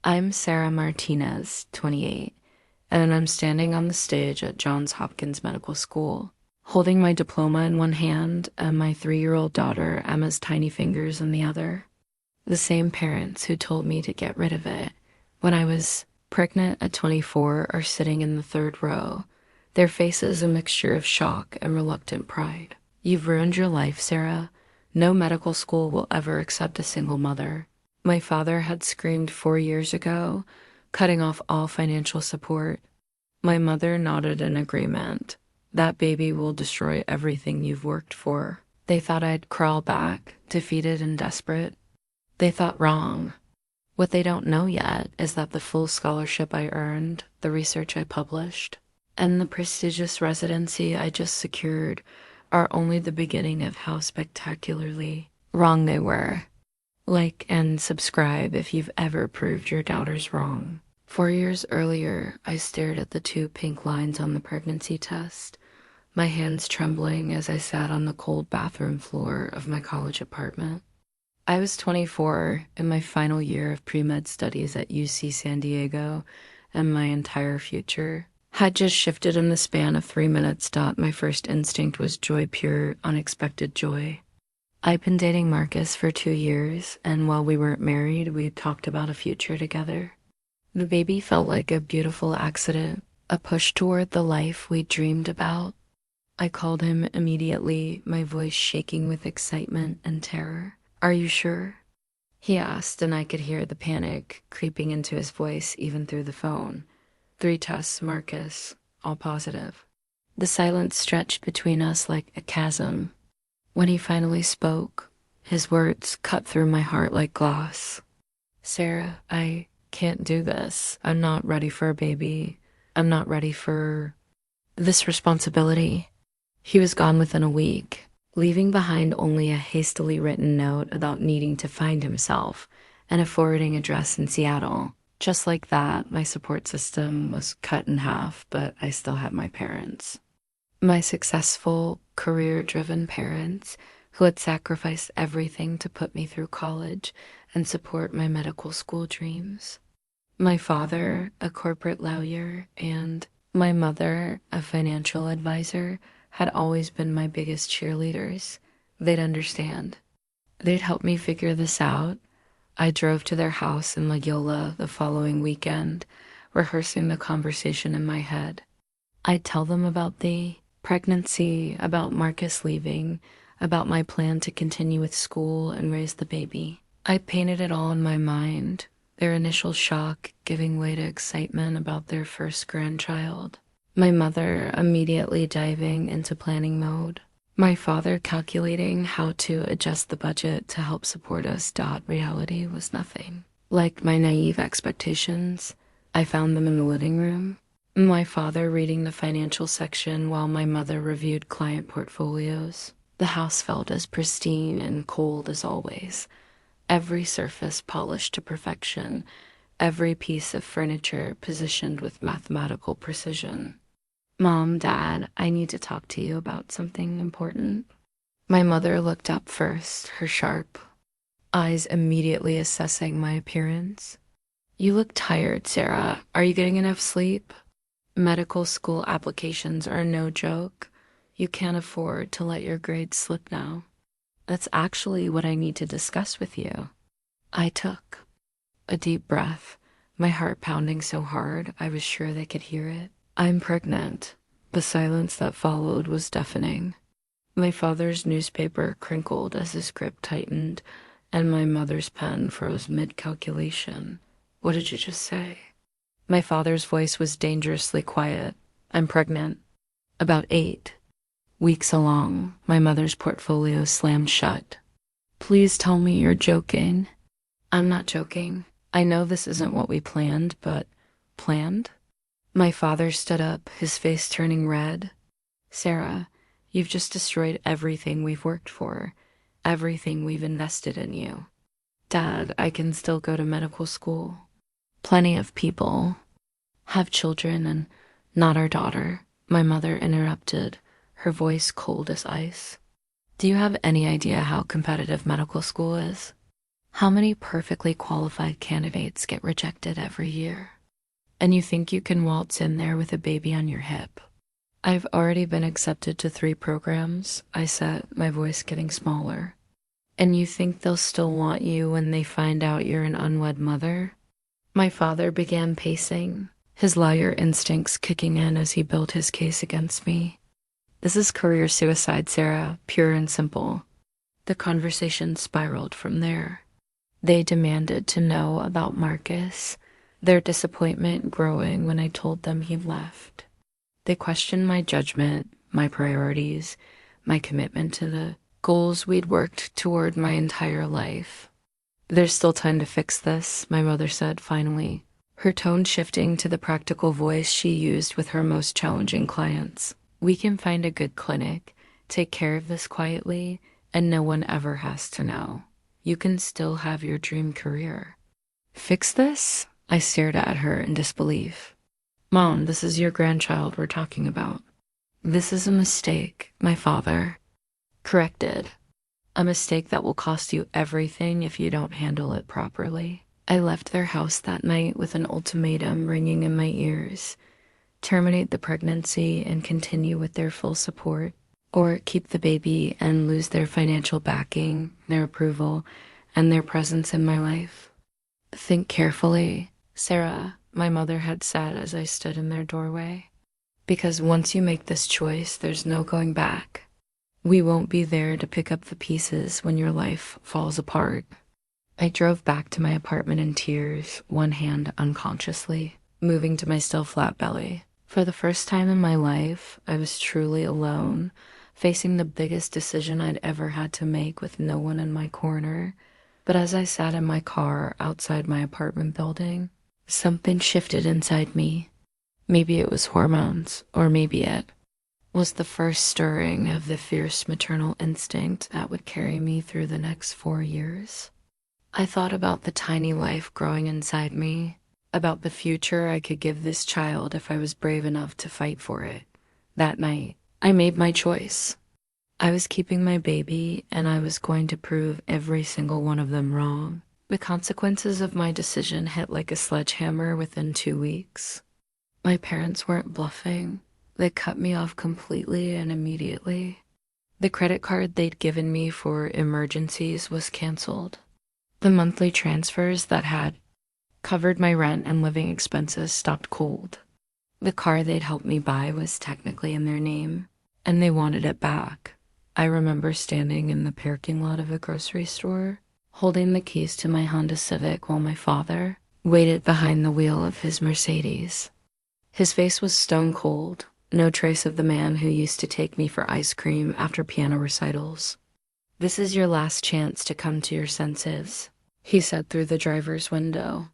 I'm Sarah Martinez, 28, and I'm standing on the stage at Johns Hopkins Medical School, holding my diploma in one hand and my 3-year-old daughter Emma's tiny fingers in the other. The same parents who told me to get rid of it when I was pregnant at 24 are sitting in the third row, their faces a mixture of shock and reluctant pride. You've ruined your life, Sarah. No medical school will ever accept a single mother. My father had screamed 4 years ago, cutting off all financial support. My mother nodded in agreement. That baby will destroy everything you've worked for. They thought I'd crawl back, defeated and desperate. They thought wrong. What they don't know yet is that the full scholarship I earned, the research I published, and the prestigious residency I just secured are only the beginning of how spectacularly wrong they were. Like and subscribe if you've ever proved your doubters wrong. 4 years earlier, I stared at the 2 pink lines on the pregnancy test, my hands trembling as I sat on the cold bathroom floor of my college apartment. I was 24 in my final year of pre-med studies at UC San Diego, and my entire future had just shifted in the span of 3 minutes. My first instinct was joy, pure, unexpected joy. I'd been dating Marcus for 2 years, and while we weren't married, we talked about a future together. The baby felt like a beautiful accident, a push toward the life we dreamed about. I called him immediately, my voice shaking with excitement and terror. "Are you sure?" he asked, and I could hear the panic creeping into his voice even through the phone. 3 tests, Marcus, all positive. The silence stretched between us like a chasm. When he finally spoke, his words cut through my heart like glass. "Sarah, I can't do this. I'm not ready for a baby. I'm not ready for this responsibility." He was gone within a week, leaving behind only a hastily written note about needing to find himself and a forwarding address in Seattle. Just like that, my support system was cut in half, but I still had my parents. My successful, career-driven parents who had sacrificed everything to put me through college and support my medical school dreams. My father, a corporate lawyer, and my mother, a financial advisor, had always been my biggest cheerleaders. They'd understand. They'd help me figure this out. I drove to their house in La Jolla the following weekend, rehearsing the conversation in my head. I'd tell them about the pregnancy, about Marcus leaving, about my plan to continue with school and raise the baby. I painted it all in my mind, their initial shock giving way to excitement about their first grandchild. My mother immediately diving into planning mode. My father calculating how to adjust the budget to help support us. Reality was nothing like my naive expectations. I found them in the living room. My father reading the financial section while my mother reviewed client portfolios. The house felt as pristine and cold as always. Every surface polished to perfection. Every piece of furniture positioned with mathematical precision. "Mom, Dad, I need to talk to you about something important." My mother looked up first, her sharp eyes immediately assessing my appearance. "You look tired, Sarah. Are you getting enough sleep? Medical school applications are no joke. You can't afford to let your grades slip now. That's actually what I need to discuss with you." I took a deep breath, my heart pounding so hard I was sure they could hear it. "I'm pregnant." The silence that followed was deafening. My father's newspaper crinkled as his grip tightened, and my mother's pen froze mid-calculation. "What did you just say?" My father's voice was dangerously quiet. "I'm pregnant. About 8 weeks along." My mother's portfolio slammed shut. "Please tell me you're joking." "I'm not joking. I know this isn't what we planned, but..." "Planned?" My father stood up, his face turning red. "Sarah, you've just destroyed everything we've worked for, everything we've invested in you." "Dad, I can still go to medical school. Plenty of people have children and not our daughter." My mother interrupted, her voice cold as ice. "Do you have any idea how competitive medical school is? How many perfectly qualified candidates get rejected every year? And you think you can waltz in there with a baby on your hip? I've already been accepted to 3 programs, I said, my voice getting smaller. And you think they'll still want you when they find out you're an unwed mother? My father began pacing, his lawyer instincts kicking in as he built his case against me. This is career suicide, Sarah, pure and simple. The conversation spiraled from there. They demanded to know about Marcus, their disappointment growing when I told them he left. They questioned my judgment, my priorities, my commitment to the goals we'd worked toward my entire life. There's still time to fix this, my mother said finally, her tone shifting to the practical voice she used with her most challenging clients. We can find a good clinic, take care of this quietly, and no one ever has to know. You can still have your dream career. Fix this? I stared at her in disbelief. Mom, this is your grandchild we're talking about. This is a mistake, my father corrected. A mistake that will cost you everything if you don't handle it properly. I left their house that night with an ultimatum ringing in my ears. Terminate the pregnancy and continue with their full support, or keep the baby and lose their financial backing, their approval, and their presence in my life. Think carefully, Sarah, my mother had said as I stood in their doorway. Because once you make this choice, there's no going back. We won't be there to pick up the pieces when your life falls apart. I drove back to my apartment in tears, one hand unconsciously, moving to my still flat belly. For the first time in my life, I was truly alone, facing the biggest decision I'd ever had to make with no one in my corner. But as I sat in my car outside my apartment building, something shifted inside me. Maybe it was hormones, or maybe it was the first stirring of the fierce maternal instinct that would carry me through the next 4 years. I thought about the tiny life growing inside me, about the future I could give this child if I was brave enough to fight for it. That night, I made my choice. I was keeping my baby, and I was going to prove every single one of them wrong. The consequences of my decision hit like a sledgehammer within 2 weeks. My parents weren't bluffing. They cut me off completely and immediately. The credit card they'd given me for emergencies was canceled. The monthly transfers that had covered my rent and living expenses stopped cold. The car they'd helped me buy was technically in their name, and they wanted it back. I remember standing in the parking lot of a grocery store, holding the keys to my Honda Civic while my father waited behind the wheel of his Mercedes. His face was stone cold. No trace of the man who used to take me for ice cream after piano recitals. This is your last chance to come to your senses, he said through the driver's window.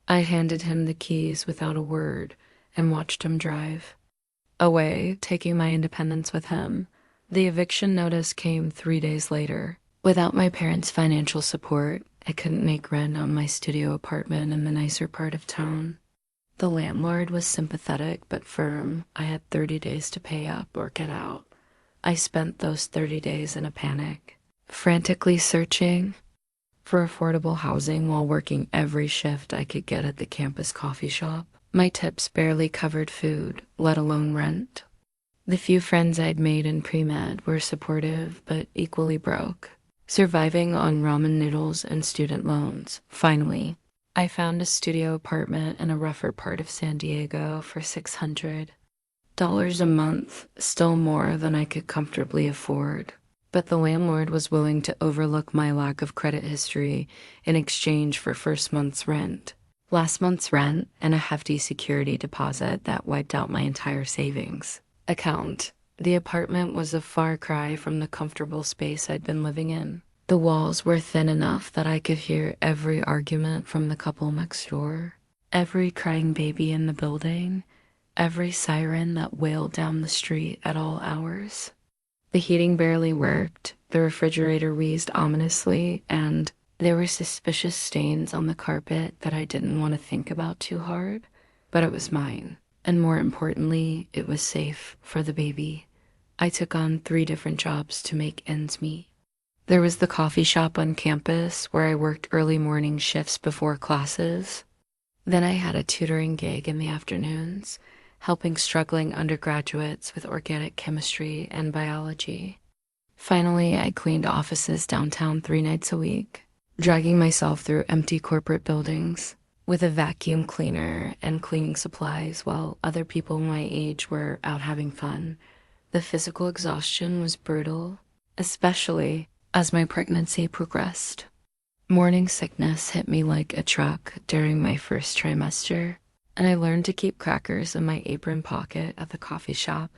I handed him the keys without a word and watched him drive away, taking my independence with him. The eviction notice came 3 days later. Without my parents' financial support, I couldn't make rent on my studio apartment in the nicer part of town. The landlord was sympathetic but firm. I had 30 days to pay up or get out. I spent those 30 days in a panic, frantically searching for affordable housing while working every shift I could get at the campus coffee shop. My tips barely covered food, let alone rent. The few friends I'd made in pre-med were supportive but equally broke, surviving on ramen noodles and student loans. Finally, I found a studio apartment in a rougher part of San Diego for $600 a month, still more than I could comfortably afford. But the landlord was willing to overlook my lack of credit history in exchange for first month's rent, last month's rent, and a hefty security deposit that wiped out my entire savings account. The apartment was a far cry from the comfortable space I'd been living in. The walls were thin enough that I could hear every argument from the couple next door, every crying baby in the building, every siren that wailed down the street at all hours. The heating barely worked, the refrigerator wheezed ominously, and there were suspicious stains on the carpet that I didn't want to think about too hard, but it was mine. And more importantly, it was safe for the baby. I took on 3 different jobs to make ends meet. There was the coffee shop on campus where I worked early morning shifts before classes. Then I had a tutoring gig in the afternoons, helping struggling undergraduates with organic chemistry and biology. Finally, I cleaned offices downtown 3 nights a week, dragging myself through empty corporate buildings with a vacuum cleaner and cleaning supplies while other people my age were out having fun. The physical exhaustion was brutal, especially as my pregnancy progressed. Morning sickness hit me like a truck during my first trimester, and I learned to keep crackers in my apron pocket at the coffee shop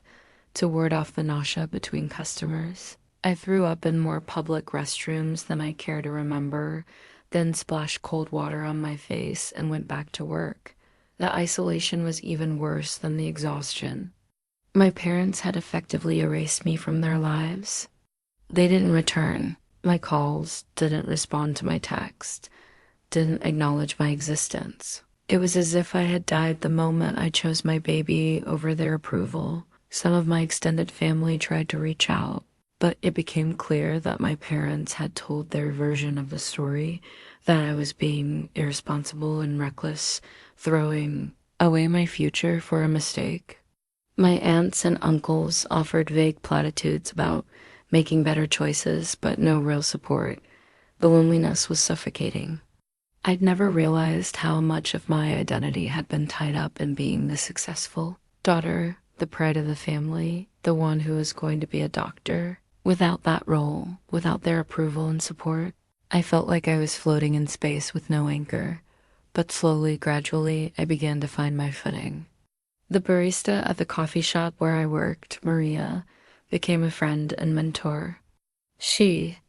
to ward off the nausea between customers. I threw up in more public restrooms than I care to remember, then splashed cold water on my face and went back to work. The isolation was even worse than the exhaustion. My parents had effectively erased me from their lives. They didn't return my calls, didn't respond to my text, didn't acknowledge my existence. It was as if I had died the moment I chose my baby over their approval. Some of my extended family tried to reach out, but it became clear that my parents had told their version of the story, that I was being irresponsible and reckless, throwing away my future for a mistake. My aunts and uncles offered vague platitudes about making better choices, but no real support. The loneliness was suffocating. I'd never realized how much of my identity had been tied up in being the successful daughter, the pride of the family, the one who was going to be a doctor. Without that role, without their approval and support, I felt like I was floating in space with no anchor. But slowly, gradually, I began to find my footing. The barista at the coffee shop where I worked, Maria, became a friend and mentor. She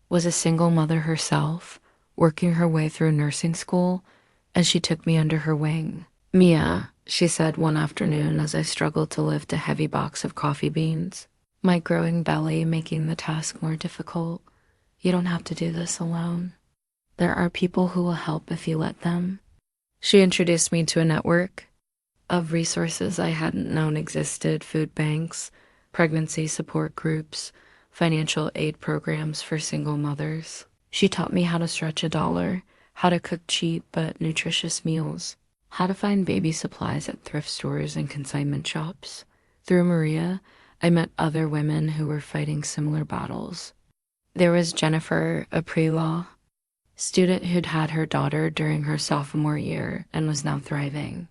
was a single mother herself, working her way through nursing school, and she took me under her wing. "Mia," she said one afternoon as I struggled to lift a heavy box of coffee beans, my growing belly making the task more difficult. "You don't have to do this alone. There are people who will help if you let them." She introduced me to a network of resources I hadn't known existed: food banks, pregnancy support groups, financial aid programs for single mothers. She taught me how to stretch $1, how to cook cheap but nutritious meals, how to find baby supplies at thrift stores and consignment shops. Through Maria, I met other women who were fighting similar battles. There was Jennifer, a pre-law student who'd had her daughter during her sophomore year and was now thriving.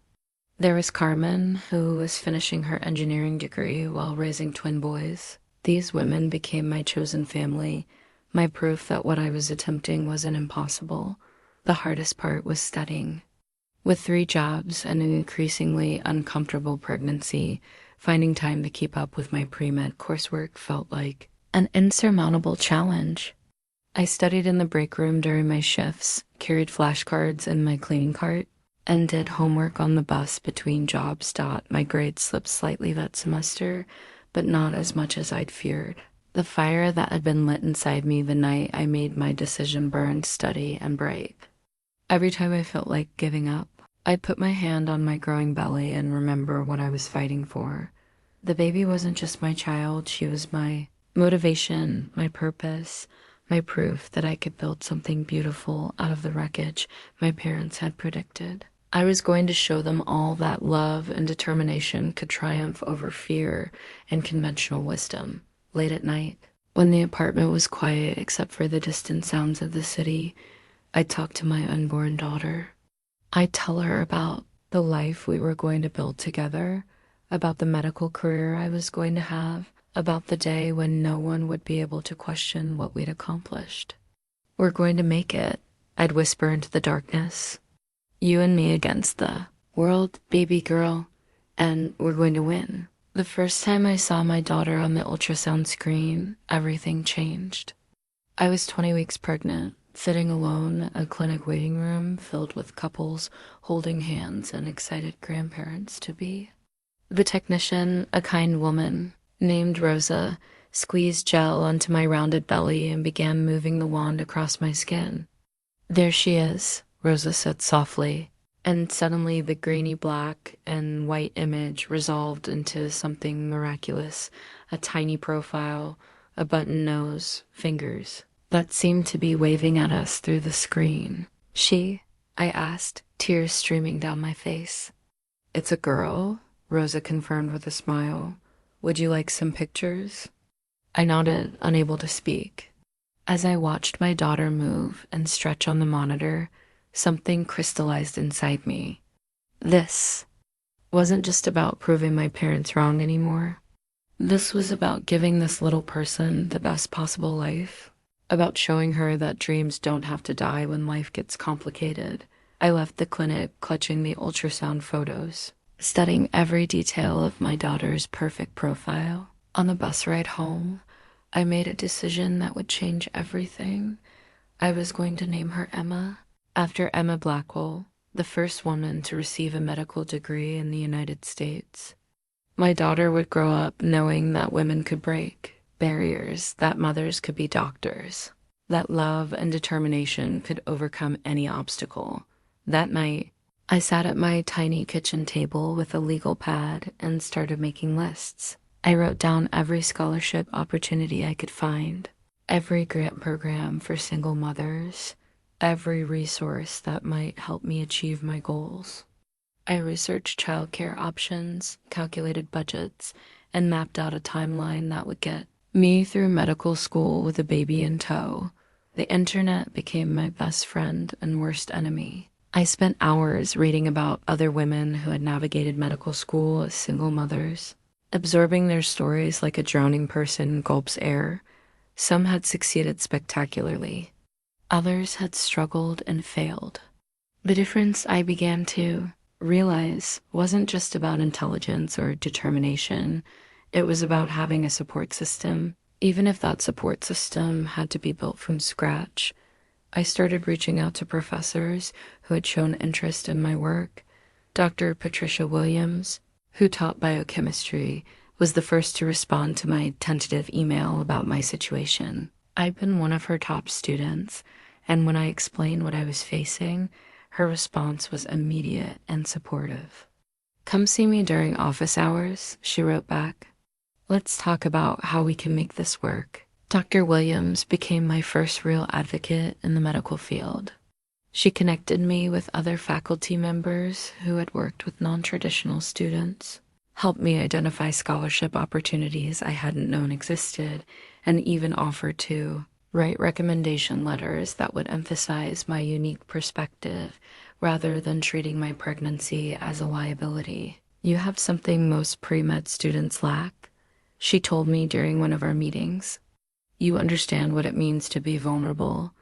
There was Carmen, who was finishing her engineering degree while raising twin boys. These women became my chosen family, my proof that what I was attempting wasn't impossible. The hardest part was studying. With 3 jobs and an increasingly uncomfortable pregnancy, finding time to keep up with my pre-med coursework felt like an insurmountable challenge. I studied in the break room during my shifts, carried flashcards in my cleaning cart, and did homework on the bus between jobs. My grades slipped slightly that semester, but not as much as I'd feared. The fire that had been lit inside me the night I made my decision burned steady and bright. Every time I felt like giving up, I'd put my hand on my growing belly and remember what I was fighting for. The baby wasn't just my child, she was my motivation, my purpose, my proof that I could build something beautiful out of the wreckage my parents had predicted. I was going to show them all that love and determination could triumph over fear and conventional wisdom. Late at night, when the apartment was quiet except for the distant sounds of the city, I'd talk to my unborn daughter. I'd tell her about the life we were going to build together, about the medical career I was going to have, about the day when no one would be able to question what we'd accomplished. "We're going to make it," I'd whisper into the darkness. "You and me against the world, baby girl, and we're going to win." The first time I saw my daughter on the ultrasound screen, everything changed. I was 20 weeks pregnant, sitting alone in a clinic waiting room filled with couples holding hands and excited grandparents-to-be. The technician, a kind woman named Rosa, squeezed gel onto my rounded belly and began moving the wand across my skin. "There she is," Rosa said softly, and suddenly the grainy black and white image resolved into something miraculous: a tiny profile, a button nose, fingers. that seemed to be waving at us through the screen. She? I asked, tears streaming down my face. It's a girl, Rosa confirmed with a smile. Would you like some pictures? I nodded, unable to speak. As I watched my daughter move and stretch on the monitor, something crystallized inside me. This wasn't just about proving my parents wrong anymore. This was about giving this little person the best possible life, about showing her that dreams don't have to die when life gets complicated. I left the clinic clutching the ultrasound photos, studying every detail of my daughter's perfect profile. On the bus ride home, I made a decision that would change everything. I was going to name her Emma, after Emma Blackwell, the first woman to receive a medical degree in the United States. My daughter would grow up knowing that women could break barriers, that mothers could be doctors, that love and determination could overcome any obstacle. That night, I sat at my tiny kitchen table with a legal pad and started making lists. I wrote down every scholarship opportunity I could find, every grant program for single mothers, every resource that might help me achieve my goals. I researched childcare options, calculated budgets, and mapped out a timeline that would get me through medical school with a baby in tow. The internet became my best friend and worst enemy. I spent hours reading about other women who had navigated medical school as single mothers, absorbing their stories like a drowning person gulps air. Some had succeeded spectacularly. Others had struggled and failed. The difference I began to realize wasn't just about intelligence or determination. It was about having a support system, even if that support system had to be built from scratch. I started reaching out to professors who had shown interest in my work. Dr. Patricia Williams, who taught biochemistry, was the first to respond to my tentative email about my situation. I'd been one of her top students, and when I explained what I was facing, her response was immediate and supportive. Come see me during office hours, she wrote back. Let's talk about how we can make this work. Dr. Williams became my first real advocate in the medical field. She connected me with other faculty members who had worked with non-traditional students, helped me identify scholarship opportunities I hadn't known existed, and even offered to write recommendation letters that would emphasize my unique perspective rather than treating my pregnancy as a liability. You have something most pre-med students lack, she told me during one of our meetings. You understand what it means to be vulnerable,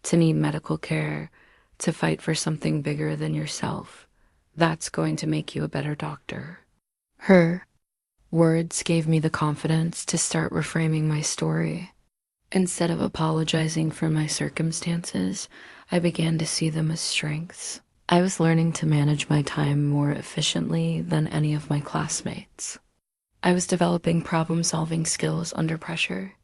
to need medical care, to fight for something bigger than yourself. That's going to make you a better doctor. Her words gave me the confidence to start reframing my story. Instead of apologizing for my circumstances, I began to see them as strengths. I was learning to manage my time more efficiently than any of my classmates. I was developing problem-solving skills under pressure.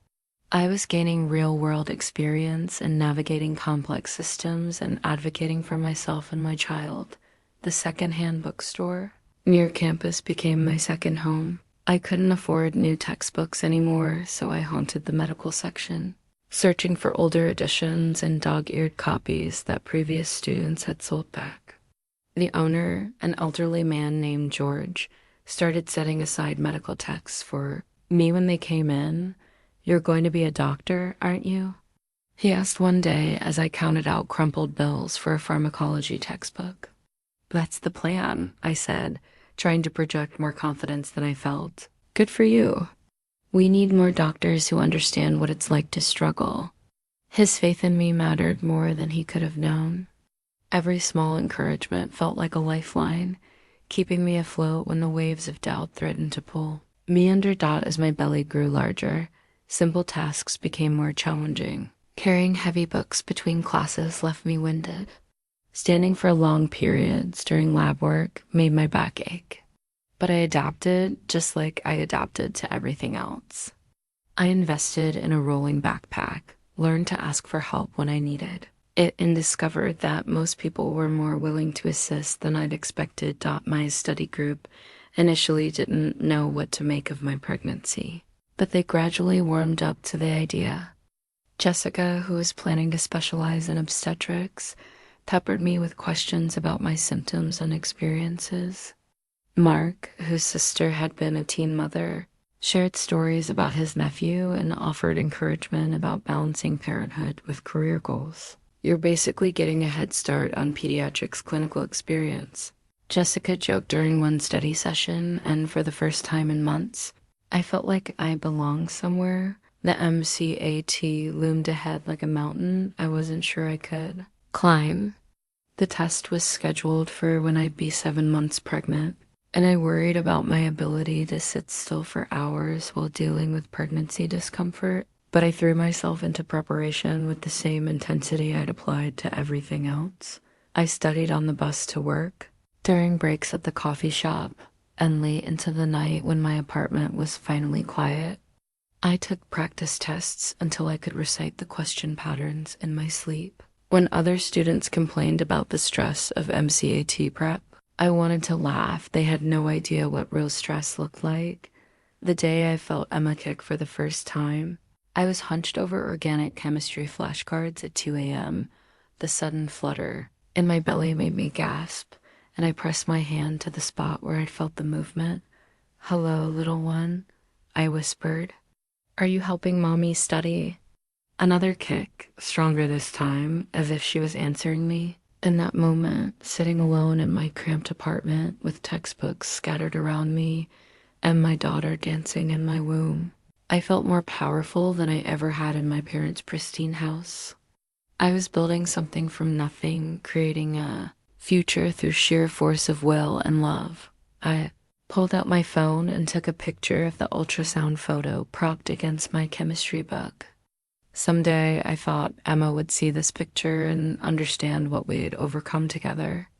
I was gaining real-world experience in navigating complex systems and advocating for myself and my child. The second-hand bookstore near campus became my second home. I couldn't afford new textbooks anymore, so I haunted the medical section, searching for older editions and dog-eared copies that previous students had sold back. The owner, an elderly man named George, started setting aside medical texts for me when they came in. You're going to be a doctor, aren't you? He asked one day as I counted out crumpled bills for a pharmacology textbook. That's the plan, I said, trying to project more confidence than I felt. Good for you. We need more doctors who understand what it's like to struggle. His faith in me mattered more than he could have known. Every small encouragement felt like a lifeline, keeping me afloat when the waves of doubt threatened to pull me under. As my belly grew larger, simple tasks became more challenging. Carrying heavy books between classes left me winded. Standing for long periods during lab work made my back ache. But I adapted just like I adapted to everything else. I invested in a rolling backpack, learned to ask for help when I needed it, and discovered that most people were more willing to assist than I'd expected. My study group initially didn't know what to make of my pregnancy, but they gradually warmed up to the idea. Jessica, who was planning to specialize in obstetrics, peppered me with questions about my symptoms and experiences. Mark, whose sister had been a teen mother, shared stories about his nephew and offered encouragement about balancing parenthood with career goals. You're basically getting a head start on pediatrics clinical experience. Jessica joked during one study session, and for the first time in months, I felt like I belonged somewhere. The MCAT loomed ahead like a mountain I wasn't sure I could climb. The test was scheduled for when I'd be 7 months pregnant, and I worried about my ability to sit still for hours while dealing with pregnancy discomfort, but I threw myself into preparation with the same intensity I'd applied to everything else. I studied on the bus to work, during breaks at the coffee shop, and late into the night when my apartment was finally quiet. I took practice tests until I could recite the question patterns in my sleep. When other students complained about the stress of MCAT prep, I wanted to laugh. They had no idea what real stress looked like. The day I felt Emma kick for the first time, I was hunched over organic chemistry flashcards at 2 a.m. The sudden flutter in my belly made me gasp, and I pressed my hand to the spot where I'd felt the movement. "Hello, little one," I whispered. "Are you helping mommy study?" Another kick, stronger this time, as if she was answering me. In that moment, sitting alone in my cramped apartment with textbooks scattered around me and my daughter dancing in my womb, I felt more powerful than I ever had in my parents' pristine house. I was building something from nothing, creating a future through sheer force of will and love. I pulled out my phone and took a picture of the ultrasound photo propped against my chemistry book. Someday, I thought Emma would see this picture and understand what we'd overcome together.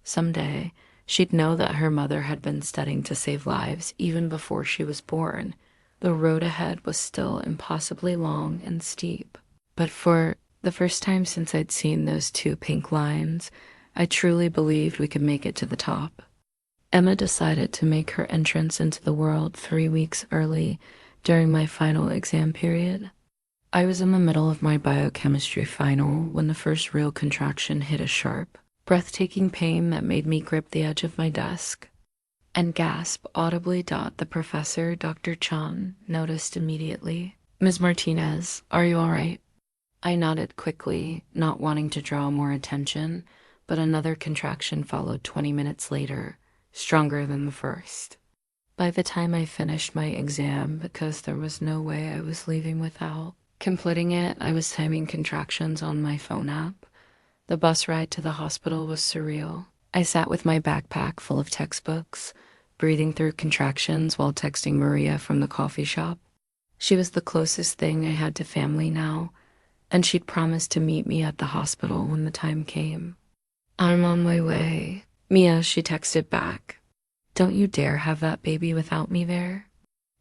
Someday, she'd know that her mother had been studying to save lives even before she was born. The road ahead was still impossibly long and steep. But for the first time since I'd seen those 2 pink lines, I truly believed we could make it to the top. Emma decided to make her entrance into the world 3 weeks early during my final exam period. I was in the middle of my biochemistry final when the first real contraction hit a sharp, breathtaking pain that made me grip the edge of my desk and gasp audibly. The professor, Dr. Chan, noticed immediately. "Ms. Martinez, are you all right?" I nodded quickly, not wanting to draw more attention, but another contraction followed 20 minutes later, stronger than the first. By the time I finished my exam, because there was no way I was leaving without completing it, I was timing contractions on my phone app. The bus ride to the hospital was surreal. I sat with my backpack full of textbooks, breathing through contractions while texting Maria from the coffee shop. She was the closest thing I had to family now, and she'd promised to meet me at the hospital when the time came. "I'm on my way." "Mia," she texted back. "Don't you dare have that baby without me there."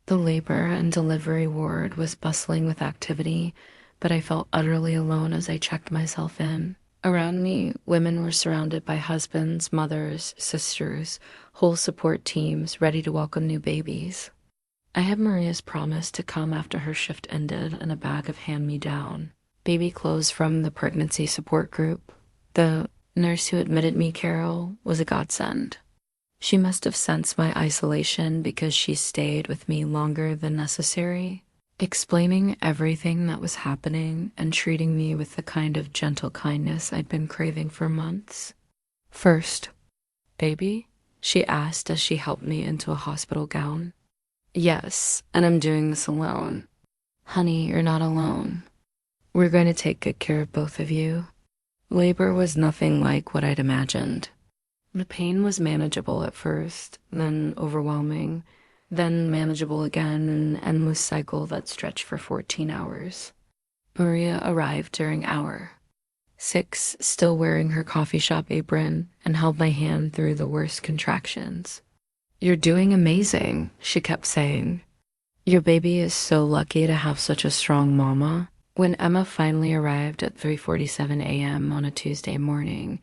The labor and delivery ward was bustling with activity, but I felt utterly alone as I checked myself in. Around me, women were surrounded by husbands, mothers, sisters, whole support teams ready to welcome new babies. I had Maria's promise to come after her shift ended and a bag of hand-me-down baby clothes from the pregnancy support group. The nurse who admitted me, Carol, was a godsend. She must have sensed my isolation because she stayed with me longer than necessary, explaining everything that was happening and treating me with the kind of gentle kindness I'd been craving for months. "First, baby?" she asked as she helped me into a hospital gown. "Yes, and I'm doing this alone." "Honey, you're not alone. We're going to take good care of both of you." Labor was nothing like what I'd imagined. The pain was manageable at first, then overwhelming, then manageable again, an endless cycle that stretched for 14 hours. Maria arrived during hour 6, still wearing her coffee shop apron, and held my hand through the worst contractions. "You're doing amazing," she kept saying. "Your baby is so lucky to have such a strong mama." When Emma finally arrived at 3:47 a.m. on a Tuesday morning,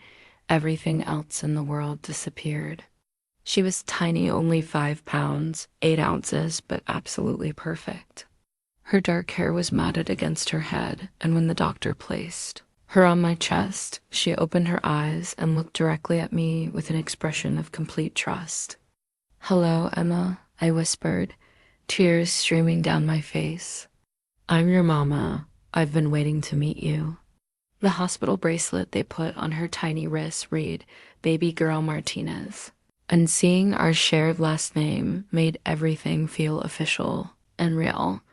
everything else in the world disappeared. She was tiny, only 5 pounds, 8 ounces, but absolutely perfect. Her dark hair was matted against her head, and when the doctor placed her on my chest, she opened her eyes and looked directly at me with an expression of complete trust. "Hello, Emma," I whispered, tears streaming down my face. "I'm your mama. I've been waiting to meet you." The hospital bracelet they put on her tiny wrist read, "Baby Girl Martinez." And seeing our shared last name made everything feel official and real.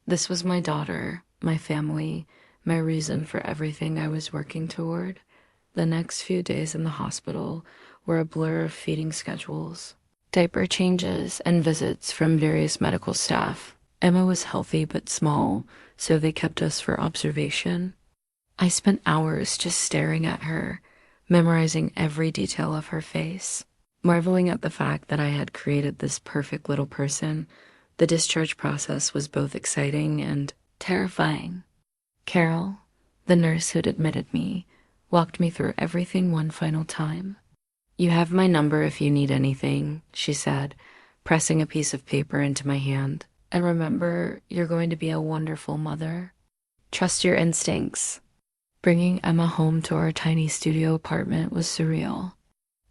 This was my daughter, my family, my reason for everything I was working toward. The next few days in the hospital were a blur of feeding schedules, diaper changes, and visits from various medical staff. Emma was healthy but small, so they kept us for observation. I spent hours just staring at her, memorizing every detail of her face, marveling at the fact that I had created this perfect little person. The discharge process was both exciting and terrifying. Carol, the nurse who'd admitted me, walked me through everything one final time. "You have my number if you need anything," she said, pressing a piece of paper into my hand. "And remember, you're going to be a wonderful mother. Trust your instincts." Bringing Emma home to our tiny studio apartment was surreal.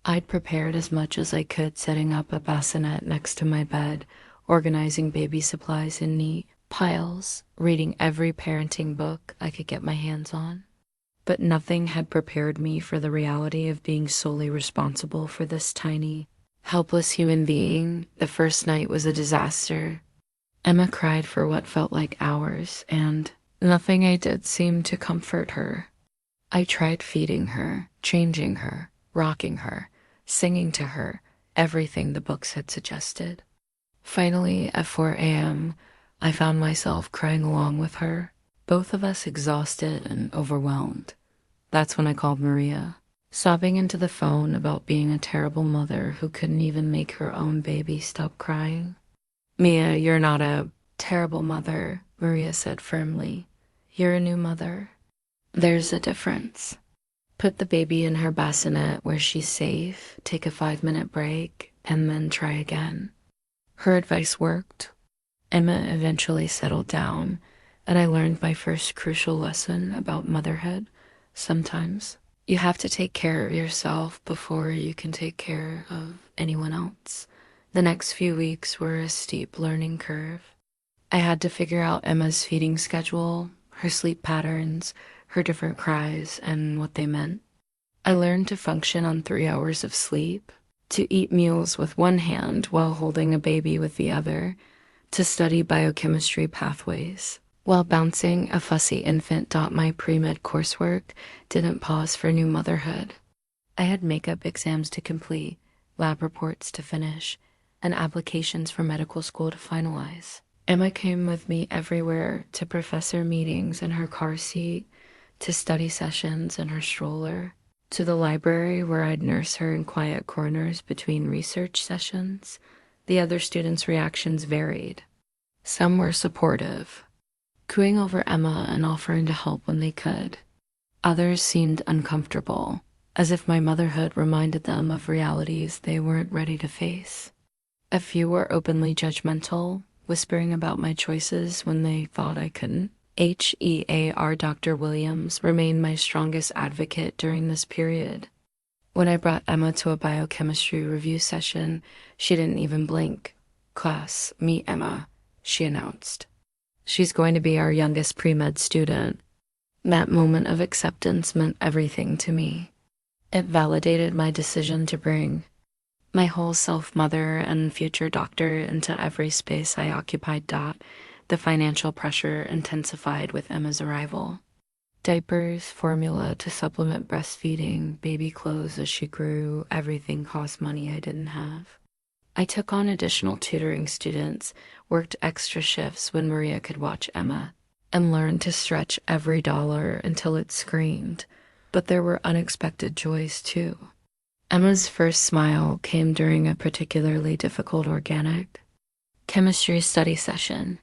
I'd prepared as much as I could, setting up a bassinet next to my bed, organizing baby supplies in neat piles, reading every parenting book I could get my hands on. But nothing had prepared me for the reality of being solely responsible for this tiny, helpless human being. The first night was a disaster. Emma cried for what felt like hours, and nothing I did seemed to comfort her. I tried feeding her, changing her, rocking her, singing to her, everything the books had suggested. Finally, at 4 a.m., I found myself crying along with her, both of us exhausted and overwhelmed. That's when I called Maria, sobbing into the phone about being a terrible mother who couldn't even make her own baby stop crying. "Mia, you're not a terrible mother," Maria said firmly. "You're a new mother. There's a difference. Put the baby in her bassinet where she's safe, take a 5-minute break, and then try again." Her advice worked. Emma eventually settled down, and I learned my first crucial lesson about motherhood. Sometimes you have to take care of yourself before you can take care of anyone else. The next few weeks were a steep learning curve. I had to figure out Emma's feeding schedule, her sleep patterns, her different cries, and what they meant. I learned to function on 3 hours of sleep, to eat meals with one hand while holding a baby with the other, to study biochemistry pathways, while bouncing a fussy infant. My pre-med coursework didn't pause for new motherhood. I had makeup exams to complete, lab reports to finish, and applications for medical school to finalize. Emma came with me everywhere, to professor meetings in her car seat, to study sessions in her stroller, to the library where I'd nurse her in quiet corners between research sessions. The other students' reactions varied. Some were supportive, cooing over Emma and offering to help when they could. Others seemed uncomfortable, as if my motherhood reminded them of realities they weren't ready to face. A few were openly judgmental, whispering about my choices when they thought I couldn't. HEAR Dr. Williams remained my strongest advocate during this period. When I brought Emma to a biochemistry review session, she didn't even blink. "Class, meet Emma," she announced. "She's going to be our youngest pre-med student." That moment of acceptance meant everything to me. It validated my decision to bring my whole self, mother and future doctor, into every space I occupied. The financial pressure intensified with Emma's arrival. Diapers, formula to supplement breastfeeding, baby clothes as she grew, everything cost money I didn't have. I took on additional tutoring students, worked extra shifts when Maria could watch Emma, and learned to stretch every dollar until it screamed. But there were unexpected joys too. Emma's first smile came during a particularly difficult organic chemistry study session.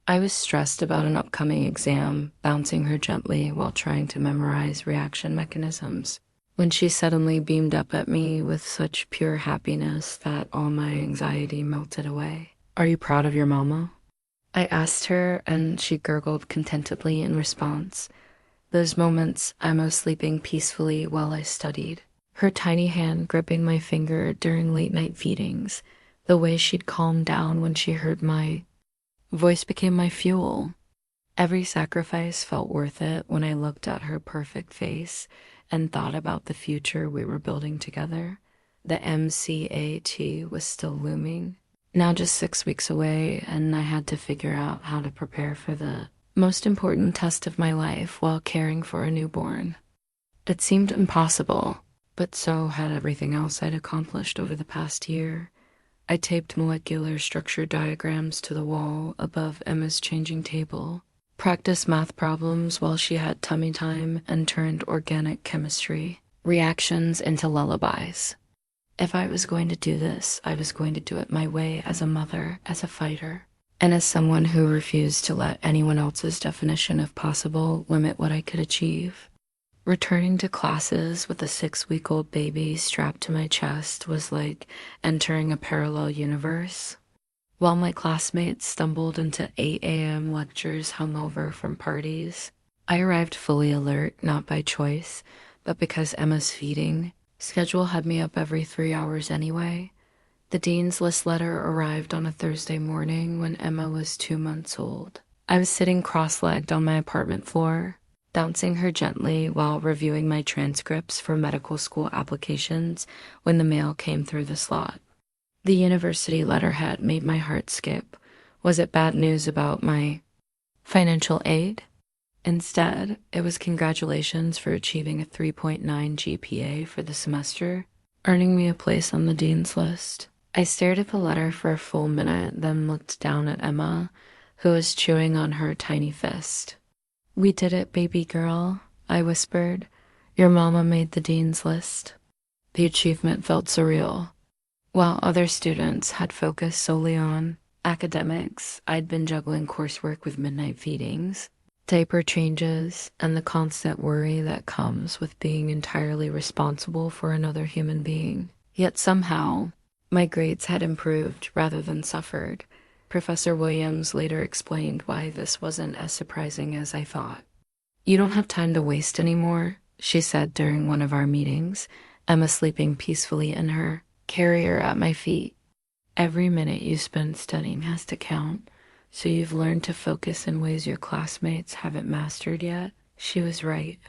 I was stressed about an upcoming exam, bouncing her gently while trying to memorize reaction mechanisms, when she suddenly beamed up at me with such pure happiness that all my anxiety melted away. "Are you proud of your mama?" I asked her, and she gurgled contentedly in response. Those moments, Emma sleeping peacefully while I studied. Her tiny hand gripping my finger during late-night feedings. The way she'd calm down when she heard my voice became my fuel. Every sacrifice felt worth it when I looked at her perfect face and thought about the future we were building together. The MCAT was still looming, now just 6 weeks away, and I had to figure out how to prepare for the most important test of my life while caring for a newborn. It seemed impossible, but so had everything else I'd accomplished over the past year. I taped molecular structure diagrams to the wall above Emma's changing table, practiced math problems while she had tummy time, and turned organic chemistry reactions into lullabies. If I was going to do this, I was going to do it my way, as a mother, as a fighter, and as someone who refused to let anyone else's definition of possible limit what I could achieve. Returning to classes with a 6-week-old baby strapped to my chest was like entering a parallel universe. While my classmates stumbled into 8 a.m. lectures hungover from parties, I arrived fully alert, not by choice, but because Emma's feeding schedule had me up every 3 hours anyway. The dean's list letter arrived on a Thursday morning when Emma was 2 months old. I was sitting cross-legged on my apartment floor, bouncing her gently while reviewing my transcripts for medical school applications when the mail came through the slot. The university letterhead made my heart skip. Was it bad news about my financial aid? Instead, it was congratulations for achieving a 3.9 GPA for the semester, earning me a place on the dean's list. I stared at the letter for a full minute, then looked down at Emma, who was chewing on her tiny fist. "We did it, baby girl," I whispered. "Your mama made the dean's list." The achievement felt surreal. While other students had focused solely on academics, I'd been juggling coursework with midnight feedings, diaper changes, and the constant worry that comes with being entirely responsible for another human being. Yet somehow, my grades had improved rather than suffered. Professor Williams later explained why this wasn't as surprising as I thought. "You don't have time to waste anymore," she said during one of our meetings, Emma sleeping peacefully in her carrier at my feet. "Every minute you spend studying has to count, so you've learned to focus in ways your classmates haven't mastered yet." She was right.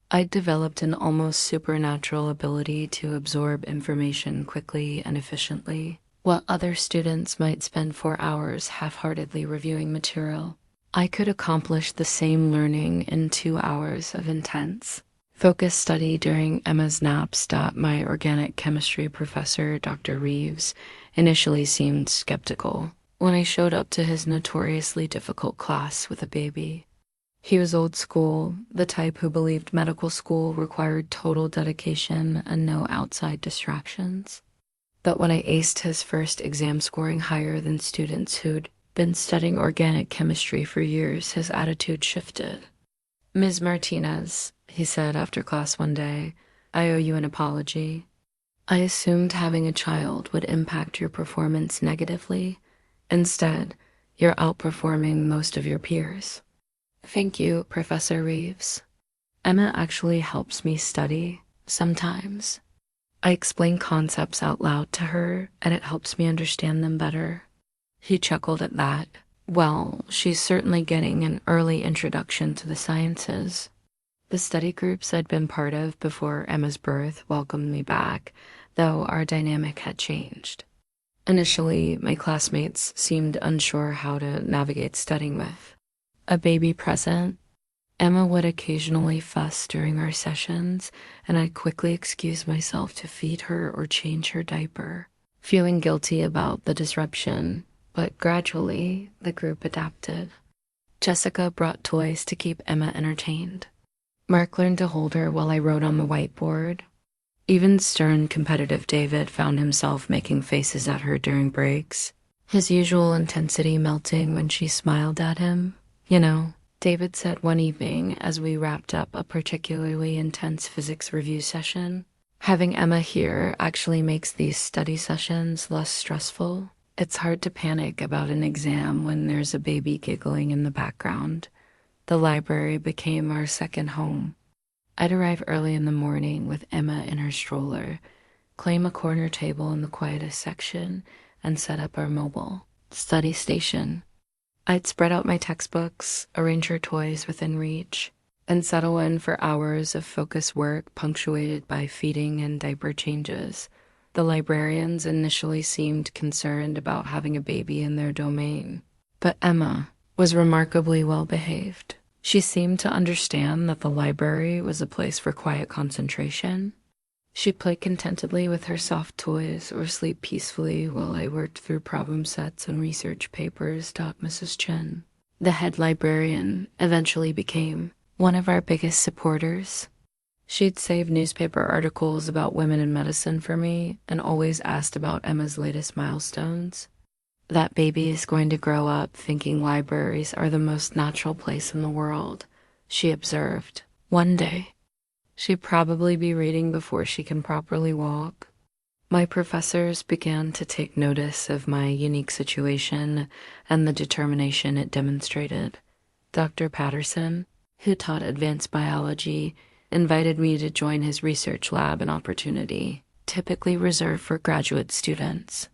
I'd developed an almost supernatural ability to absorb information quickly and efficiently. While other students might spend 4 hours half-heartedly reviewing material, I could accomplish the same learning in 2 hours of intense, focused study during Emma's naps. My organic chemistry professor, Dr. Reeves, initially seemed skeptical when I showed up to his notoriously difficult class with a baby. He was old school, the type who believed medical school required total dedication and no outside distractions. But when I aced his first exam scoring higher than students who'd been studying organic chemistry for years, his attitude shifted. "Ms. Martinez," he said after class one day, "I owe you an apology. I assumed having a child would impact your performance negatively. Instead, you're outperforming most of your peers." "Thank you, Professor Reeves. Emma actually helps me study, sometimes. I explain concepts out loud to her, and it helps me understand them better." He chuckled at that. "Well, she's certainly getting an early introduction to the sciences." The study groups I'd been part of before Emma's birth welcomed me back, though our dynamic had changed. Initially, my classmates seemed unsure how to navigate studying with a baby present. Emma would occasionally fuss during our sessions, and I'd quickly excuse myself to feed her or change her diaper, feeling guilty about the disruption. But gradually, the group adapted. Jessica brought toys to keep Emma entertained. Mark learned to hold her while I wrote on the whiteboard. Even stern, competitive David found himself making faces at her during breaks, his usual intensity melting when she smiled at him. "You know," David said one evening as we wrapped up a particularly intense physics review session, "having Emma here actually makes these study sessions less stressful." It's hard to panic about an exam when there's a baby giggling in the background. The library became our second home. I'd arrive early in the morning with Emma in her stroller, claim a corner table in the quietest section, and set up our mobile study station. I'd spread out my textbooks, arrange her toys within reach, and settle in for hours of focused work punctuated by feeding and diaper changes. The librarians initially seemed concerned about having a baby in their domain, but Emma was remarkably well behaved. She seemed to understand that the library was a place for quiet concentration. She'd play contentedly with her soft toys or sleep peacefully while I worked through problem sets and research papers, taught Mrs. Chen. The head librarian eventually became one of our biggest supporters. She'd save newspaper articles about women in medicine for me and always asked about Emma's latest milestones. That baby is going to grow up thinking libraries are the most natural place in the world, she observed. One day, she'd probably be reading before she can properly walk. My professors began to take notice of my unique situation and the determination it demonstrated. Dr. Patterson, who taught advanced biology, invited me to join his research lab, an opportunity typically reserved for graduate students.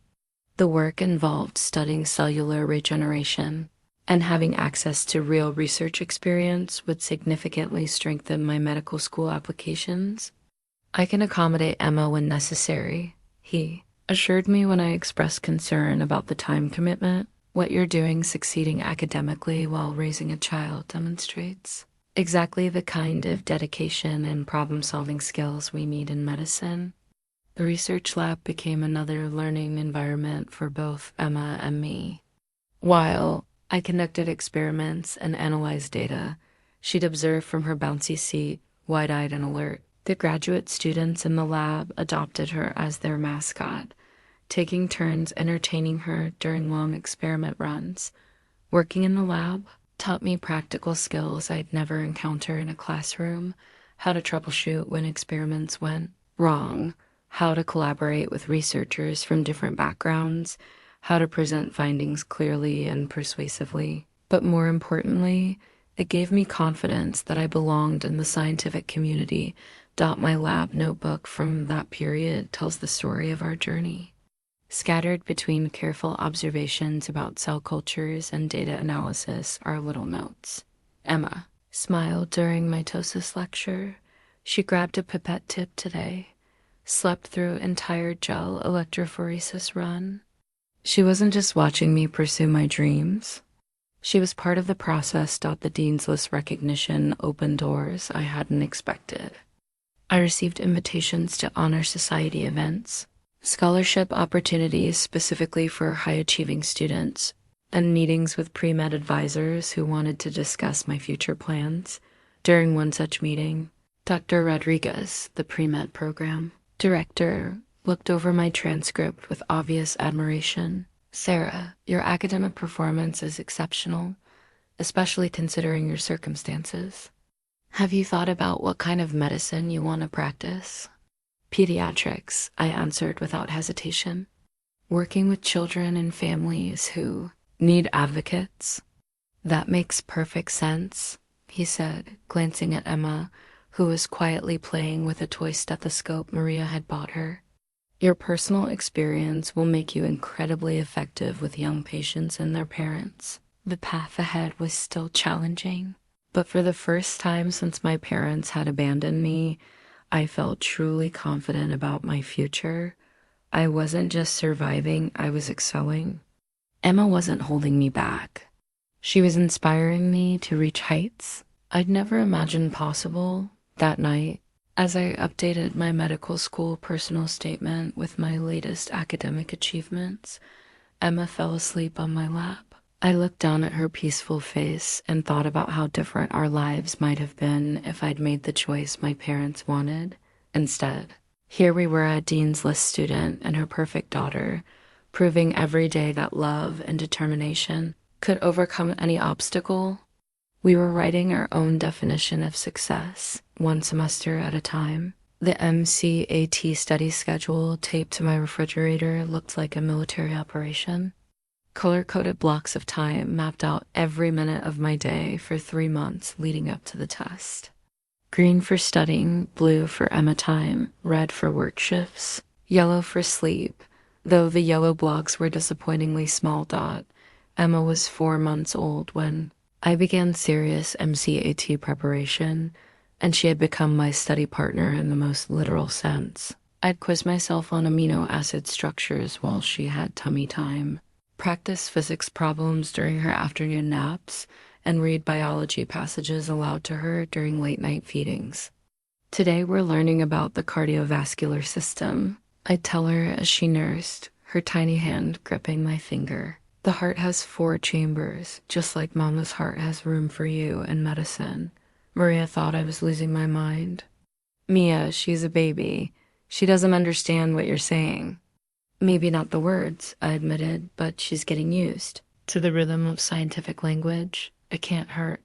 The work involved studying cellular regeneration, and having access to real research experience would significantly strengthen my medical school applications. I can accommodate Emma when necessary, he assured me when I expressed concern about the time commitment. What you're doing succeeding academically while raising a child demonstrates exactly the kind of dedication and problem-solving skills we need in medicine. The research lab became another learning environment for both Emma and me. While I conducted experiments and analyzed data, she'd observe from her bouncy seat, wide-eyed and alert. The graduate students in the lab adopted her as their mascot, taking turns entertaining her during long experiment runs. Working in the lab taught me practical skills I'd never encounter in a classroom: how to troubleshoot when experiments went wrong, how to collaborate with researchers from different backgrounds, how to present findings clearly and persuasively. But more importantly, it gave me confidence that I belonged in the scientific community. My lab notebook from that period tells the story of our journey. Scattered between careful observations about cell cultures and data analysis are little notes. Emma smiled during mitosis lecture. She grabbed a pipette tip today, slept through entire gel electrophoresis run. She wasn't just watching me pursue my dreams. She was part of the process. The Dean's List recognition opened doors I hadn't expected. I received invitations to honor society events, scholarship opportunities specifically for high-achieving students, and meetings with pre-med advisors who wanted to discuss my future plans. During one such meeting, Dr. Rodriguez, the pre-med program director, looked over my transcript with obvious admiration. "Sarah, your academic performance is exceptional, especially considering your circumstances. Have you thought about what kind of medicine you want to practice?" "Pediatrics," I answered without hesitation. "Working with children and families who need advocates." "That makes perfect sense," he said, glancing at Emma, who was quietly playing with a toy stethoscope Maria had bought her. "Your personal experience will make you incredibly effective with young patients and their parents." The path ahead was still challenging, but for the first time since my parents had abandoned me, I felt truly confident about my future. I wasn't just surviving, I was excelling. Emma wasn't holding me back. She was inspiring me to reach heights I'd never imagined possible. That night, as I updated my medical school personal statement with my latest academic achievements, Emma fell asleep on my lap. I looked down at her peaceful face and thought about how different our lives might have been if I'd made the choice my parents wanted. Instead, here we were, a Dean's List student and her perfect daughter, proving every day that love and determination could overcome any obstacle. We were writing our own definition of success, one semester at a time. The MCAT study schedule taped to my refrigerator looked like a military operation. Color-coded blocks of time mapped out every minute of my day for 3 months leading up to the test. Green for studying, blue for Emma time, red for work shifts, yellow for sleep. Though the yellow blocks were disappointingly small dot, Emma was 4 months old when I began serious MCAT preparation, and she had become my study partner in the most literal sense. I'd quiz myself on amino acid structures while she had tummy time, practice physics problems during her afternoon naps, and read biology passages aloud to her during late-night feedings. Today we're learning about the cardiovascular system, I'd tell her as she nursed, her tiny hand gripping my finger. The heart has 4 chambers, just like Mama's heart has room for you in medicine. Maria thought I was losing my mind. Mia, she's a baby. She doesn't understand what you're saying. Maybe not the words, I admitted, but she's getting used to the rhythm of scientific language. It can't hurt.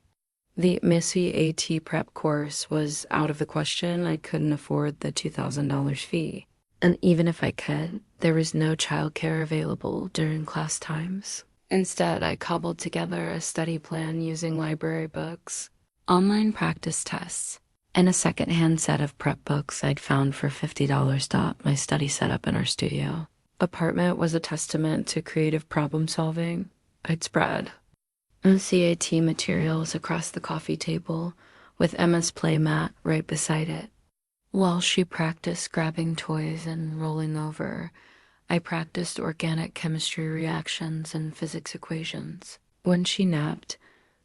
The Missy AT prep course was out of the question. I couldn't afford the $2,000 fee. And even if I could, there was no childcare available during class times. Instead, I cobbled together a study plan using library books, online practice tests, and a secondhand set of prep books I'd found for $50. My study setup in our studio. Apartment was a testament to creative problem solving. I'd spread MCAT materials across the coffee table with Emma's play mat right beside it. While she practiced grabbing toys and rolling over, I practiced organic chemistry reactions and physics equations. When she napped,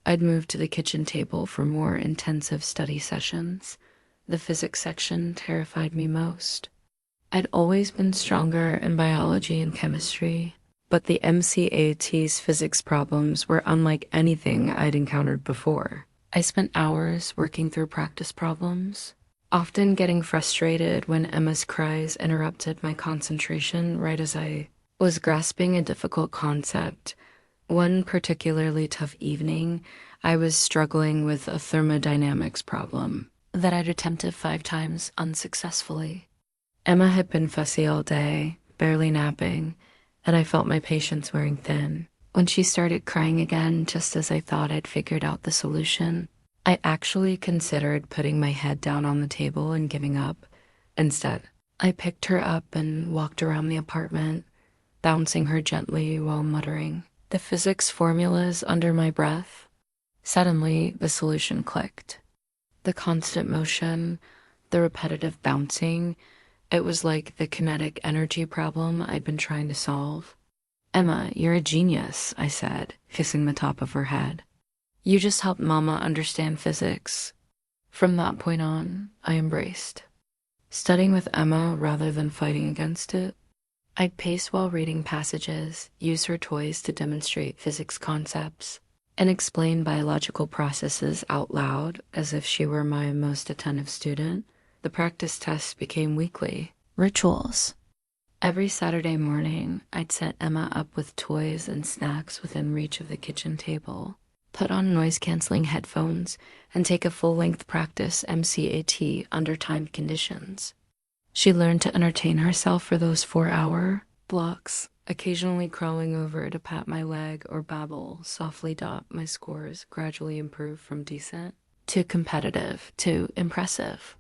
I'd move to the kitchen table for more intensive study sessions. The physics section terrified me most. I'd always been stronger in biology and chemistry, but the MCAT's physics problems were unlike anything I'd encountered before. I spent hours working through practice problems, often getting frustrated when Emma's cries interrupted my concentration right as I was grasping a difficult concept. One particularly tough evening, I was struggling with a thermodynamics problem that I'd attempted 5 times unsuccessfully. Emma had been fussy all day, barely napping, and I felt my patience wearing thin. When she started crying again, just as I thought I'd figured out the solution, I actually considered putting my head down on the table and giving up. Instead, I picked her up and walked around the apartment, bouncing her gently while muttering the physics formulas under my breath. Suddenly, the solution clicked. The constant motion, the repetitive bouncing, it was like the kinetic energy problem I'd been trying to solve. Emma, you're a genius, I said, kissing the top of her head. You just helped Mama understand physics. From that point on, I embraced studying with Emma rather than fighting against it. I'd pace while reading passages, use her toys to demonstrate physics concepts, and explain biological processes out loud as if she were my most attentive student. The practice tests became weekly rituals. Every Saturday morning, I'd set Emma up with toys and snacks within reach of the kitchen table, put on noise-canceling headphones, and take a full-length practice MCAT under timed conditions. She learned to entertain herself for those 4-hour blocks, occasionally crawling over to pat my leg or babble softly. My scores gradually improved from decent to competitive to impressive.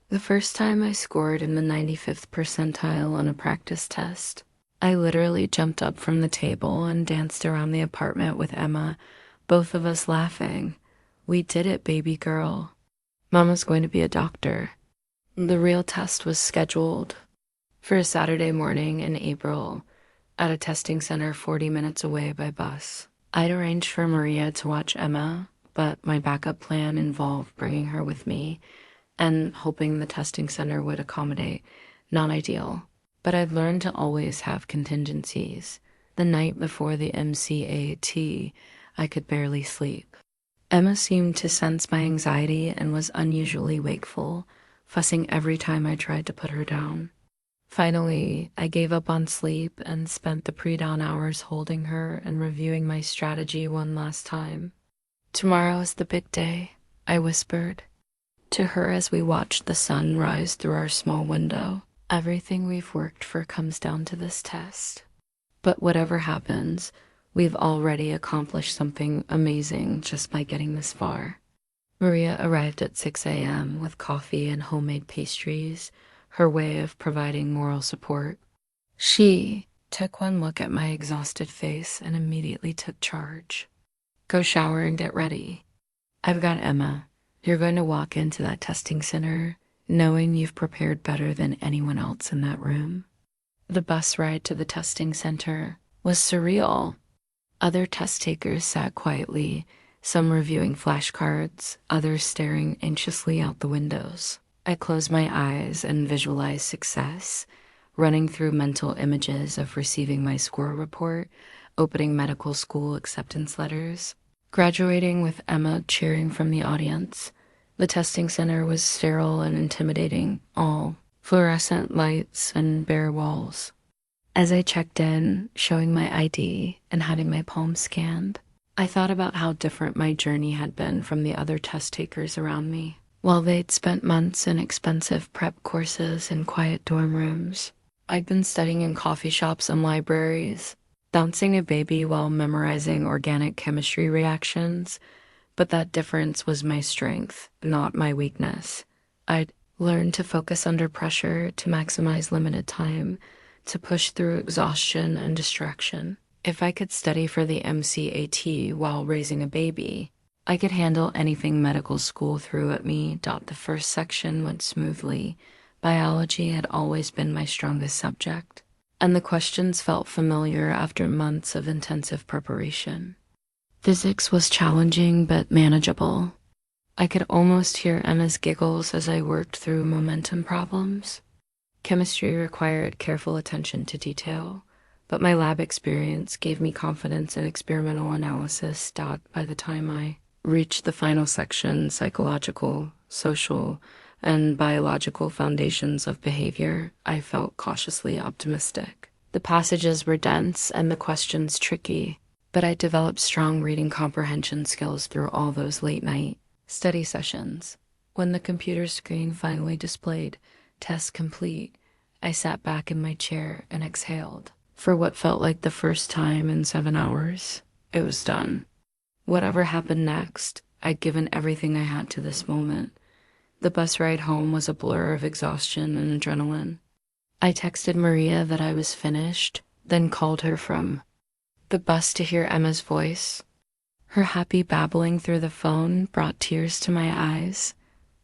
The first time I scored in the 95th percentile on a practice test, I literally jumped up from the table and danced around the apartment with Emma, both of us laughing. We did it, baby girl. Mama's going to be a doctor. The real test was scheduled for a Saturday morning in April at a testing center 40 minutes away by bus. I'd arranged for Maria to watch Emma, but my backup plan involved bringing her with me and hoping the testing center would accommodate. Not ideal, but I'd learned to always have contingencies. The night before the MCAT, I could barely sleep. Emma seemed to sense my anxiety and was unusually wakeful, fussing every time I tried to put her down. Finally, I gave up on sleep and spent the pre-dawn hours holding her and reviewing my strategy one last time. Tomorrow is the big day, I whispered. To her as we watched the sun rise through our small window. Everything we've worked for comes down to this test. But whatever happens, we've already accomplished something amazing just by getting this far. Maria arrived at 6 a.m. with coffee and homemade pastries, her way of providing moral support. She took one look at my exhausted face and immediately took charge. Go shower and get ready. I've got Emma. You're going to walk into that testing center knowing you've prepared better than anyone else in that room. The bus ride to the testing center was surreal. Other test takers sat quietly, some reviewing flashcards, others staring anxiously out the windows. I closed my eyes and visualized success, running through mental images of receiving my score report, opening medical school acceptance letters, graduating with Emma cheering from the audience. The testing center was sterile and intimidating, all fluorescent lights and bare walls. As I checked in, showing my ID and having my palm scanned, I thought about how different my journey had been from the other test takers around me. While they'd spent months in expensive prep courses and quiet dorm rooms, I'd been studying in coffee shops and libraries, bouncing a baby while memorizing organic chemistry reactions. But that difference was my strength, not my weakness. I'd learned to focus under pressure, to maximize limited time, to push through exhaustion and distraction. If I could study for the MCAT while raising a baby, I could handle anything medical school threw at me. The first section went smoothly. Biology had always been my strongest subject, and the questions felt familiar after months of intensive preparation. Physics was challenging but manageable. I could almost hear Emma's giggles as I worked through momentum problems. Chemistry required careful attention to detail, but my lab experience gave me confidence in experimental analysis. By the time I reached the final section, psychological, social, and biological foundations of behavior, I felt cautiously optimistic. The passages were dense and the questions tricky, but I developed strong reading comprehension skills through all those late-night study sessions. When the computer screen finally displayed "Test complete," I sat back in my chair and exhaled. For what felt like the first time in 7 hours, it was done. Whatever happened next, I'd given everything I had to this moment. The bus ride home was a blur of exhaustion and adrenaline. I texted Maria that I was finished, then called her from the bus to hear Emma's voice. Her happy babbling through the phone brought tears to my eyes.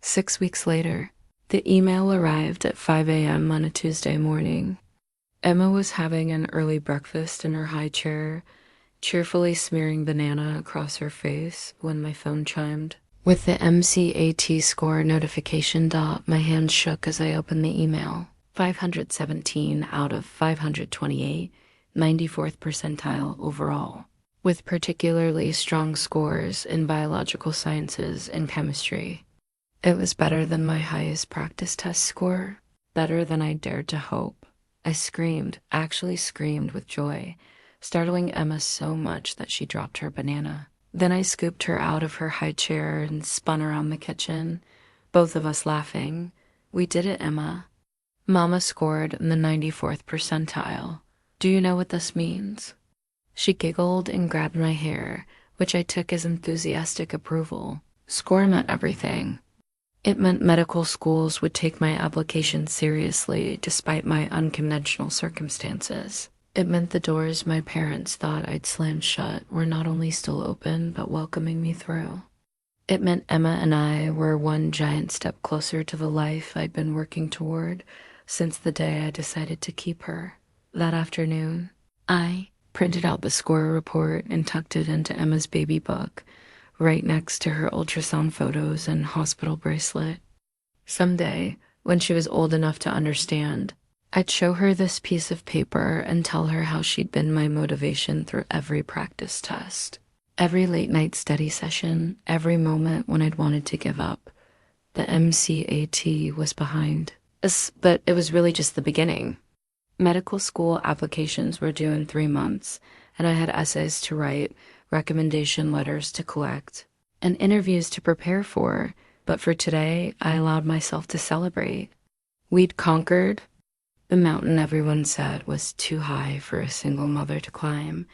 6 weeks later, the email arrived at 5 a.m. on a Tuesday morning. Emma was having an early breakfast in her high chair, cheerfully smearing banana across her face when my phone chimed. With the MCAT score notification, my hand shook as I opened the email. 517 out of 528, 94th percentile overall, with particularly strong scores in biological sciences and chemistry. It was better than my highest practice test score, better than I dared to hope. I screamed, actually screamed with joy, startling Emma so much that she dropped her banana. Then I scooped her out of her high chair and spun around the kitchen, both of us laughing. We did it, Emma. Mama scored in the 94th percentile. Do you know what this means? She giggled and grabbed my hair, which I took as enthusiastic approval. Score meant everything. It meant medical schools would take my application seriously despite my unconventional circumstances. It meant the doors my parents thought I'd slammed shut were not only still open, but welcoming me through. It meant Emma and I were one giant step closer to the life I'd been working toward since the day I decided to keep her. That afternoon, I printed out the score report and tucked it into Emma's baby book, right next to her ultrasound photos and hospital bracelet. Someday, when she was old enough to understand, I'd show her this piece of paper and tell her how she'd been my motivation through every practice test, every late-night study session, every moment when I'd wanted to give up. The MCAT was behind. But it was really just the beginning. Medical school applications were due in 3 months, and I had essays to write, recommendation letters to collect, and interviews to prepare for. But for today, I allowed myself to celebrate. We'd conquered. The mountain everyone said was too high for a single mother to climb,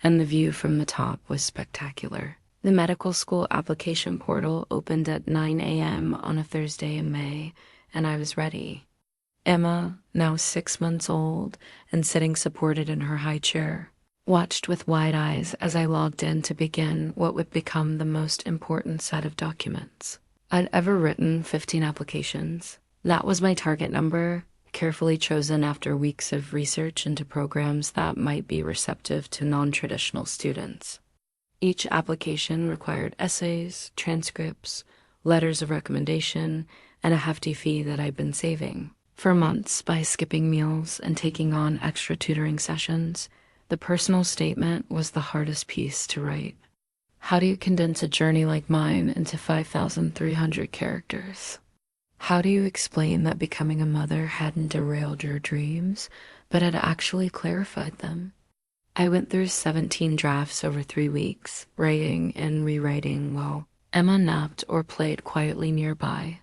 and the view from the top was spectacular. The medical school application portal opened at 9 a.m. on a Thursday in May, and I was ready. Emma, now 6 months old and sitting supported in her high chair, watched with wide eyes as I logged in to begin what would become the most important set of documents. I'd ever written 15 applications. That was my target number, carefully chosen after weeks of research into programs that might be receptive to non-traditional students. Each application required essays, transcripts, letters of recommendation, and a hefty fee that I'd been saving for months by skipping meals and taking on extra tutoring sessions. The personal statement was the hardest piece to write. How do you condense a journey like mine into 5,300 characters? How do you explain that becoming a mother hadn't derailed your dreams, but had actually clarified them? I went through 17 drafts over 3 weeks, writing and rewriting while Emma napped or played quietly nearby.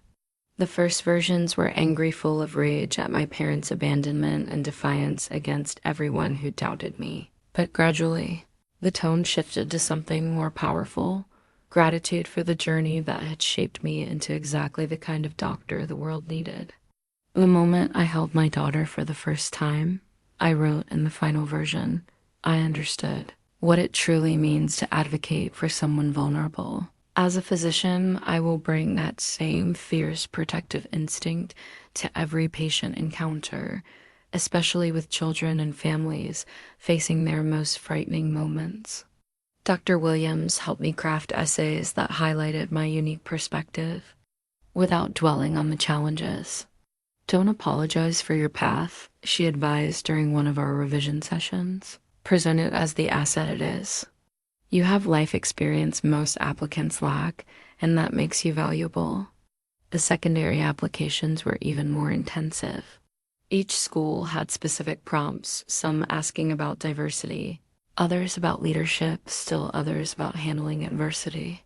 The first versions were angry, full of rage at my parents' abandonment and defiance against everyone who doubted me. But gradually, the tone shifted to something more powerful, gratitude for the journey that had shaped me into exactly the kind of doctor the world needed. The moment I held my daughter for the first time, I wrote in the final version, I understood what it truly means to advocate for someone vulnerable. As a physician, I will bring that same fierce protective instinct to every patient encounter, especially with children and families facing their most frightening moments. Dr. Williams helped me craft essays that highlighted my unique perspective without dwelling on the challenges. Don't apologize for your path, she advised during one of our revision sessions. Present it as the asset it is. You have life experience most applicants lack, and that makes you valuable. The secondary applications were even more intensive. Each school had specific prompts, some asking about diversity, others about leadership, still others about handling adversity.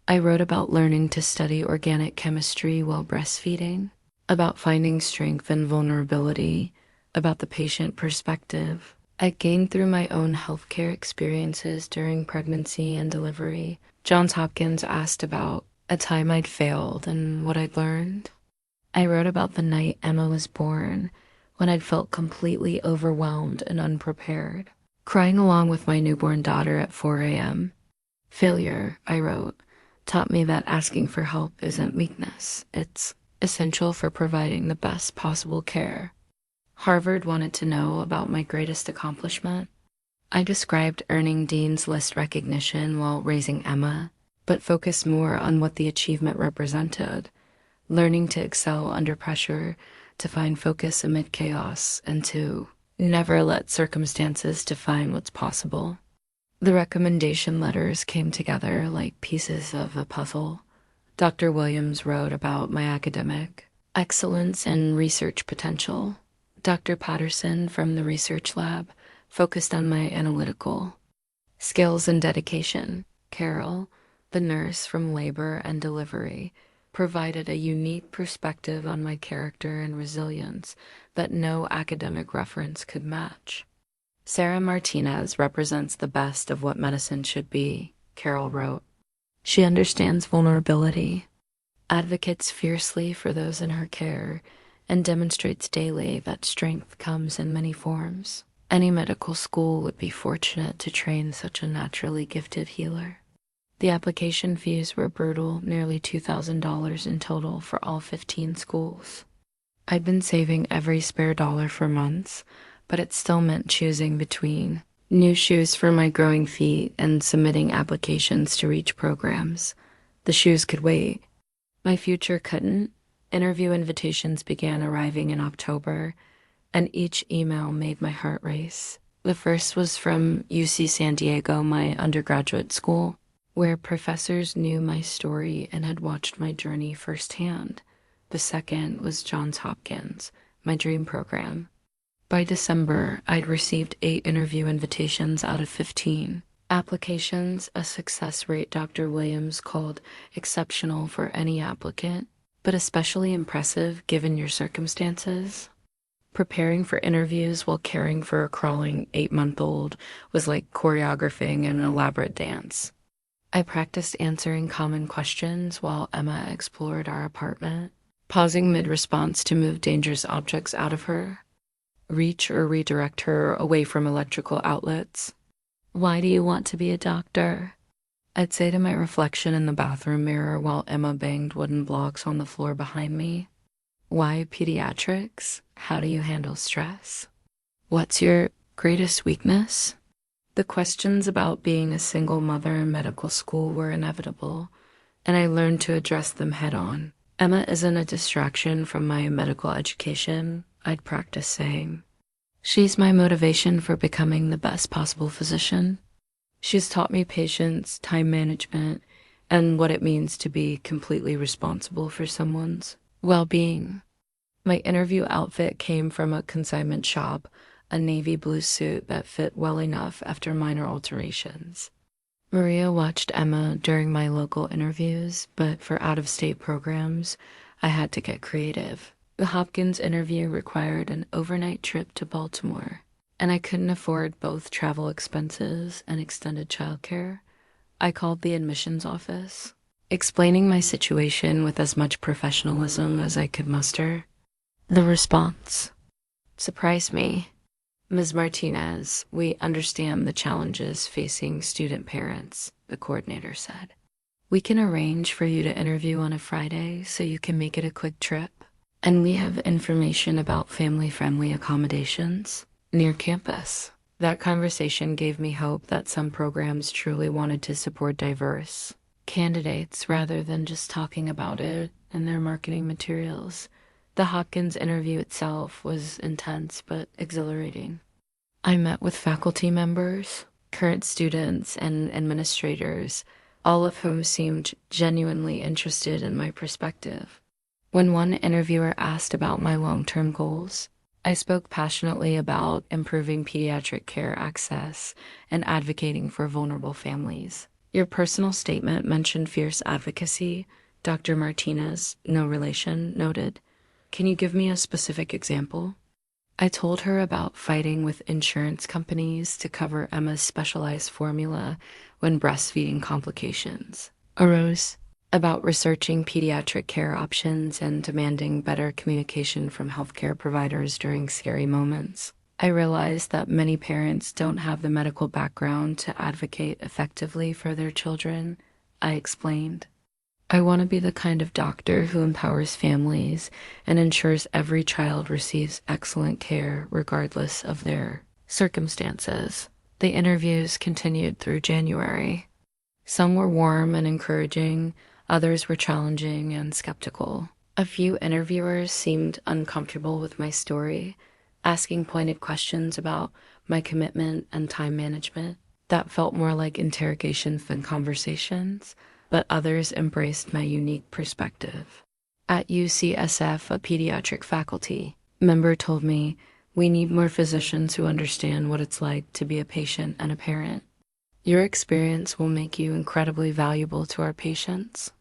I wrote about learning to study organic chemistry while breastfeeding, about finding strength in vulnerability, about the patient perspective. I gained through my own healthcare experiences during pregnancy and delivery. Johns Hopkins asked about a time I'd failed and what I'd learned. I wrote about the night Emma was born, when I'd felt completely overwhelmed and unprepared, crying along with my newborn daughter at 4 a.m. Failure, I wrote, taught me that asking for help isn't weakness. It's essential for providing the best possible care. Harvard wanted to know about my greatest accomplishment. I described earning Dean's List recognition while raising Emma, but focused more on what the achievement represented, learning to excel under pressure, to find focus amid chaos, and to never let circumstances define what's possible. The recommendation letters came together like pieces of a puzzle. Dr. Williams wrote about my academic excellence and research potential. Dr. Patterson from the research lab focused on my analytical skills and dedication. Carol, the nurse from labor and delivery, provided a unique perspective on my character and resilience that no academic reference could match. Sarah Martinez represents the best of what medicine should be, Carol wrote. She understands vulnerability, advocates fiercely for those in her care, and demonstrates daily that strength comes in many forms. Any medical school would be fortunate to train such a naturally gifted healer. The application fees were brutal, nearly $2,000 in total for all 15 schools. I'd been saving every spare dollar for months, but it still meant choosing between new shoes for my growing feet and submitting applications to reach programs. The shoes could wait. My future couldn't. Interview invitations began arriving in October, and each email made my heart race. The first was from UC San Diego, my undergraduate school, where professors knew my story and had watched my journey firsthand. The second was Johns Hopkins, my dream program. By December, I'd received 8 interview invitations out of 15. Applications, a success rate Dr. Williams called exceptional for any applicant, but especially impressive given your circumstances. Preparing for interviews while caring for a crawling 8-month-old was like choreographing an elaborate dance. I practiced answering common questions while Emma explored our apartment, pausing mid-response to move dangerous objects out of her, reach or redirect her away from electrical outlets. "Why do you want to be a doctor?" I'd say to my reflection in the bathroom mirror while Emma banged wooden blocks on the floor behind me. "Why pediatrics? How do you handle stress? What's your greatest weakness?" The questions about being a single mother in medical school were inevitable, and I learned to address them head on. "Emma isn't a distraction from my medical education," I'd practice saying. "She's my motivation for becoming the best possible physician. She's taught me patience, time management, and what it means to be completely responsible for someone's well-being." My interview outfit came from a consignment shop, a navy blue suit that fit well enough after minor alterations. Maria watched Emma during my local interviews, but for out-of-state programs, I had to get creative. The Hopkins interview required an overnight trip to Baltimore, and I couldn't afford both travel expenses and extended childcare. I called the admissions office, explaining my situation with as much professionalism as I could muster. The response surprised me. "Ms. Martinez, we understand the challenges facing student parents," the coordinator said. "We can arrange for you to interview on a Friday so you can make it a quick trip. And we have information about family-friendly accommodations near campus." That conversation gave me hope that some programs truly wanted to support diverse candidates rather than just talking about it in their marketing materials. The Hopkins interview itself was intense but exhilarating. I met with faculty members, current students, and administrators, all of whom seemed genuinely interested in my perspective. When one interviewer asked about my long-term goals, I spoke passionately about improving pediatric care access and advocating for vulnerable families. "Your personal statement mentioned fierce advocacy," Dr. Martinez, no relation, noted. "Can you give me a specific example?" I told her about fighting with insurance companies to cover Emma's specialized formula when breastfeeding complications arose, about researching pediatric care options and demanding better communication from healthcare providers during scary moments. I realized that many parents don't have the medical background to advocate effectively for their children. I explained, "I want to be the kind of doctor who empowers families and ensures every child receives excellent care regardless of their circumstances." The interviews continued through January. Some were warm and encouraging, others were challenging and skeptical. A few interviewers seemed uncomfortable with my story, asking pointed questions about my commitment and time management. That felt more like interrogations than conversations, but others embraced my unique perspective. At UCSF, a pediatric faculty member told me, "We need more physicians who understand what it's like to be a patient and a parent. Your experience will make you incredibly valuable to our patients."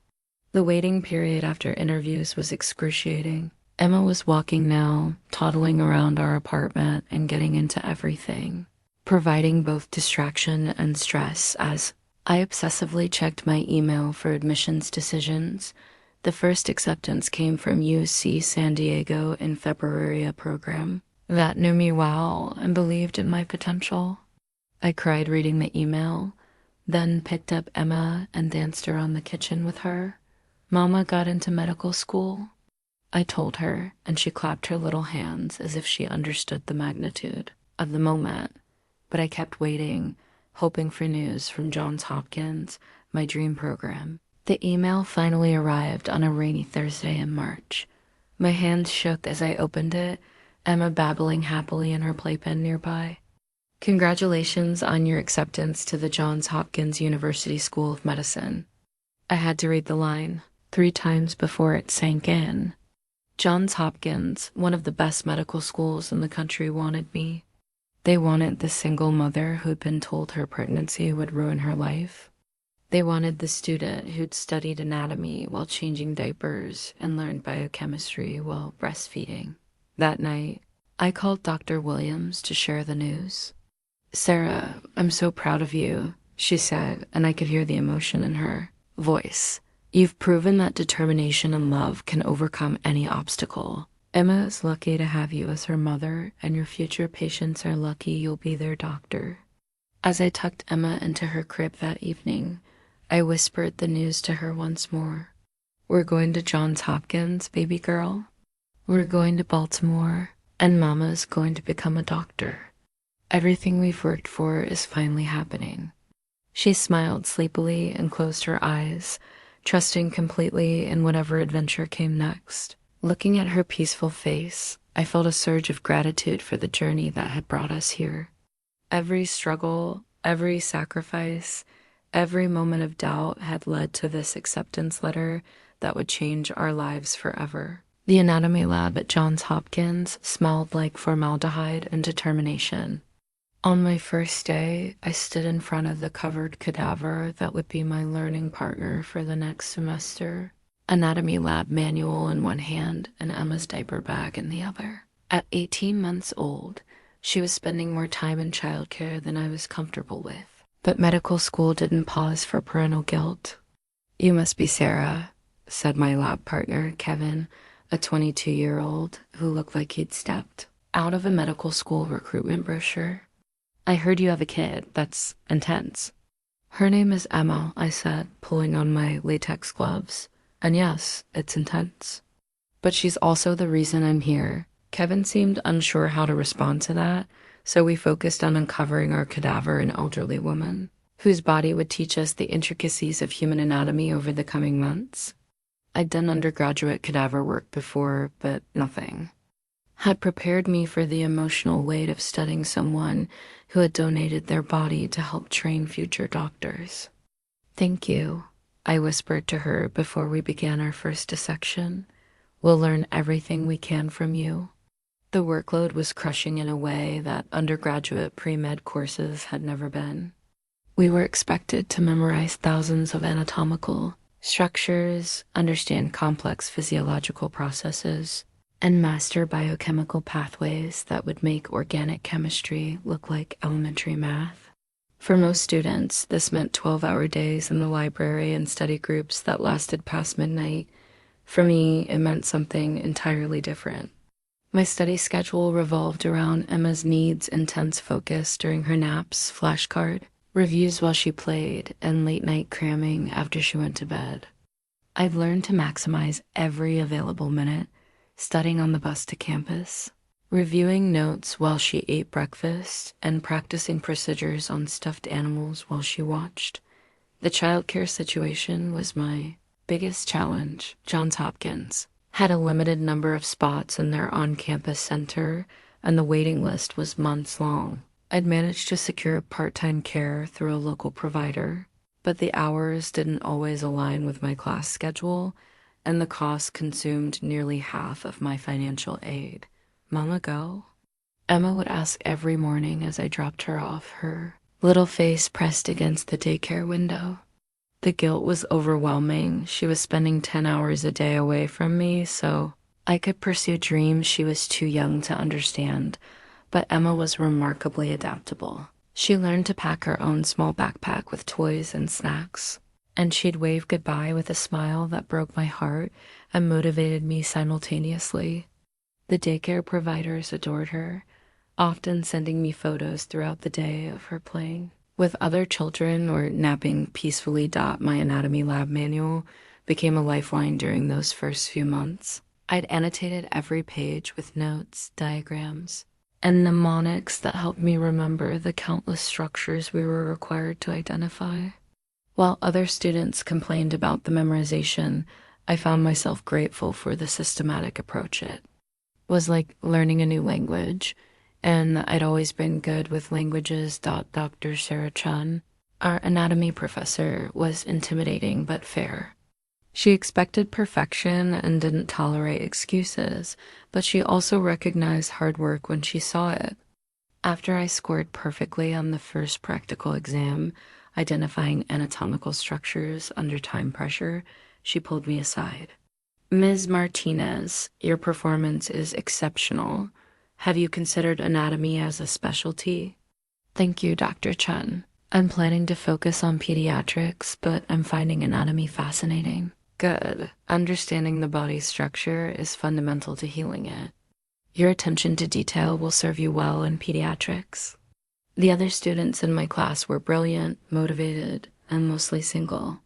The waiting period after interviews was excruciating. Emma was walking now, toddling around our apartment and getting into everything, providing both distraction and stress as I obsessively checked my email for admissions decisions. The first acceptance came from UC San Diego in February, a program that knew me well and believed in my potential. I cried reading the email, then picked up Emma and danced around the kitchen with her. "Mama got into medical school," I told her, and she clapped her little hands as if she understood the magnitude of the moment. But I kept waiting, hoping for news from Johns Hopkins, my dream program. The email finally arrived on a rainy Thursday in March. My hands shook as I opened it, Emma babbling happily in her playpen nearby. "Congratulations on your acceptance to the Johns Hopkins University School of Medicine." I had to read the line 3 times before it sank in. Johns Hopkins, one of the best medical schools in the country, wanted me. They wanted the single mother who'd been told her pregnancy would ruin her life. They wanted the student who'd studied anatomy while changing diapers and learned biochemistry while breastfeeding. That night, I called Dr. Williams to share the news. "Sarah, I'm so proud of you," she said, and I could hear the emotion in her voice. "You've proven that determination and love can overcome any obstacle. Emma is lucky to have you as her mother, and your future patients are lucky you'll be their doctor." As I tucked Emma into her crib that evening, I whispered the news to her once more. "We're going to Johns Hopkins, baby girl. We're going to Baltimore, and Mama's going to become a doctor. Everything we've worked for is finally happening." She smiled sleepily and closed her eyes, trusting completely in whatever adventure came next. Looking at her peaceful face, I felt a surge of gratitude for the journey that had brought us here. Every struggle, every sacrifice, every moment of doubt had led to this acceptance letter that would change our lives forever. The anatomy lab at Johns Hopkins smelled like formaldehyde and determination. On my first day, I stood in front of the covered cadaver that would be my learning partner for the next semester. Anatomy lab manual in one hand and Emma's diaper bag in the other. At 18 months old, she was spending more time in childcare than I was comfortable with. But medical school didn't pause for parental guilt. "You must be Sarah," said my lab partner, Kevin, a 22-year-old who looked like he'd stepped out of a medical school recruitment brochure. "I heard you have a kid. That's intense." "Her name is Emma," I said, pulling on my latex gloves. "And yes, it's intense. But she's also the reason I'm here." Kevin seemed unsure how to respond to that, so we focused on uncovering our cadaver, an elderly woman, whose body would teach us the intricacies of human anatomy over the coming months. I'd done undergraduate cadaver work before, but nothing had prepared me for the emotional weight of studying someone who had donated their body to help train future doctors. "Thank you," I whispered to her before we began our first dissection. "We'll learn everything we can from you." The workload was crushing in a way that undergraduate pre-med courses had never been. We were expected to memorize thousands of anatomical structures, understand complex physiological processes, and master biochemical pathways that would make organic chemistry look like elementary math. For most students, this meant 12-hour days in the library and study groups that lasted past midnight. For me, it meant something entirely different. My study schedule revolved around Emma's needs, intense focus during her naps, flashcard, reviews while she played, and late-night cramming after she went to bed. I'd learned to maximize every available minute, studying on the bus to campus, reviewing notes while she ate breakfast, and practicing procedures on stuffed animals while she watched. The childcare situation was my biggest challenge. Johns Hopkins had a limited number of spots in their on-campus center, and the waiting list was months long. I'd managed to secure part-time care through a local provider, but the hours didn't always align with my class schedule, and the cost consumed nearly half of my financial aid. "Mama, go?" Emma would ask every morning as I dropped her off, her little face pressed against the daycare window. The guilt was overwhelming. She was spending 10 hours a day away from me, so I could pursue dreams she was too young to understand. But Emma was remarkably adaptable. She learned to pack her own small backpack with toys and snacks, and she'd wave goodbye with a smile that broke my heart and motivated me simultaneously. The daycare providers adored her, often sending me photos throughout the day of her playing with other children or napping peacefully. My anatomy lab manual became a lifeline during those first few months. I'd annotated every page with notes, diagrams, and mnemonics that helped me remember the countless structures we were required to identify. While other students complained about the memorization, I found myself grateful for the systematic approach. It was like learning a new language, and I'd always been good with languages. Dr. Sarah Chun, our anatomy professor, was intimidating but fair. She expected perfection and didn't tolerate excuses, but she also recognized hard work when she saw it. After I scored perfectly on the first practical exam, identifying anatomical structures under time pressure, she pulled me aside. Ms. Martinez, your performance is exceptional. Have you considered anatomy as a specialty? Thank you, Dr. Chen. I'm planning to focus on pediatrics, but I'm finding anatomy fascinating. Good. Understanding the body's structure is fundamental to healing it. Your attention to detail will serve you well in pediatrics. The other students in my class were brilliant, motivated, and mostly single.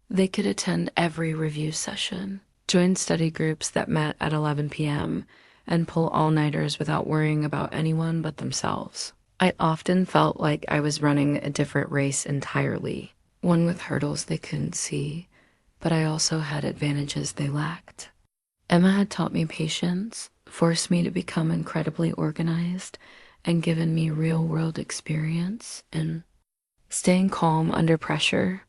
They could attend every review session, join study groups that met at 11 p.m., and pull all-nighters without worrying about anyone but themselves. I often felt like I was running a different race entirely, one with hurdles they couldn't see, but I also had advantages they lacked. Emma had taught me patience, forced me to become incredibly organized, and given me real-world experience in staying calm under pressure.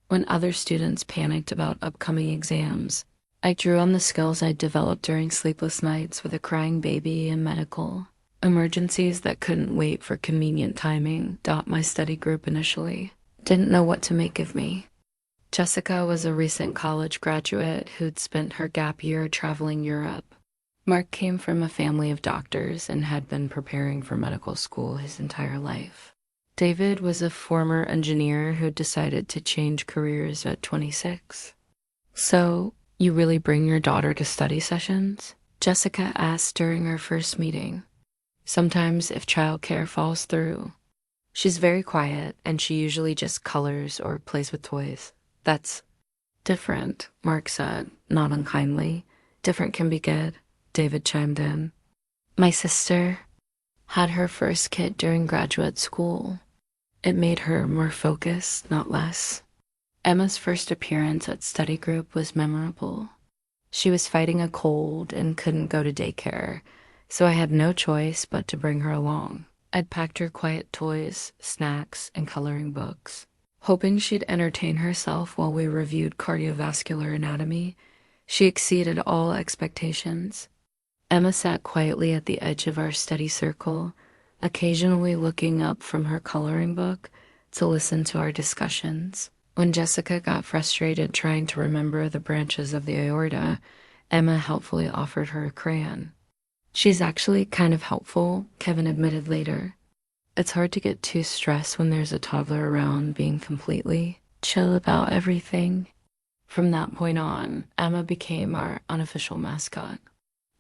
When other students panicked about upcoming exams, I drew on the skills I'd developed during sleepless nights with a crying baby and medical. Emergencies that couldn't wait for convenient timing dot my study group initially. Didn't know what to make of me. Jessica was a recent college graduate who'd spent her gap year traveling Europe. Mark came from a family of doctors and had been preparing for medical school his entire life. David was a former engineer who decided to change careers at 26. So, you really bring your daughter to study sessions? Jessica asked during our first meeting. Sometimes if childcare falls through. She's very quiet and she usually just colors or plays with toys. That's different, Mark said, not unkindly. Different can be good, David chimed in. My sister had her first kid during graduate school. It made her more focused, not less. Emma's first appearance at study group was memorable. She was fighting a cold and couldn't go to daycare, so I had no choice but to bring her along. I'd packed her quiet toys, snacks, and coloring books, hoping she'd entertain herself while we reviewed cardiovascular anatomy. She exceeded all expectations. Emma sat quietly at the edge of our study circle, occasionally looking up from her coloring book to listen to our discussions. When Jessica got frustrated trying to remember the branches of the aorta, Emma helpfully offered her a crayon. She's actually kind of helpful, Kevin admitted later. It's hard to get too stressed when there's a toddler around being completely chill about everything. From that point on, Emma became our unofficial mascot.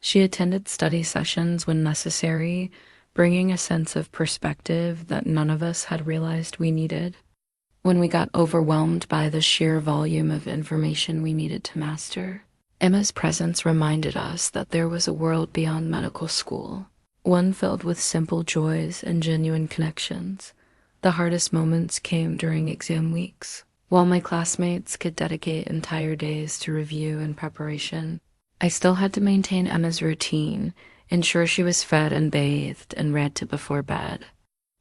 She attended study sessions when necessary, bringing a sense of perspective that none of us had realized we needed. When we got overwhelmed by the sheer volume of information we needed to master, Emma's presence reminded us that there was a world beyond medical school, one filled with simple joys and genuine connections. The hardest moments came during exam weeks. While my classmates could dedicate entire days to review and preparation, I still had to maintain Emma's routine, ensure she was fed and bathed, and read to before bed.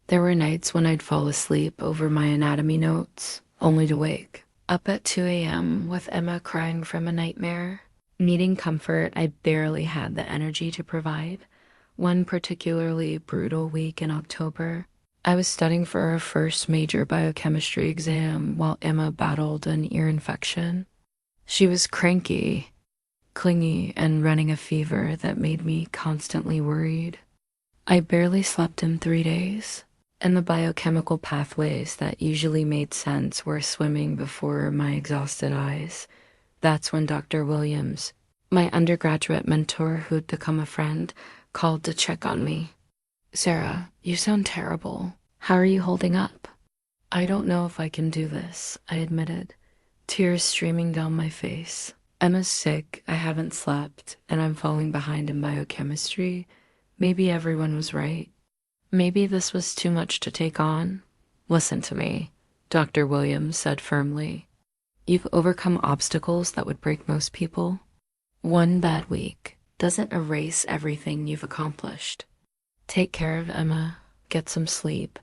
There were nights when I'd fall asleep over my anatomy notes, only to wake up at 2 a.m. with Emma crying from a nightmare. Needing comfort I barely had the energy to provide. One particularly brutal week in October, I was studying for our first major biochemistry exam while Emma battled an ear infection. She was cranky, clingy, and running a fever that made me constantly worried. I barely slept in 3 days, and the biochemical pathways that usually made sense were swimming before my exhausted eyes. That's when Dr. Williams, my undergraduate mentor who'd become a friend, called to check on me. Sarah, you sound terrible. How are you holding up? I don't know if I can do this, I admitted, tears streaming down my face. Emma's sick, I haven't slept, and I'm falling behind in biochemistry. Maybe everyone was right. Maybe this was too much to take on. Listen to me, Dr. Williams said firmly. You've overcome obstacles that would break most people. One bad week doesn't erase everything you've accomplished. Take care of Emma, get some sleep,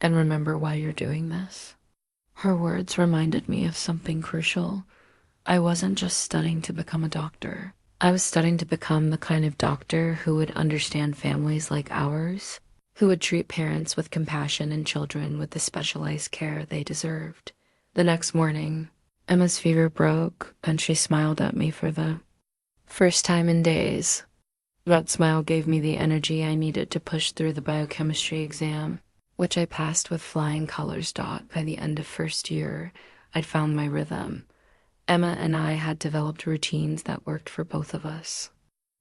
and remember why you're doing this. Her words reminded me of something crucial. I wasn't just studying to become a doctor. I was studying to become the kind of doctor who would understand families like ours, who would treat parents with compassion and children with the specialized care they deserved. The next morning, Emma's fever broke, and she smiled at me for the first time in days. That smile gave me the energy I needed to push through the biochemistry exam, which I passed with flying colors. By the end of first year, I'd found my rhythm. Emma and I had developed routines that worked for both of us.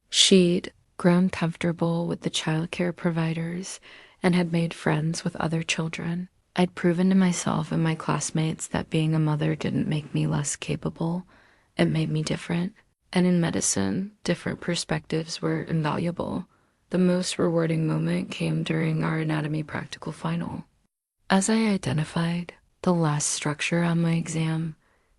She'd grown comfortable with the childcare providers and had made friends with other children. I'd proven to myself and my classmates that being a mother didn't make me less capable. It made me different. And in medicine, different perspectives were invaluable. The most rewarding moment came during our anatomy practical final. As I identified the last structure on my exam,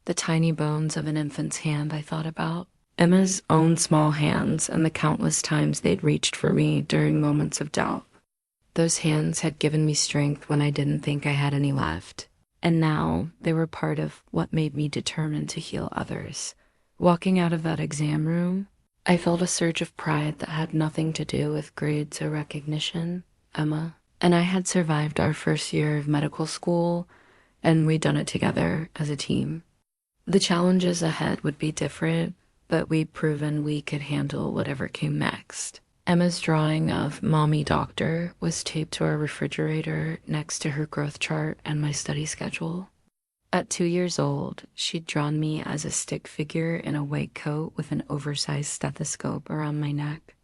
the tiny bones of an infant's hand, I thought about Emma's own small hands and the countless times they'd reached for me during moments of doubt. Those hands had given me strength when I didn't think I had any left, and now they were part of what made me determined to heal others. Walking out of that exam room, I felt a surge of pride that had nothing to do with grades or recognition. Emma and I had survived our first year of medical school, and we'd done it together as a team. The challenges ahead would be different, but we'd proven we could handle whatever came next. Emma's drawing of Mommy Doctor was taped to our refrigerator next to her growth chart and my study schedule. At 2 years old, she'd drawn me as a stick figure in a white coat with an oversized stethoscope around my neck.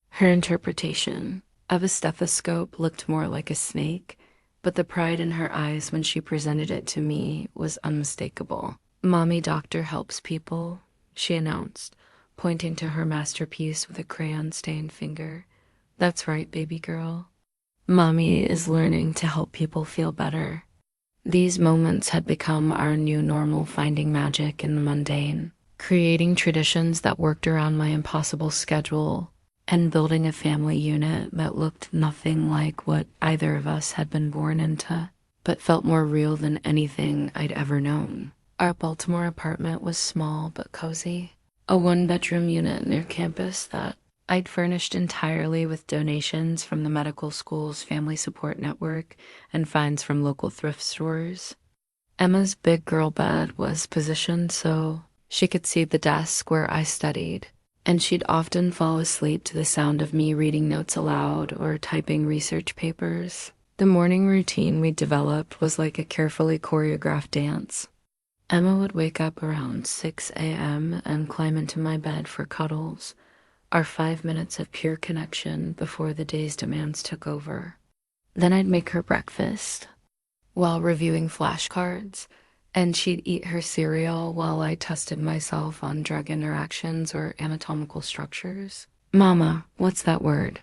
Her interpretation of a stethoscope looked more like a snake, but the pride in her eyes when she presented it to me was unmistakable. Mommy Doctor helps people, she announced, pointing to her masterpiece with a crayon-stained finger. That's right, baby girl. Mommy is learning to help people feel better. These moments had become our new normal, finding magic in the mundane, creating traditions that worked around my impossible schedule, and building a family unit that looked nothing like what either of us had been born into, but felt more real than anything I'd ever known. Our Baltimore apartment was small but cozy, a one-bedroom unit near campus that I'd furnished entirely with donations from the medical school's family support network and finds from local thrift stores. Emma's big girl bed was positioned so she could see the desk where I studied, and she'd often fall asleep to the sound of me reading notes aloud or typing research papers. The morning routine we developed was like a carefully choreographed dance. Emma would wake up around 6 a.m. and climb into my bed for cuddles, our 5 minutes of pure connection before the day's demands took over. Then I'd make her breakfast while reviewing flashcards, and she'd eat her cereal while I tested myself on drug interactions or anatomical structures. "Mama, what's that word?"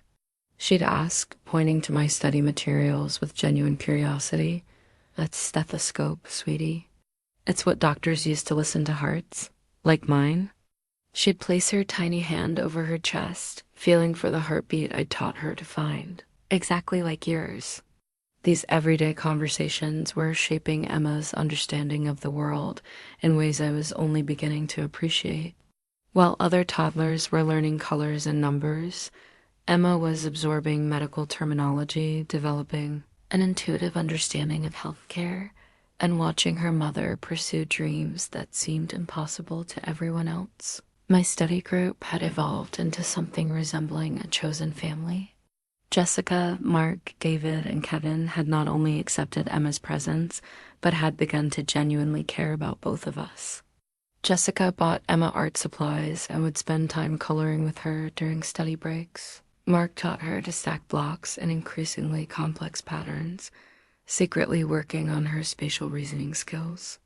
she'd ask, pointing to my study materials with genuine curiosity. "That's stethoscope, sweetie. It's what doctors use to listen to hearts, like mine." She'd place her tiny hand over her chest, feeling for the heartbeat I'd taught her to find. "Exactly like yours." These everyday conversations were shaping Emma's understanding of the world in ways I was only beginning to appreciate. While other toddlers were learning colors and numbers, Emma was absorbing medical terminology, developing an intuitive understanding of healthcare, and watching her mother pursue dreams that seemed impossible to everyone else. My study group had evolved into something resembling a chosen family. Jessica, Mark, David, and Kevin had not only accepted Emma's presence, but had begun to genuinely care about both of us. Jessica bought Emma art supplies and would spend time coloring with her during study breaks. Mark taught her to stack blocks in increasingly complex patterns, secretly working on her spatial reasoning skills.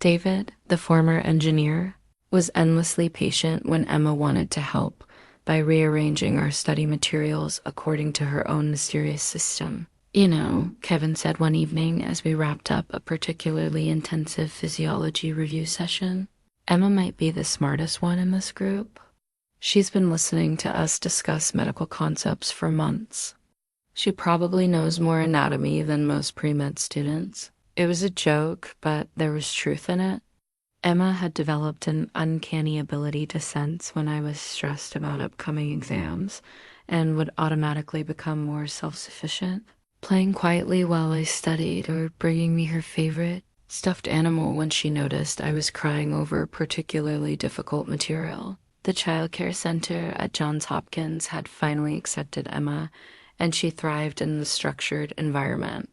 David, the former engineer, was endlessly patient when Emma wanted to help by rearranging our study materials according to her own mysterious system. "You know," Kevin said one evening as we wrapped up a particularly intensive physiology review session, "Emma might be the smartest one in this group. She's been listening to us discuss medical concepts for months. She probably knows more anatomy than most pre-med students." It was a joke, but there was truth in it. Emma had developed an uncanny ability to sense when I was stressed about upcoming exams, and would automatically become more self-sufficient, playing quietly while I studied or bringing me her favorite stuffed animal when she noticed I was crying over particularly difficult material. The childcare center at Johns Hopkins had finally accepted Emma, and she thrived in the structured environment.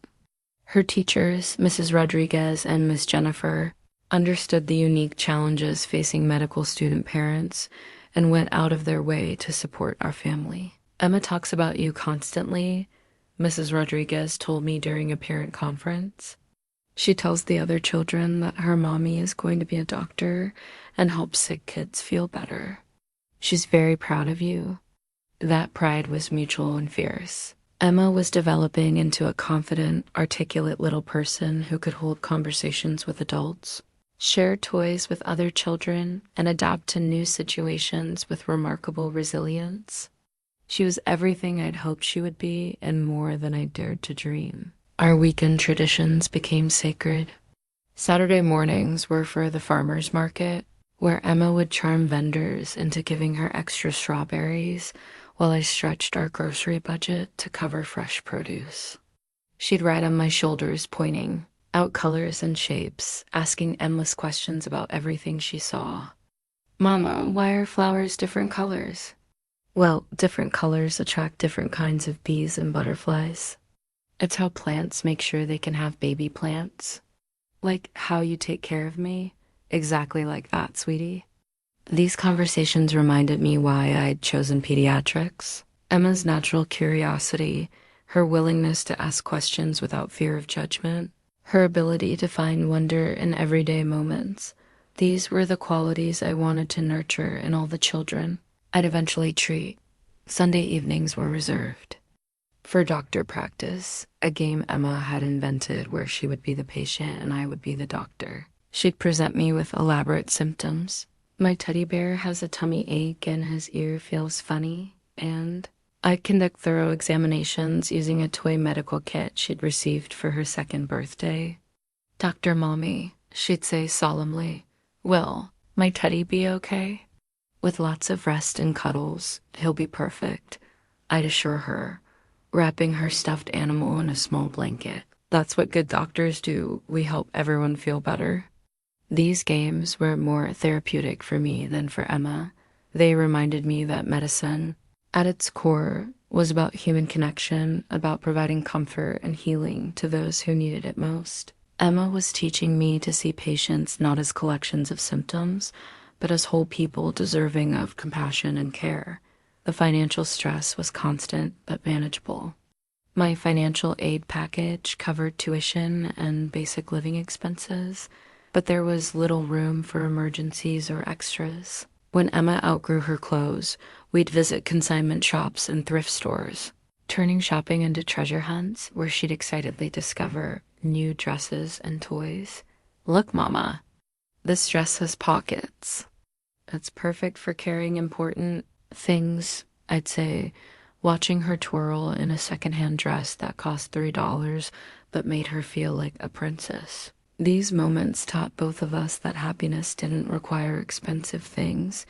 Her teachers, Mrs. Rodriguez and Miss Jennifer, understood the unique challenges facing medical student parents and went out of their way to support our family. Emma talks about you constantly, Mrs. Rodriguez told me during a parent conference. She tells the other children that her mommy is going to be a doctor and help sick kids feel better. She's very proud of you. That pride was mutual and fierce. Emma was developing into a confident, articulate little person who could hold conversations with adults, share toys with other children, and adapt to new situations with remarkable resilience. She was everything I'd hoped she would be and more than I dared to dream. Our weekend traditions became sacred. Saturday mornings were for the farmer's market, where Emma would charm vendors into giving her extra strawberries while I stretched our grocery budget to cover fresh produce. She'd ride on my shoulders, pointing out colors and shapes, asking endless questions about everything she saw. "Mama, why are flowers different colors?" "Well, different colors attract different kinds of bees and butterflies. It's how plants make sure they can have baby plants. Like how you take care of me. Exactly like that, sweetie." These conversations reminded me why I'd chosen pediatrics. Emma's natural curiosity, her willingness to ask questions without fear of judgment, her ability to find wonder in everyday moments. These were the qualities I wanted to nurture in all the children I'd eventually treat. Sunday evenings were reserved for doctor practice, a game Emma had invented where she would be the patient and I would be the doctor. She'd present me with elaborate symptoms. My teddy bear has a tummy ache and his ear feels funny, and I'd conduct thorough examinations using a toy medical kit she'd received for her 2nd birthday. "Dr. Mommy," she'd say solemnly, "will my teddy be okay?" "With lots of rest and cuddles, he'll be perfect," I'd assure her, wrapping her stuffed animal in a small blanket. That's what good doctors do. We help everyone feel better. These games were more therapeutic for me than for Emma. They reminded me that medicine, at its core, was about human connection, about providing comfort and healing to those who needed it most. Emma was teaching me to see patients not as collections of symptoms, but as whole people deserving of compassion and care. The financial stress was constant but manageable. My financial aid package covered tuition and basic living expenses, but there was little room for emergencies or extras. When Emma outgrew her clothes, we'd visit consignment shops and thrift stores, turning shopping into treasure hunts where she'd excitedly discover new dresses and toys. "Look, Mama, this dress has pockets. It's perfect for carrying important things," I'd say, watching her twirl in a secondhand dress that cost $3 but made her feel like a princess. These moments taught both of us that happiness didn't require expensive things.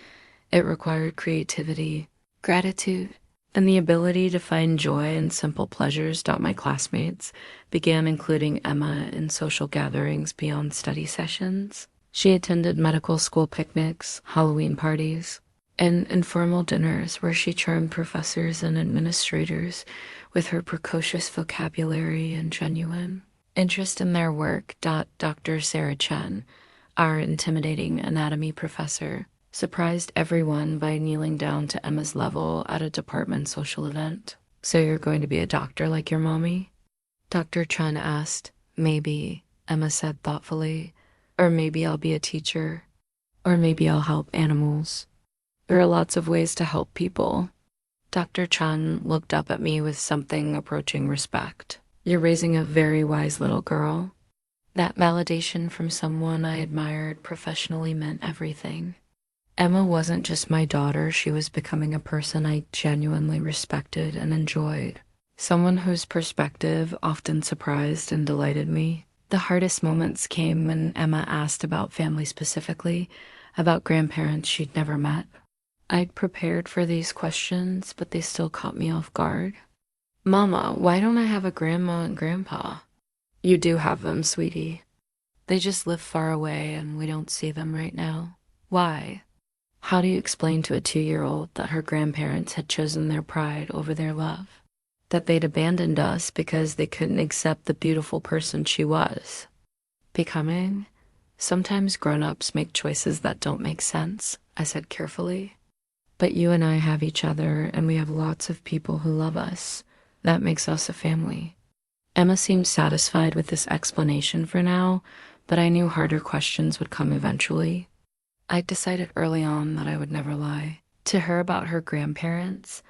It required creativity, gratitude, and the ability to find joy in simple pleasures. My classmates began including Emma in social gatherings beyond study sessions. She attended medical school picnics, Halloween parties, and informal dinners where she charmed professors and administrators with her precocious vocabulary and genuine interest in their work. Dr. Sarah Chen, our intimidating anatomy professor, surprised everyone by kneeling down to Emma's level at a department social event. "So you're going to be a doctor like your mommy?" Dr. Chen asked. "Maybe," Emma said thoughtfully. "Or maybe I'll be a teacher. Or maybe I'll help animals. There are lots of ways to help people." Dr. Chen looked up at me with something approaching respect. "You're raising a very wise little girl." That validation from someone I admired professionally meant everything. Emma wasn't just my daughter, she was becoming a person I genuinely respected and enjoyed. Someone whose perspective often surprised and delighted me. The hardest moments came when Emma asked about family specifically, about grandparents she'd never met. I'd prepared for these questions, but they still caught me off guard. Mama, why don't I have a grandma and grandpa? You do have them, sweetie. They just live far away and we don't see them right now. Why? How do you explain to a 2-year-old that her grandparents had chosen their pride over their love? That they'd abandoned us because they couldn't accept the beautiful person she was becoming? Sometimes grown-ups make choices that don't make sense, I said carefully. But you and I have each other, and we have lots of people who love us. That makes us a family. Emma seemed satisfied with this explanation for now, but I knew harder questions would come eventually. I decided early on that I would never lie to her about her grandparents,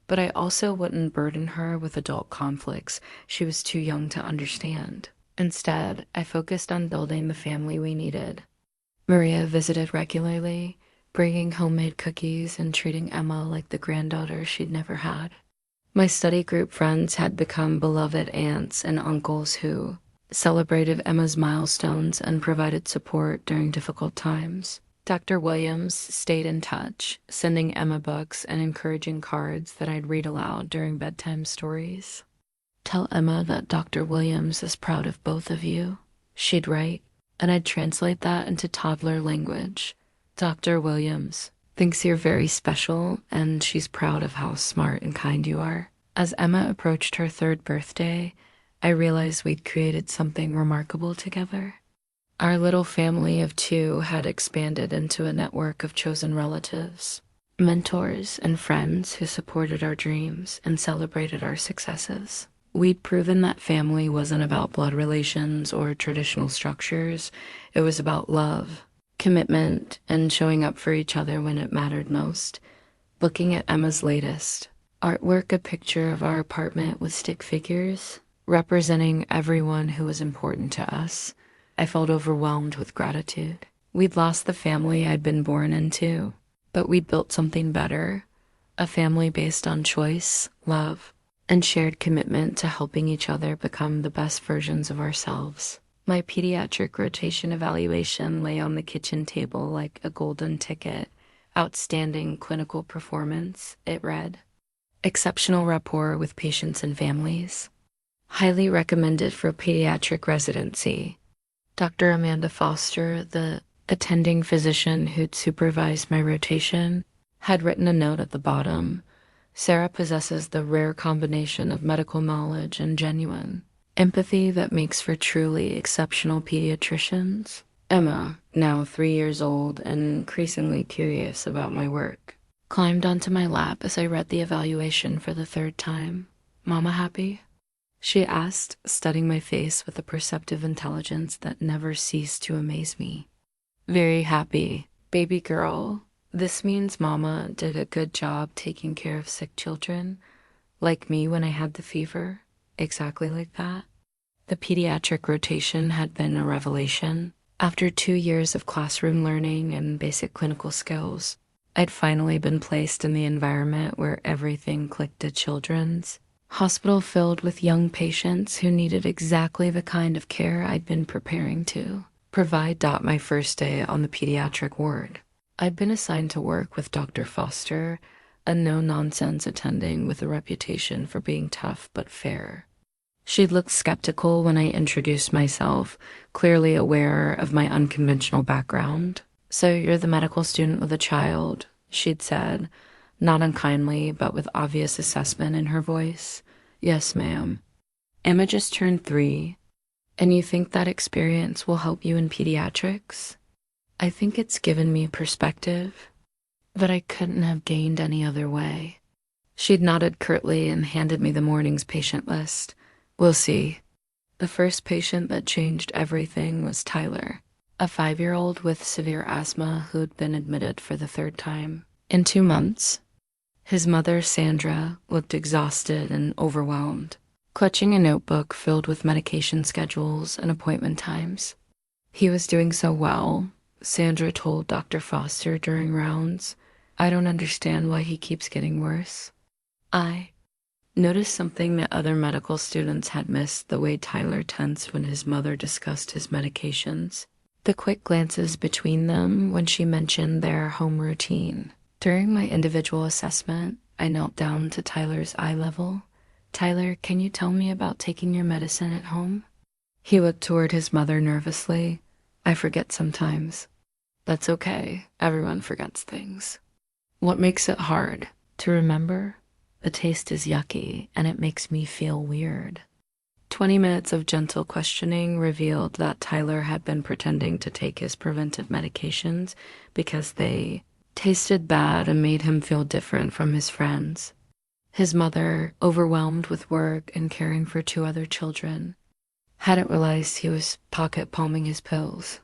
but I also wouldn't burden her with adult conflicts she was too young to understand. Instead, I focused on building the family we needed. Maria visited regularly, bringing homemade cookies and treating Emma like the granddaughter she'd never had. My study group friends had become beloved aunts and uncles who celebrated Emma's milestones and provided support during difficult times. Dr. Williams stayed in touch, sending Emma books and encouraging cards that I'd read aloud during bedtime stories. Tell Emma that Dr. Williams is proud of both of you, she'd write, and I'd translate that into toddler language. Dr. Williams thinks you're very special, and she's proud of how smart and kind you are. As Emma approached her 3rd birthday, I realized we'd created something remarkable together. Our little family of 2 had expanded into a network of chosen relatives, mentors, and friends who supported our dreams and celebrated our successes. We'd proven that family wasn't about blood relations or traditional structures. It was about love, commitment, and showing up for each other when it mattered most. Looking at Emma's latest artwork, a picture of our apartment with stick figures, representing everyone who was important to us, I felt overwhelmed with gratitude. We'd lost the family I'd been born into, but we'd built something better, a family based on choice, love, and shared commitment to helping each other become the best versions of ourselves. My pediatric rotation evaluation lay on the kitchen table like a golden ticket. Outstanding clinical performance, it read. Exceptional rapport with patients and families. Highly recommended for pediatric residency. Dr. Amanda Foster, the attending physician who'd supervised my rotation, had written a note at the bottom. Sarah possesses the rare combination of medical knowledge and genuine empathy that makes for truly exceptional pediatricians. Emma, now 3 years old and increasingly curious about my work, climbed onto my lap as I read the evaluation for the 3rd time. Mama happy? She asked, studying my face with a perceptive intelligence that never ceased to amaze me. Very happy, baby girl. This means Mama did a good job taking care of sick children, like me when I had the fever, exactly like that. The pediatric rotation had been a revelation. After 2 years of classroom learning and basic clinical skills, I'd finally been placed in the environment where everything clicked to children's. Hospital filled with young patients who needed exactly the kind of care I'd been preparing to provide. My first day on the pediatric ward, I'd been assigned to work with Dr. Foster, a no-nonsense attending with a reputation for being tough but fair. She'd looked skeptical when I introduced myself, clearly aware of my unconventional background. So you're the medical student with a child, she'd said, not unkindly, but with obvious assessment in her voice. Yes, ma'am. Emma just turned 3, and you think that experience will help you in pediatrics? I think it's given me perspective that I couldn't have gained any other way. She'd nodded curtly and handed me the morning's patient list. We'll see. The first patient that changed everything was Tyler, a 5-year-old with severe asthma who'd been admitted for the 3rd time in 2 months. His mother, Sandra, looked exhausted and overwhelmed, clutching a notebook filled with medication schedules and appointment times. He was doing so well, Sandra told Dr. Foster during rounds. I don't understand why he keeps getting worse. I noticed something that other medical students had missed: the way Tyler tensed when his mother discussed his medications. The quick glances between them when she mentioned their home routine. During my individual assessment, I knelt down to Tyler's eye level. "Tyler, can you tell me about taking your medicine at home?" He looked toward his mother nervously. "I forget sometimes." "That's okay. Everyone forgets things." "What makes it hard to remember?" "The taste is yucky, and it makes me feel weird." 20 minutes of gentle questioning revealed that Tyler had been pretending to take his preventive medications because they tasted bad and made him feel different from his friends. His mother, overwhelmed with work and caring for 2 other children, hadn't realized he was pocket palming his pills.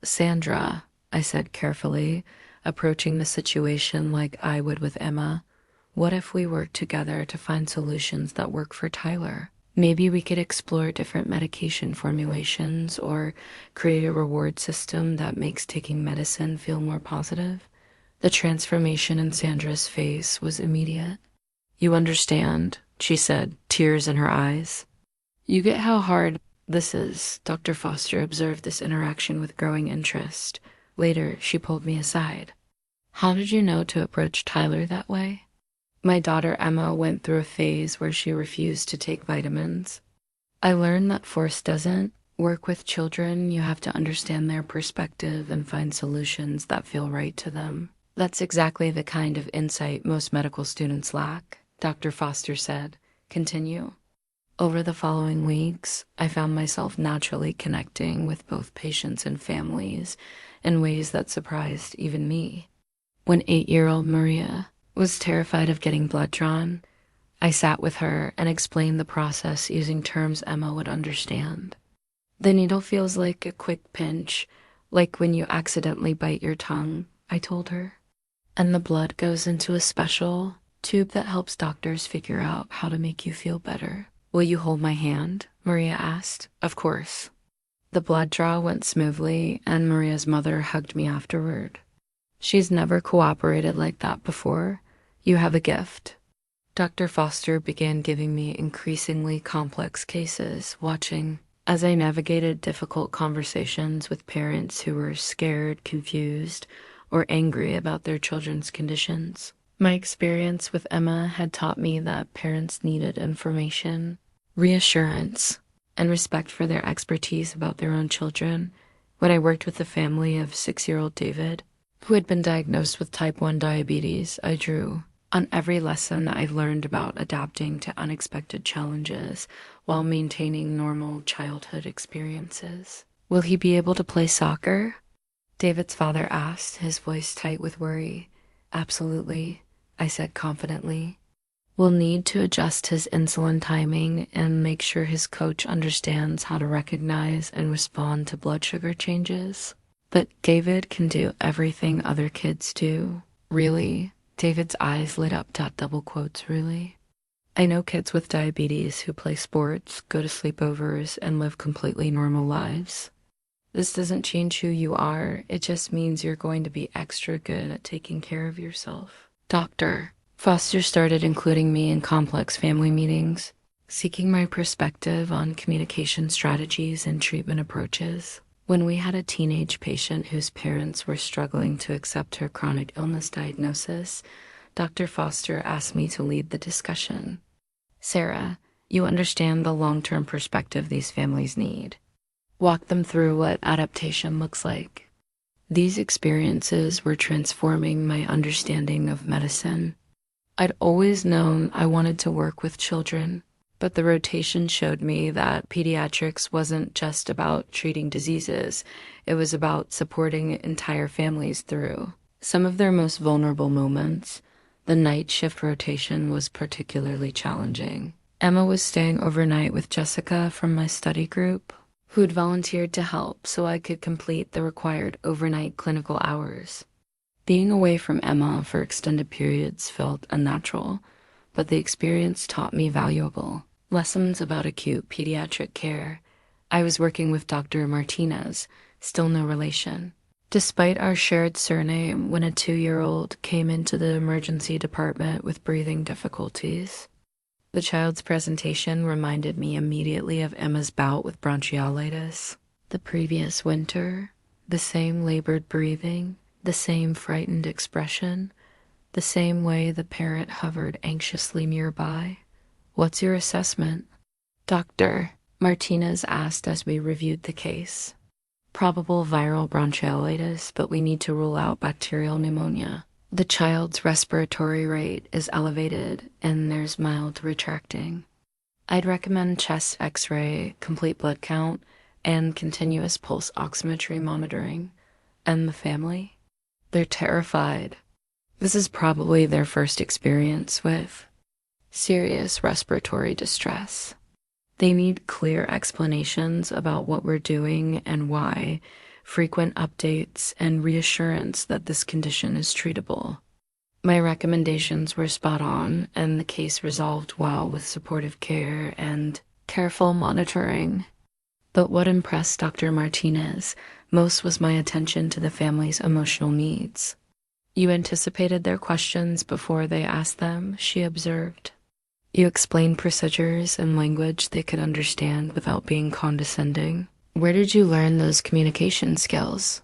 "Sandra," I said carefully, approaching the situation like I would with Emma, "what if we work together to find solutions that work for Tyler? Maybe we could explore different medication formulations or create a reward system that makes taking medicine feel more positive." The transformation in Sandra's face was immediate. "You understand," she said, tears in her eyes. "You get how hard this is." Dr. Foster observed this interaction with growing interest. Later, she pulled me aside. "How did you know to approach Tyler that way?" "My daughter Emma went through a phase where she refused to take vitamins. I learned that force doesn't work with children. You have to understand their perspective and find solutions that feel right to them." "That's exactly the kind of insight most medical students lack," Dr. Foster said. "Continue." "Over the following weeks, I found myself naturally connecting with both patients and families in ways that surprised even me. When 8-year-old Maria was terrified of getting blood drawn, I sat with her and explained the process using terms Emma would understand. "The needle feels like a quick pinch, like when you accidentally bite your tongue," I told her. "And the blood goes into a special tube that helps doctors figure out how to make you feel better." "Will you hold my hand?" Maria asked. "Of course." The blood draw went smoothly, and Maria's mother hugged me afterward. "She's never cooperated like that before. You have a gift." Dr. Foster began giving me increasingly complex cases, watching as I navigated difficult conversations with parents who were scared, confused, or angry about their children's conditions. My experience with Emma had taught me that parents needed information, reassurance, and respect for their expertise about their own children. When I worked with the family of 6-year-old David, who had been diagnosed with type 1 diabetes, I drew on every lesson I've learned about adapting to unexpected challenges while maintaining normal childhood experiences. "Will he be able to play soccer?" David's father asked, his voice tight with worry. "Absolutely," I said confidently. "We'll need to adjust his insulin timing and make sure his coach understands how to recognize and respond to blood sugar changes." "But David can do everything other kids do." "Really?" David's eyes lit up. Double quotes, "Really?" "I know kids with diabetes who play sports, go to sleepovers, and live completely normal lives. This doesn't change who you are. It just means you're going to be extra good at taking care of yourself." Dr. Foster started including me in complex family meetings, seeking my perspective on communication strategies and treatment approaches. When we had a teenage patient whose parents were struggling to accept her chronic illness diagnosis, Dr. Foster asked me to lead the discussion. "Sarah, you understand the long-term perspective these families need. Walk them through what adaptation looks like." These experiences were transforming my understanding of medicine. I'd always known I wanted to work with children, but the rotation showed me that pediatrics wasn't just about treating diseases. It was about supporting entire families through some of their most vulnerable moments. The night shift rotation was particularly challenging. Emma was staying overnight with Jessica from my study group, who'd volunteered to help so I could complete the required overnight clinical hours. Being away from Emma for extended periods felt unnatural, but the experience taught me valuable lessons about acute pediatric care. I was working with Dr. Martinez, still no relation. Despite our shared surname, when a 2-year-old came into the emergency department with breathing difficulties, the child's presentation reminded me immediately of Emma's bout with bronchiolitis. The previous winter, the same labored breathing, the same frightened expression. the same way the parent hovered anxiously nearby. "What's your assessment?" Dr. Martinez asked as we reviewed the case. "Probable viral bronchiolitis, but we need to rule out bacterial pneumonia. The child's respiratory rate is elevated and there's mild retracting. I'd recommend chest x-ray, complete blood count, and continuous pulse oximetry monitoring." "And the family?" "They're terrified. This is probably their first experience with serious respiratory distress. They need clear explanations about what we're doing and why, frequent updates, and reassurance that this condition is treatable." My recommendations were spot on, and the case resolved well with supportive care and careful monitoring. But what impressed Dr. Martinez most was my attention to the family's emotional needs. "You anticipated their questions before they asked them," she observed. "You explained procedures in language they could understand without being condescending. Where did you learn those communication skills?"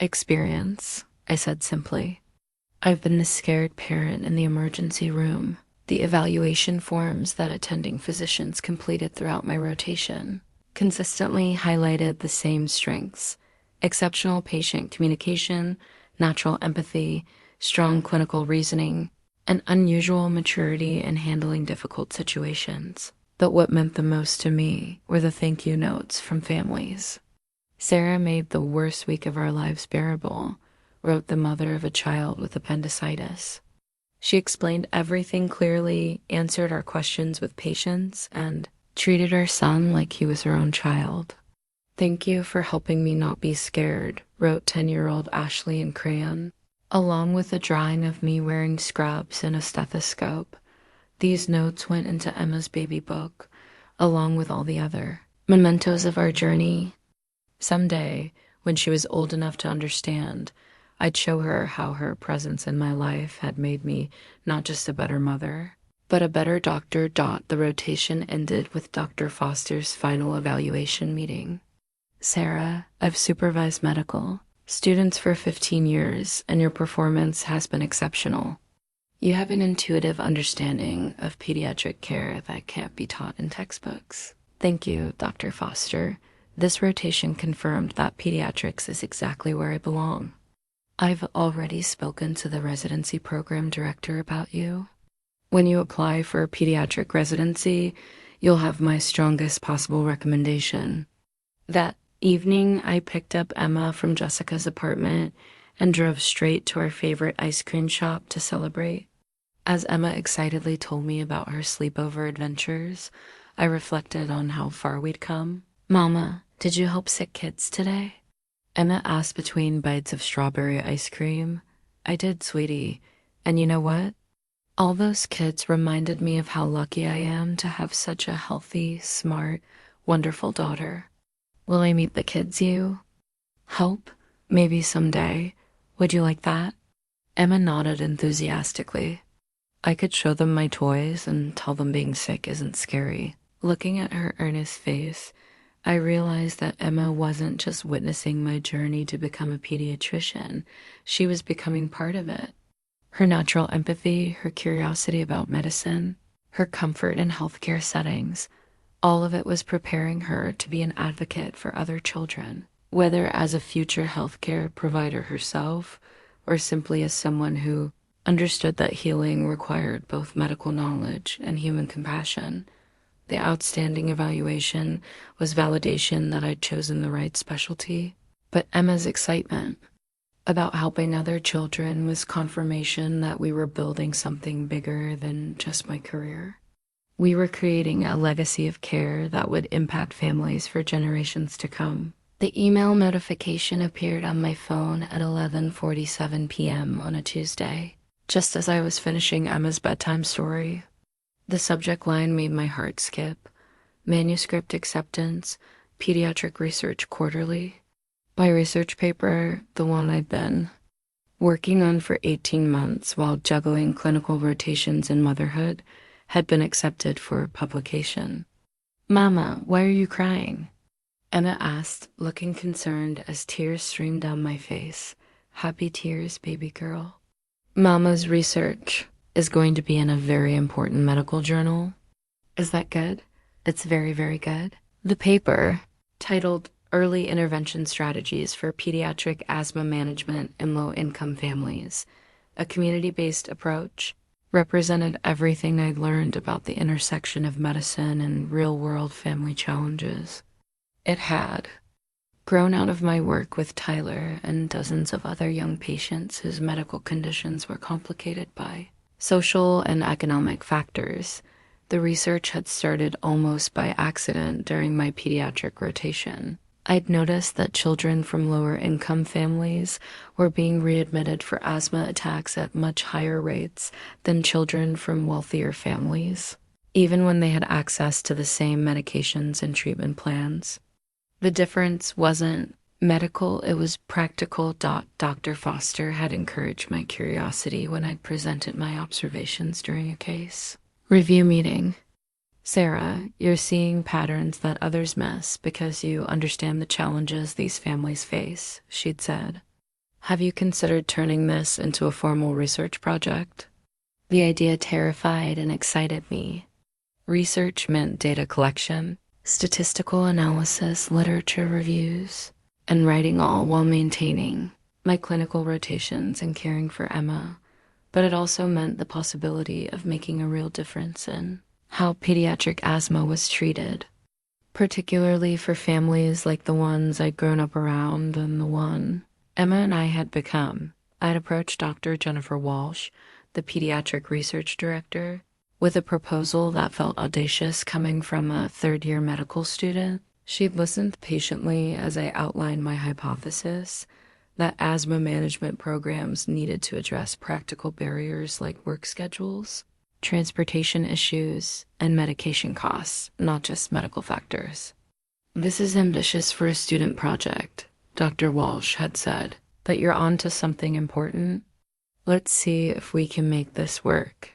"Experience," I said simply. "I've been the scared parent in the emergency room. The evaluation forms that attending physicians completed throughout my rotation consistently highlighted the same strengths: exceptional patient communication, natural empathy, strong clinical reasoning, and unusual maturity in handling difficult situations. But what meant the most to me were the thank you notes from families. "Sarah made the worst week of our lives bearable," wrote the mother of a child with appendicitis. "She explained everything clearly, answered our questions with patience, and treated our son like he was her own child. Thank you for helping me not be scared," wrote 10-year-old Ashley in crayon, along with a drawing of me wearing scrubs and a stethoscope. These notes went into Emma's baby book, along with all the other mementos of our journey. Someday, when she was old enough to understand, I'd show her how her presence in my life had made me not just a better mother, but a better doctor. The rotation ended with Dr. Foster's final evaluation meeting. "Sarah, I've supervised medical students for 15 years, and your performance has been exceptional. You have an intuitive understanding of pediatric care that can't be taught in textbooks." "Thank you, Dr. Foster. This rotation confirmed that pediatrics is exactly where I belong. I've already spoken to the residency program director about you. When you apply for a pediatric residency, you'll have my strongest possible recommendation." That evening, I picked up Emma from Jessica's apartment and drove straight to our favorite ice cream shop to celebrate. As Emma excitedly told me about her sleepover adventures, I reflected on how far we'd come. "Mama, did you help sick kids today?" Emma asked between bites of strawberry ice cream. "I did, sweetie. And you know what? All those kids reminded me of how lucky I am to have such a healthy, smart, wonderful daughter." "Will I meet the kids you help? Maybe someday. Would you like that?" Emma nodded enthusiastically. "I could show them my toys and tell them being sick isn't scary." Looking at her earnest face, I realized that Emma wasn't just witnessing my journey to become a pediatrician, she was becoming part of it. Her natural empathy, her curiosity about medicine, her comfort in healthcare settings, all of it was preparing her to be an advocate for other children, whether as a future healthcare provider herself or simply as someone who understood that healing required both medical knowledge and human compassion. The outstanding evaluation was validation that I'd chosen the right specialty, but Emma's excitement about helping other children was confirmation that we were building something bigger than just my career. We were creating a legacy of care that would impact families for generations to come. The email notification appeared on my phone at 11:47 p.m. on a Tuesday, just as I was finishing Emma's bedtime story. The subject line made my heart skip. Manuscript acceptance, Pediatric Research Quarterly. My research paper, the one I'd been working on for 18 months while juggling clinical rotations in motherhood, had been accepted for publication. "Mama, why are you crying?" Emma asked, looking concerned as tears streamed down my face. "Happy tears, baby girl." Mama's research is going to be in a very important medical journal. Is that good? It's very, very good. The paper, titled Early Intervention Strategies for Pediatric Asthma Management in Low-Income Families, a community-based approach, represented everything I'd learned about the intersection of medicine and real-world family challenges. It had grown out of my work with Tyler and dozens of other young patients whose medical conditions were complicated by social and economic factors. The research had started almost by accident during my pediatric rotation. I'd noticed that children from lower income families were being readmitted for asthma attacks at much higher rates than children from wealthier families, even when they had access to the same medications and treatment plans. The difference wasn't medical, it was practical. Dr. Foster had encouraged my curiosity when I'd presented my observations during a case review meeting. Sarah, you're seeing patterns that others miss because you understand the challenges these families face, she'd said. Have you considered turning this into a formal research project? The idea terrified and excited me. Research meant data collection, statistical analysis, literature reviews, and writing, all while maintaining my clinical rotations and caring for Emma. But it also meant the possibility of making a real difference in how pediatric asthma was treated, particularly for families like the ones I'd grown up around and the one Emma and I had become. I'd approached Dr. Jennifer Walsh, the pediatric research director, with a proposal that felt audacious coming from a third-year medical student. She'd listened patiently as I outlined my hypothesis that asthma management programs needed to address practical barriers like work schedules, transportation issues, and medication costs, not just medical factors. This is ambitious for a student project, Dr. Walsh had said, but you're onto something important. Let's see if we can make this work.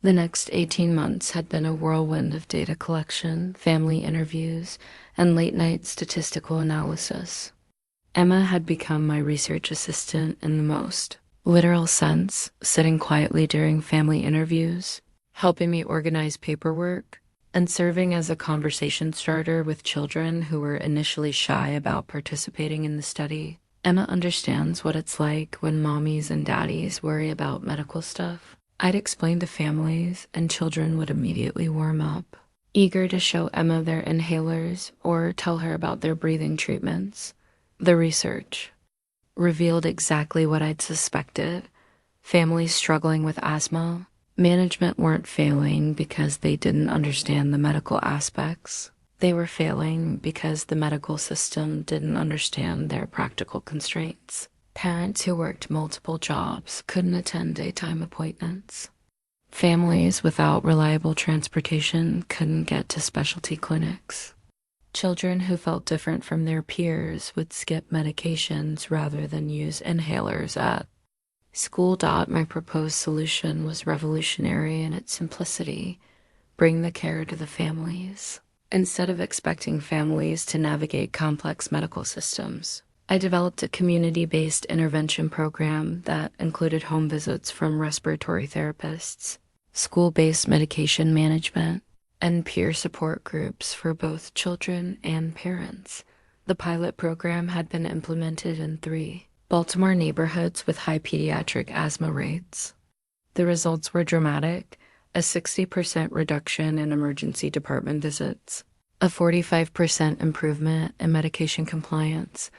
The next 18 months had been a whirlwind of data collection, family interviews, and late-night statistical analysis. Emma had become my research assistant in the most literal sense, sitting quietly during family interviews, helping me organize paperwork, and serving as a conversation starter with children who were initially shy about participating in the study. Emma understands what it's like when mommies and daddies worry about medical stuff. I'd explain to families, and children would immediately warm up, eager to show Emma their inhalers or tell her about their breathing treatments. The research revealed exactly what I'd suspected. Families struggling with asthma, management weren't failing because they didn't understand the medical aspects. They were failing because the medical system didn't understand their practical constraints. Parents who worked multiple jobs couldn't attend daytime appointments. Families without reliable transportation couldn't get to specialty clinics. Children who felt different from their peers would skip medications rather than use inhalers at school. My proposed solution was revolutionary in its simplicity: bring the care to the families. Instead of expecting families to navigate complex medical systems, I developed a community-based intervention program that included home visits from respiratory therapists, school-based medication management, and peer support groups for both children and parents. The pilot program had been implemented in 3 Baltimore neighborhoods with high pediatric asthma rates. The results were dramatic: a 60% reduction in emergency department visits, a 45% improvement in medication compliance,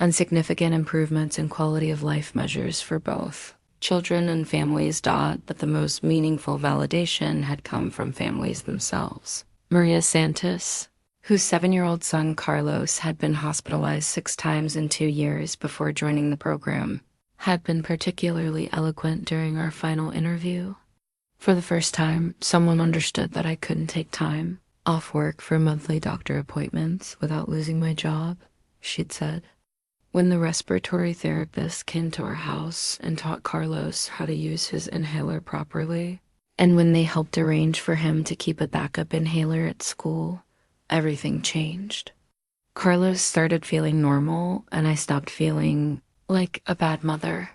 and significant improvements in quality of life measures for both children and families. But the most meaningful validation had come from families themselves. Maria Santos, whose 7-year-old son Carlos had been hospitalized 6 times in 2 years before joining the program, had been particularly eloquent during our final interview. For the first time, someone understood that I couldn't take time off work for monthly doctor appointments without losing my job, she'd said. When the respiratory therapist came to our house and taught Carlos how to use his inhaler properly, and when they helped arrange for him to keep a backup inhaler at school, everything changed. Carlos started feeling normal, and I stopped feeling like a bad mother.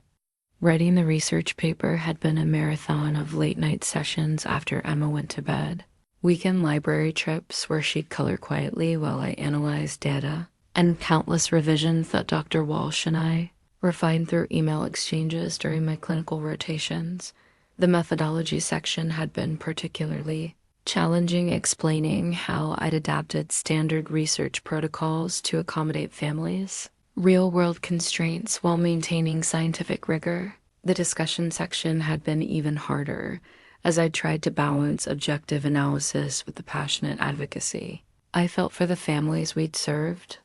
Writing the research paper had been a marathon of late-night sessions after Emma went to bed, weekend library trips where she'd color quietly while I analyzed data, and countless revisions that Dr. Walsh and I refined through email exchanges during my clinical rotations. The methodology section had been particularly challenging, explaining how I'd adapted standard research protocols to accommodate families' real-world constraints while maintaining scientific rigor. The discussion section had been even harder, as I tried to balance objective analysis with the passionate advocacy I felt for the families we'd served.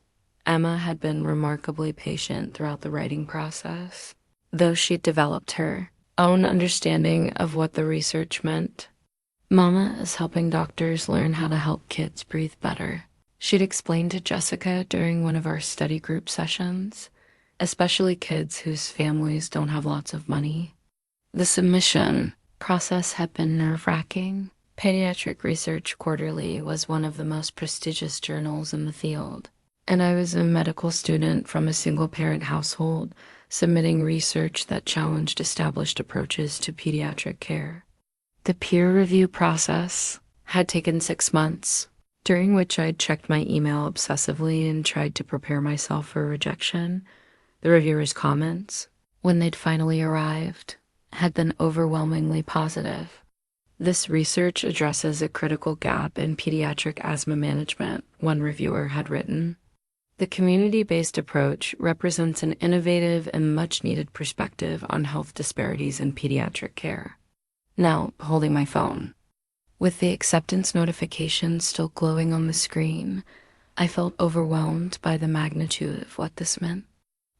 Emma had been remarkably patient throughout the writing process, though she'd developed her own understanding of what the research meant. Mama is helping doctors learn how to help kids breathe better, she'd explained to Jessica during one of our study group sessions, especially kids whose families don't have lots of money. The submission process had been nerve-wracking. Pediatric Research Quarterly was one of the most prestigious journals in the field, and I was a medical student from a single-parent household submitting research that challenged established approaches to pediatric care. The peer review process had taken 6 months, during which I'd checked my email obsessively and tried to prepare myself for rejection. The reviewers' comments, when they'd finally arrived, had been overwhelmingly positive. This research addresses a critical gap in pediatric asthma management, one reviewer had written. The community-based approach represents an innovative and much-needed perspective on health disparities in pediatric care. Now, holding my phone. With the acceptance notification still glowing on the screen, I felt overwhelmed by the magnitude of what this meant.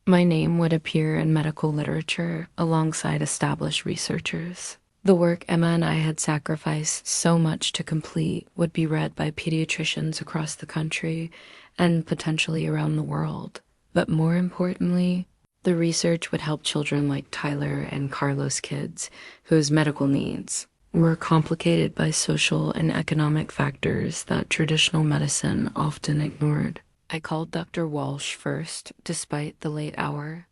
My name would appear in medical literature alongside established researchers. The work Emma and I had sacrificed so much to complete would be read by pediatricians across the country and potentially around the world. But more importantly, the research would help children like Tyler and Carlos' kids whose medical needs were complicated by social and economic factors that traditional medicine often ignored. I called Dr. Walsh first, despite the late hour.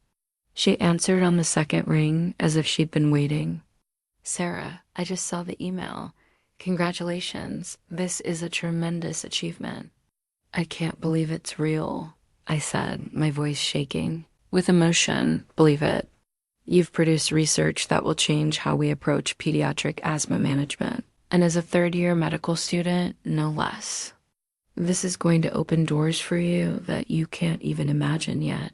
She answered on the second ring as if she'd been waiting. "Sarah, I just saw the email. Congratulations. This is a tremendous achievement." "I can't believe it's real," I said, my voice shaking. "With emotion, believe it. You've produced research that will change how we approach pediatric asthma management, and as a third-year medical student, no less. This is going to open doors for you that you can't even imagine yet."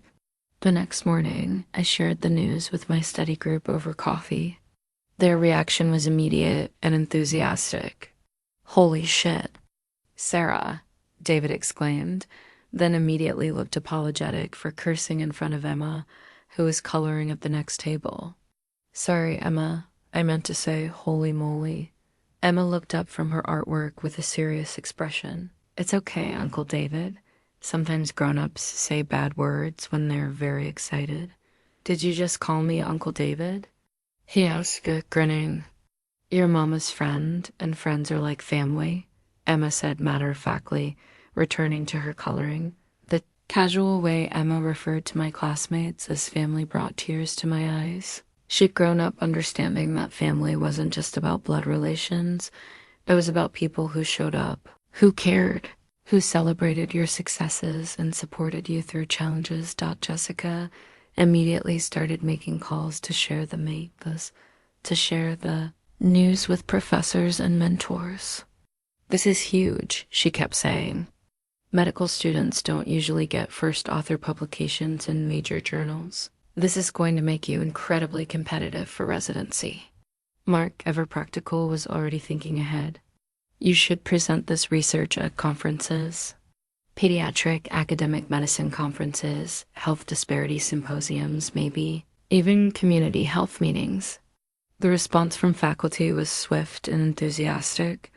The next morning, I shared the news with my study group over coffee. Their reaction was immediate and enthusiastic. "Holy shit." "Sarah," David exclaimed, then immediately looked apologetic for cursing in front of Emma, who was coloring at the next table. "Sorry, Emma. I meant to say holy moly." Emma looked up from her artwork with a serious expression. "It's okay, Uncle David. Sometimes grown-ups say bad words when they're very excited." "Did you just call me Uncle David?" he asked, grinning. "You're Mama's friend, and friends are like family," Emma said matter-of-factly, returning to her coloring. The casual way Emma referred to my classmates as family brought tears to my eyes. She'd grown up understanding that family wasn't just about blood relations. It was about people who showed up, who cared, who celebrated your successes and supported you through challenges. Jessica immediately started making calls to share the news with professors and mentors. "This is huge," she kept saying. "Medical students don't usually get first author publications in major journals. This is going to make you incredibly competitive for residency." Mark, ever practical, was already thinking ahead. "You should present this research at conferences. Pediatric academic medicine conferences, health disparity symposiums, maybe, even community health meetings." The response from faculty was swift and enthusiastic.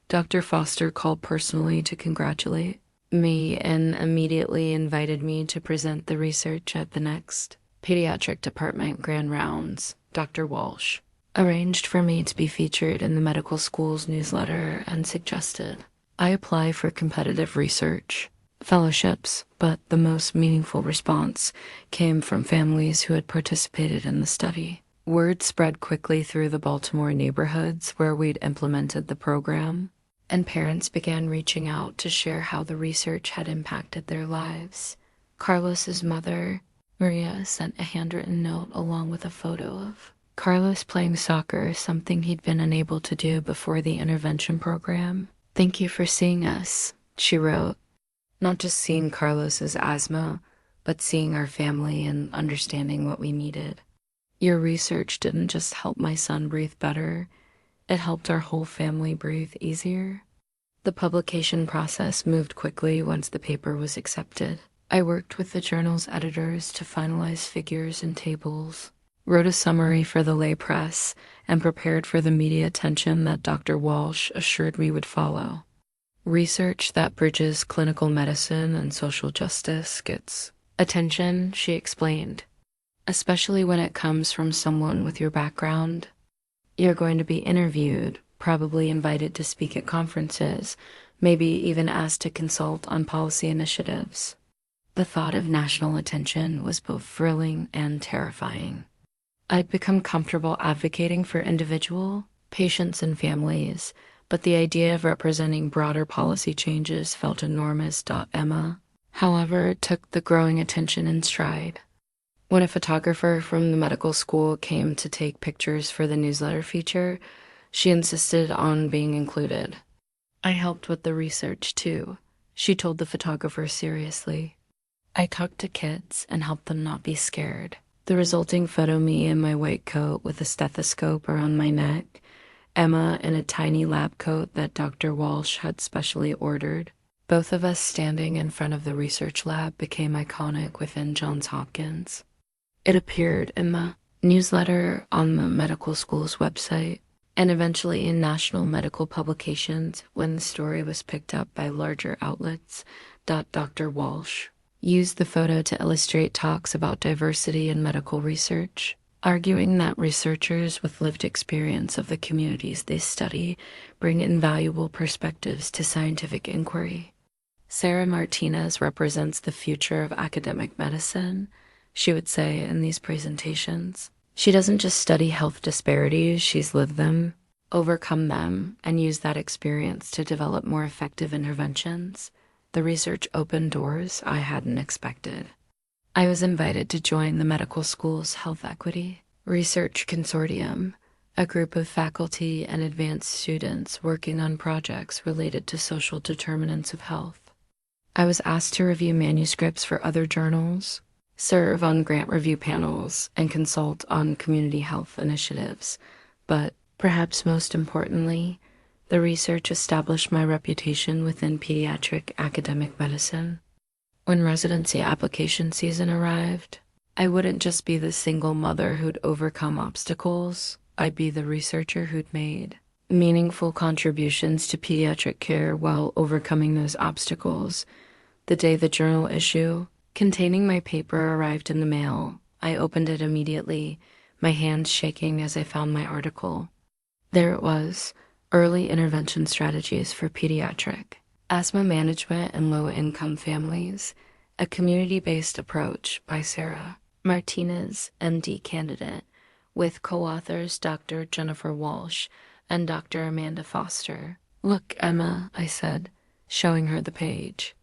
Dr. Foster called personally to congratulate me and immediately invited me to present the research at the next pediatric department grand rounds. Dr. Walsh arranged for me to be featured in the medical school's newsletter and suggested I apply for competitive research fellowships, but the most meaningful response came from families who had participated in the study. Word spread quickly through the Baltimore neighborhoods where we'd implemented the program, and parents began reaching out to share how the research had impacted their lives. Carlos's mother, Maria, sent a handwritten note along with a photo of Carlos playing soccer, something he'd been unable to do before the intervention program. "Thank you for seeing us," she wrote. Not just seeing Carlos's asthma, but seeing our family and understanding what we needed. Your research didn't just help my son breathe better, it helped our whole family breathe easier. The publication process moved quickly once the paper was accepted. I worked with the journal's editors to finalize figures and tables, wrote a summary for the lay press, and prepared for the media attention that Dr. Walsh assured we would follow. Research that bridges clinical medicine and social justice gets attention, she explained, especially when it comes from someone with your background. You're going to be interviewed, probably invited to speak at conferences, maybe even asked to consult on policy initiatives. The thought of national attention was both thrilling and terrifying. I'd become comfortable advocating for individual patients and families, but the idea of representing broader policy changes felt enormous. Emma, however, took the growing attention in stride. When a photographer from the medical school came to take pictures for the newsletter feature, she insisted on being included. "I helped with the research too," she told the photographer seriously. "I talked to kids and helped them not be scared." The resulting photo, me in my white coat with a stethoscope around my neck, Emma in a tiny lab coat that Dr. Walsh had specially ordered. Both of us standing in front of the research lab became iconic within Johns Hopkins. It appeared in the newsletter, on the medical school's website, and eventually in national medical publications when the story was picked up by larger outlets. Dr. Walsh used the photo to illustrate talks about diversity in medical research, arguing that researchers with lived experience of the communities they study bring invaluable perspectives to scientific inquiry. Sarah Martinez represents the future of academic medicine, she would say in these presentations. She doesn't just study health disparities, she's lived them, overcome them, and used that experience to develop more effective interventions. The research opened doors I hadn't expected. I was invited to join the medical school's Health Equity Research Consortium, a group of faculty and advanced students working on projects related to social determinants of health. I was asked to review manuscripts for other journals, serve on grant review panels, and consult on community health initiatives. But perhaps most importantly, the research established my reputation within pediatric academic medicine. When residency application season arrived, I wouldn't just be the single mother who'd overcome obstacles, I'd be the researcher who'd made meaningful contributions to pediatric care while overcoming those obstacles. The day the journal issue containing my paper arrived in the mail, I opened it immediately, my hands shaking as I found my article. There it was, Early Intervention Strategies for Pediatric Asthma Management in Low-Income Families, a community-based approach by Sarah Martinez, MD candidate, with co-authors Dr. Jennifer Walsh and Dr. Amanda Foster. "Look, Emma," I said, showing her the page.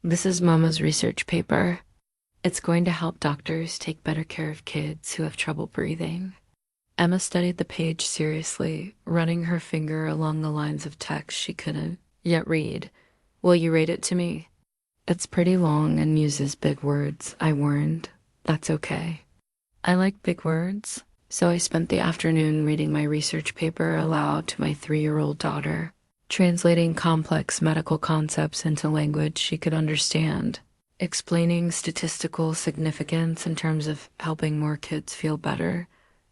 "This is Mama's research paper. It's going to help doctors take better care of kids who have trouble breathing." Emma studied the page seriously, running her finger along the lines of text she couldn't yet read. "Will you read it to me?" "It's pretty long and uses big words," I warned. "That's okay." I like big words, so I spent the afternoon reading my research paper aloud to my 3-year-old daughter, translating complex medical concepts into language she could understand, explaining statistical significance in terms of helping more kids feel better,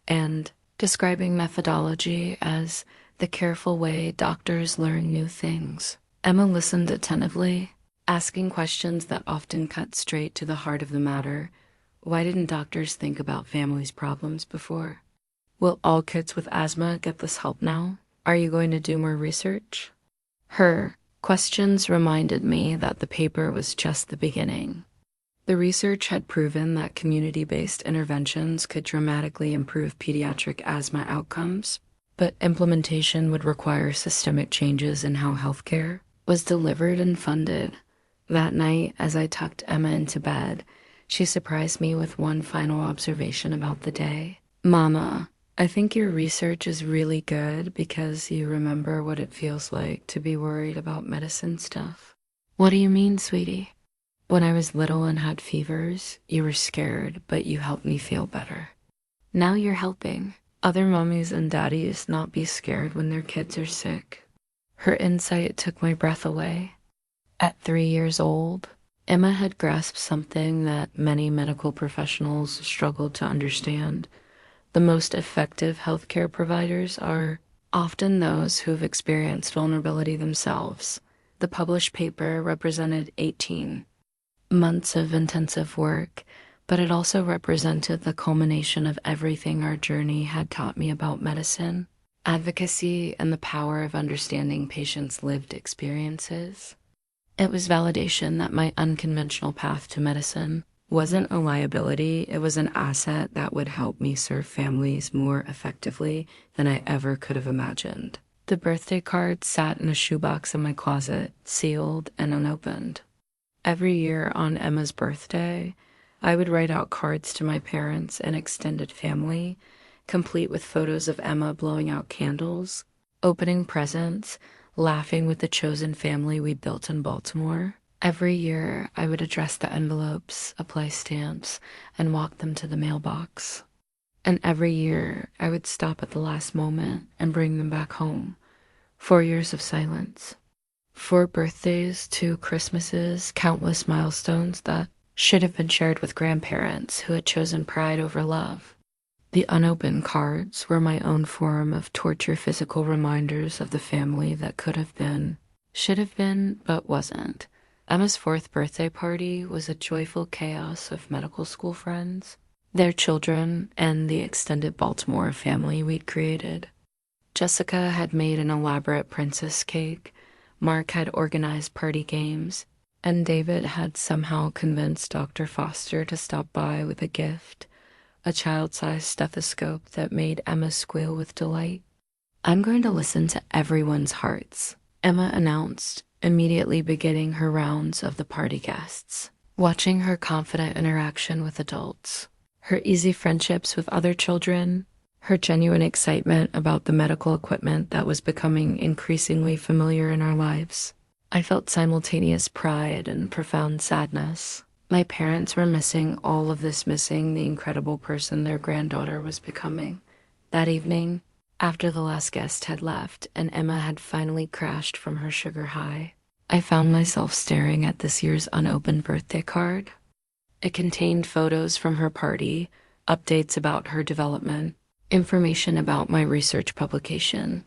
and describing methodology as the careful way doctors learn new things. Emma listened attentively, asking questions that often cut straight to the heart of the matter. Why didn't doctors think about families' problems before? Will all kids with asthma get this help now? Are you going to do more research? Her questions reminded me that the paper was just the beginning. The research had proven that community-based interventions could dramatically improve pediatric asthma outcomes, but implementation would require systemic changes in how healthcare was delivered and funded. That night, as I tucked Emma into bed, she surprised me with one final observation about the day. "Mama, I think your research is really good because you remember what it feels like to be worried about medicine stuff." "What do you mean, sweetie?" "When I was little and had fevers, you were scared, but you helped me feel better. Now you're helping other mommies and daddies not be scared when their kids are sick." Her insight took my breath away. At 3 years old, Emma had grasped something that many medical professionals struggled to understand. The most effective healthcare providers are often those who have experienced vulnerability themselves. The published paper represented 18 months of intensive work, but it also represented the culmination of everything our journey had taught me about medicine, advocacy, and the power of understanding patients' lived experiences. It was validation that my unconventional path to medicine wasn't a liability, it was an asset that would help me serve families more effectively than I ever could have imagined. The birthday card sat in a shoebox in my closet, sealed and unopened. Every year on Emma's birthday, I would write out cards to my parents and extended family, complete with photos of Emma blowing out candles, opening presents, laughing with the chosen family we built in Baltimore. Every year, I would address the envelopes, apply stamps, and walk them to the mailbox. And every year, I would stop at the last moment and bring them back home. 4 years of silence. 4 birthdays, 2 Christmases, countless milestones that should have been shared with grandparents who had chosen pride over love. The unopened cards were my own form of torture physical reminders of the family that could have been, should have been, but wasn't. Emma's 4th birthday party was a joyful chaos of medical school friends, their children, and the extended Baltimore family we'd created. Jessica had made an elaborate princess cake, Mark had organized party games, and David had somehow convinced Dr. Foster to stop by with a gift, a child-sized stethoscope that made Emma squeal with delight. "I'm going to listen to everyone's hearts," Emma announced, immediately beginning her rounds of the party guests. Watching her confident interaction with adults, her easy friendships with other children, her genuine excitement about the medical equipment that was becoming increasingly familiar in our lives, I felt simultaneous pride and profound sadness. My parents were missing all of this, missing the incredible person their granddaughter was becoming. That evening, after the last guest had left and Emma had finally crashed from her sugar high, I found myself staring at this year's unopened birthday card. It contained photos from her party, updates about her development, information about my research publication,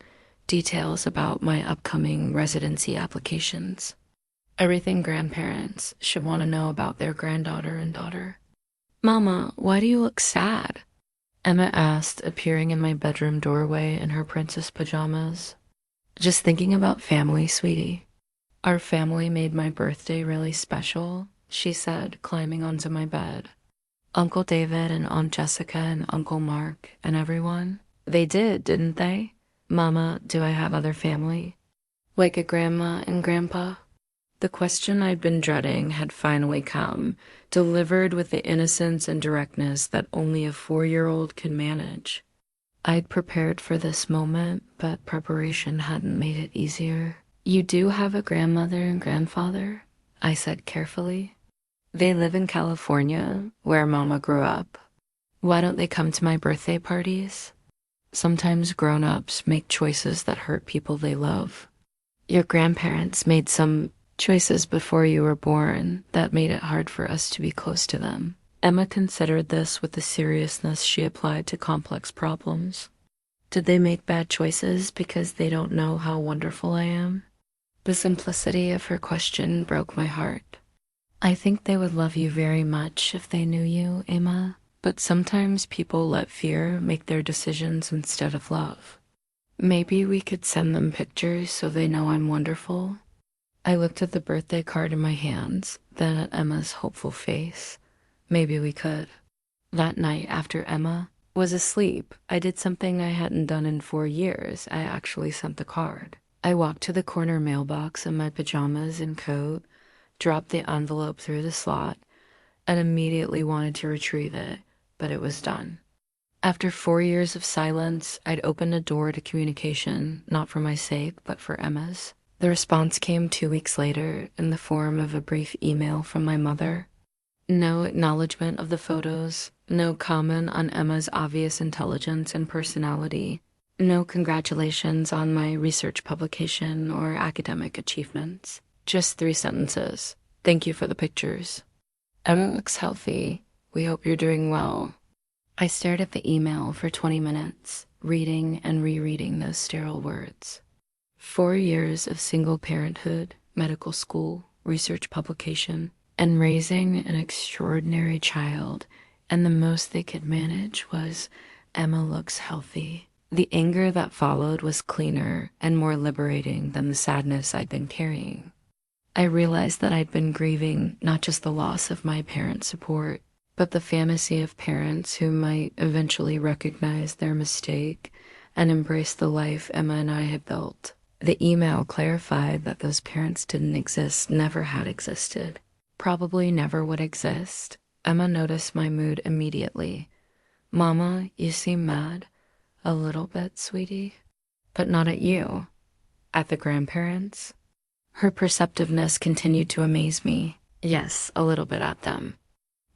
details about my upcoming residency applications. Everything grandparents should want to know about their granddaughter and daughter. "Mama, why do you look sad?" Emma asked, appearing in my bedroom doorway in her princess pajamas. "Just thinking about family, sweetie. Our family made my birthday really special," she said, climbing onto my bed. "Uncle David and Aunt Jessica and Uncle Mark and everyone. They did, didn't they? Mama, do I have other family? Like a grandma and grandpa?" The question I'd been dreading had finally come, delivered with the innocence and directness that only a 4-year-old can manage. I'd prepared for this moment, but preparation hadn't made it easier. "You do have a grandmother and grandfather?" I said carefully. "They live in California, where Mama grew up. Why don't they come to my birthday parties?" Sometimes grown-ups make choices that hurt people they love. Your grandparents made some choices before you were born that made it hard for us to be close to them. Emma considered this with the seriousness she applied to complex problems. Did they make bad choices because they don't know how wonderful I am? The simplicity of her question broke my heart. "I think they would love you very much if they knew you, Emma, but sometimes people let fear make their decisions instead of love. Maybe we could send them pictures so they know I'm wonderful." I looked at the birthday card in my hands, then at Emma's hopeful face. Maybe we could. That night, after Emma was asleep, I did something I hadn't done in 4 years. I actually sent the card. I walked to the corner mailbox in my pajamas and coat, dropped the envelope through the slot, and immediately wanted to retrieve it, but it was done. After 4 years of silence, I'd opened a door to communication, not for my sake, but for Emma's. The response came 2 weeks later in the form of a brief email from my mother. No acknowledgement of the photos, no comment on Emma's obvious intelligence and personality, no congratulations on my research publication or academic achievements. Just 3 sentences. Thank you for the pictures. Emma looks healthy. We hope you're doing well. I stared at the email for 20 minutes, reading and rereading those sterile words. 4 years of single parenthood, medical school, research publication, and raising an extraordinary child, and the most they could manage was Emma looks healthy. The anger that followed was cleaner and more liberating than the sadness I'd been carrying. I realized that I'd been grieving not just the loss of my parents' support, but the fantasy of parents who might eventually recognize their mistake and embrace the life Emma and I had built. The email clarified that those parents didn't exist, never had existed, probably never would exist. Emma noticed my mood immediately. Mama, you seem mad. A little bit, sweetie. But not at you. At the grandparents? Her perceptiveness continued to amaze me. Yes, a little bit at them.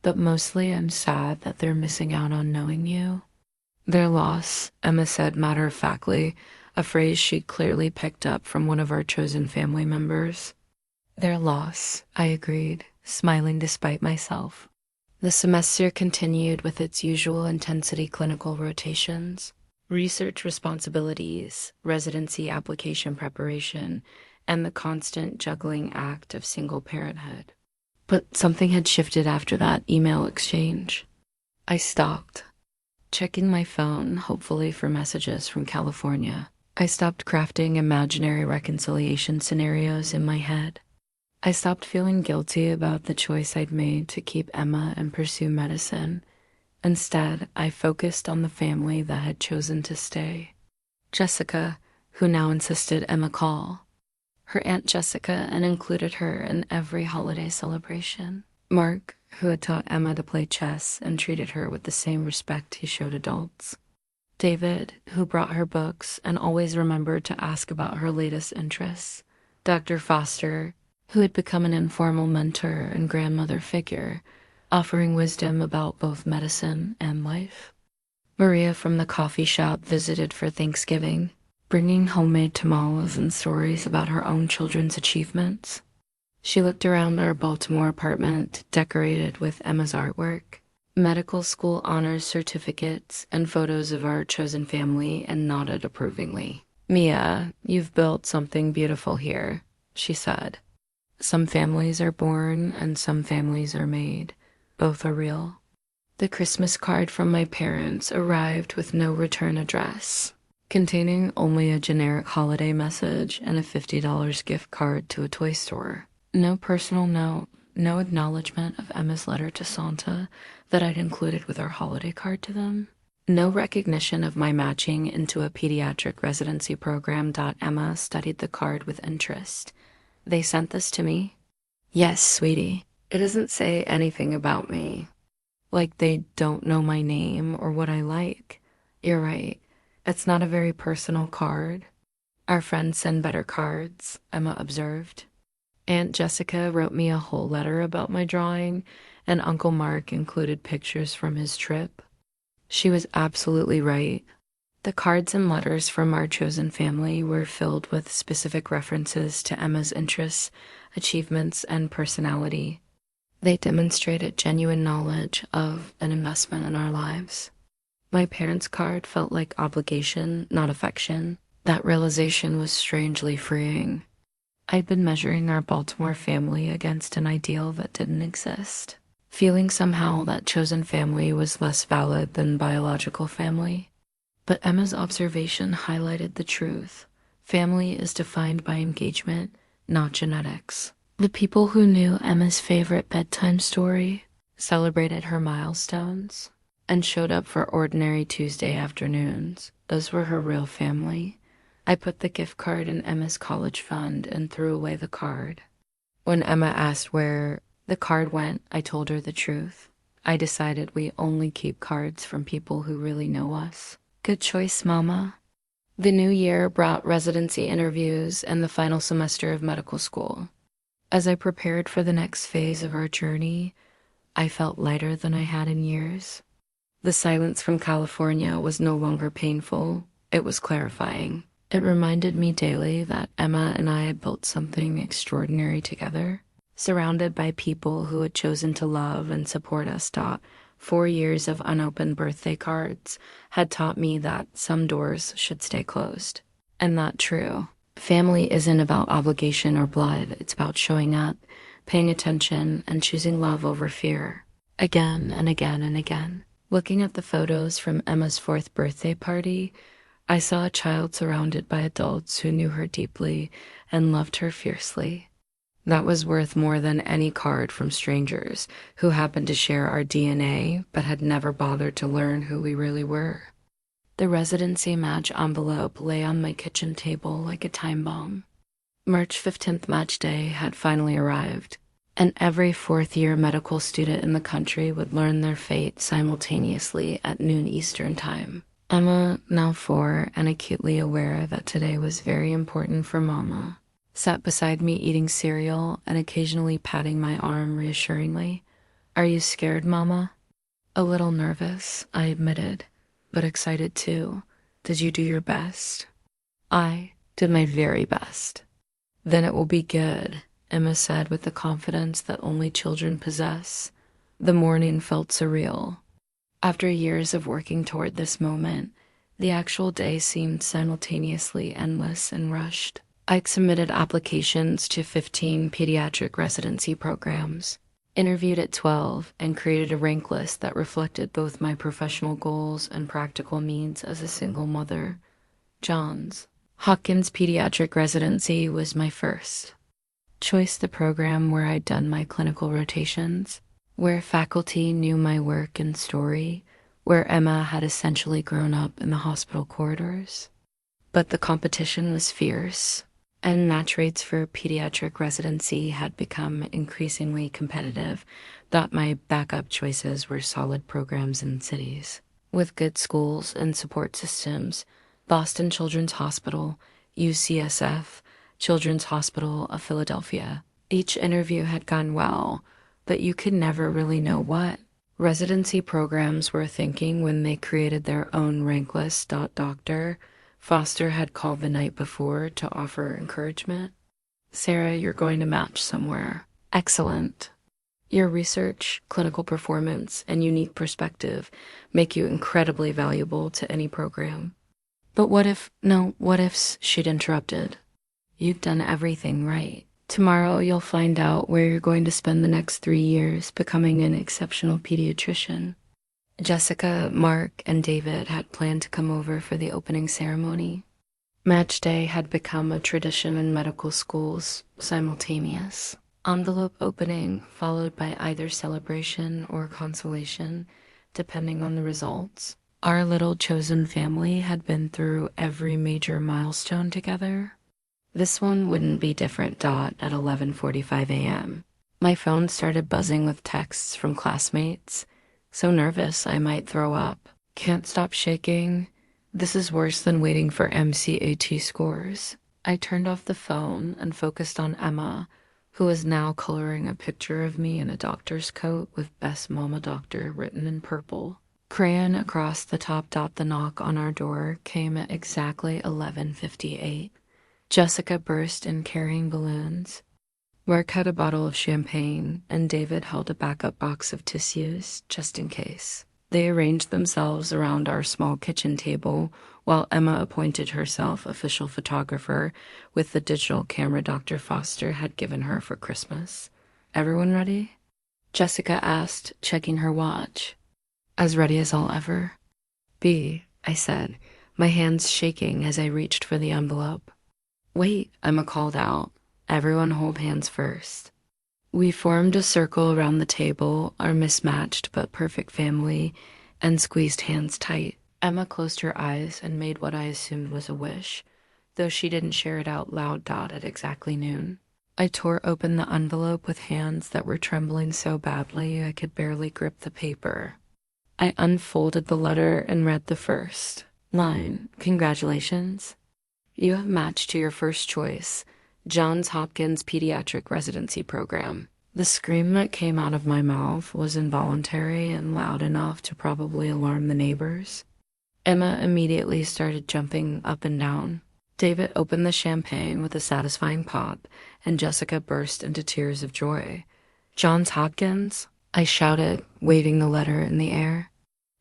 But mostly I'm sad that they're missing out on knowing you. Their loss, Emma said matter-of-factly, a phrase she'd clearly picked up from one of our chosen family members. Their loss, I agreed, smiling despite myself. The semester continued with its usual intensity clinical rotations, research responsibilities, residency application preparation, and the constant juggling act of single parenthood. But something had shifted after that email exchange. I stopped, checking my phone, hopefully for messages from California. I stopped crafting imaginary reconciliation scenarios in my head. I stopped feeling guilty about the choice I'd made to keep Emma and pursue medicine. Instead, I focused on the family that had chosen to stay. Jessica, who now insisted Emma call. Her Aunt Jessica and included her in every holiday celebration. Mark, who had taught Emma to play chess and treated her with the same respect he showed adults. David, who brought her books and always remembered to ask about her latest interests. Dr. Foster, who had become an informal mentor and grandmother figure, offering wisdom about both medicine and life. Maria from the coffee shop visited for Thanksgiving, bringing homemade tamales and stories about her own children's achievements. She looked around our Baltimore apartment, decorated with Emma's artwork, medical school honors certificates, and photos of our chosen family, and nodded approvingly. Mia, you've built something beautiful here, she said. Some families are born and some families are made. Both are real. The Christmas card from my parents arrived with no return address, containing only a generic holiday message and a $50 gift card to a toy store. No personal note, no acknowledgement of Emma's letter to Santa that I'd included with our holiday card to them. No recognition of my matching into a pediatric residency program. Emma studied the card with interest. They sent this to me? Yes, sweetie. It doesn't say anything about me. Like they don't know my name or what I like. You're right. It's not a very personal card. Our friends send better cards, Emma observed. Aunt Jessica wrote me a whole letter about my drawing, and Uncle Mark included pictures from his trip. She was absolutely right. The cards and letters from our chosen family were filled with specific references to Emma's interests, achievements, and personality. They demonstrated genuine knowledge of an investment in our lives. My parents' card felt like obligation, not affection. That realization was strangely freeing. I'd been measuring our Baltimore family against an ideal that didn't exist, feeling somehow that chosen family was less valid than biological family. But Emma's observation highlighted the truth. Family is defined by engagement, not genetics. The people who knew Emma's favorite bedtime story, celebrated her milestones, and showed up for ordinary Tuesday afternoons, those were her real family. I put the gift card in Emma's college fund and threw away the card. When Emma asked where the card went, I told her the truth. I decided we only keep cards from people who really know us. Good choice, Mama. The new year brought residency interviews and the final semester of medical school. As I prepared for the next phase of our journey, I felt lighter than I had in years. The silence from California was no longer painful. It was clarifying. It reminded me daily that Emma and I had built something extraordinary together, surrounded by people who had chosen to love and support us. 4 years of unopened birthday cards had taught me that some doors should stay closed. And not true. Family isn't about obligation or blood. It's about showing up, paying attention, and choosing love over fear. Again and again and again. Looking at the photos from Emma's 4th birthday party, I saw a child surrounded by adults who knew her deeply and loved her fiercely. That was worth more than any card from strangers who happened to share our DNA but had never bothered to learn who we really were. The residency match envelope lay on my kitchen table like a time bomb. March 15th match day had finally arrived, and every 4th-year medical student in the country would learn their fate simultaneously at noon Eastern time. Emma, now 4 and acutely aware that today was very important for Mama, sat beside me eating cereal and occasionally patting my arm reassuringly. "Are you scared, Mama?" "A little nervous," I admitted, "but excited too. Did you do your best?" "I did my very best." "Then it will be good," Emma said with the confidence that only children possess. The morning felt surreal. After years of working toward this moment, the actual day seemed simultaneously endless and rushed. I submitted applications to 15 pediatric residency programs, interviewed at 12, and created a rank list that reflected both my professional goals and practical needs as a single mother. Johns Hopkins Pediatric Residency was my first choice, the program where I'd done my clinical rotations, where faculty knew my work and story, where Emma had essentially grown up in the hospital corridors. But the competition was fierce, and match rates for pediatric residency had become increasingly competitive, that my backup choices were solid programs in cities with good schools and support systems: Boston Children's Hospital, UCSF, Children's Hospital of Philadelphia. Each interview had gone well, but you could never really know what residency programs were thinking when they created their own rank list. Dr. Foster had called the night before to offer encouragement. "Sarah, you're going to match somewhere. Excellent. Your research, clinical performance, and unique perspective make you incredibly valuable to any program." "But what ifs," she'd interrupted. "You've done everything right. Tomorrow you'll find out where you're going to spend the next 3 years becoming an exceptional pediatrician." Jessica, Mark, and David had planned to come over for the opening ceremony. Match day had become a tradition in medical schools, simultaneous. Envelope opening, followed by either celebration or consolation, depending on the results. Our little chosen family had been through every major milestone together. This one wouldn't be different. At 11:45 a.m. My phone started buzzing with texts from classmates. So nervous I might throw up. Can't stop shaking. This is worse than waiting for MCAT scores. I turned off the phone and focused on Emma, who was now coloring a picture of me in a doctor's coat with "Best Mama Doctor" written in purple. Crayon across the top. The knock on our door came at exactly 11:58. Jessica burst in carrying balloons. Mark had a bottle of champagne, and David held a backup box of tissues, just in case. They arranged themselves around our small kitchen table, while Emma appointed herself official photographer with the digital camera Dr. Foster had given her for Christmas. "Everyone ready?" Jessica asked, checking her watch. "As ready as I'll ever be," I said, my hands shaking as I reached for the envelope. "Wait," Emma called out. Everyone hold hands first. We formed a circle around the table, our mismatched but perfect family, and squeezed hands tight. Emma closed her eyes and made what I assumed was a wish, though she didn't share it out loud at exactly noon. I tore open the envelope with hands that were trembling so badly I could barely grip the paper. I unfolded the letter and read the first line. Congratulations. You have matched to your first choice, Johns Hopkins Pediatric Residency Program. The scream that came out of my mouth was involuntary and loud enough to probably alarm the neighbors. Emma immediately started jumping up and down. David opened the champagne with a satisfying pop, and Jessica burst into tears of joy. Johns Hopkins? I shouted, waving the letter in the air.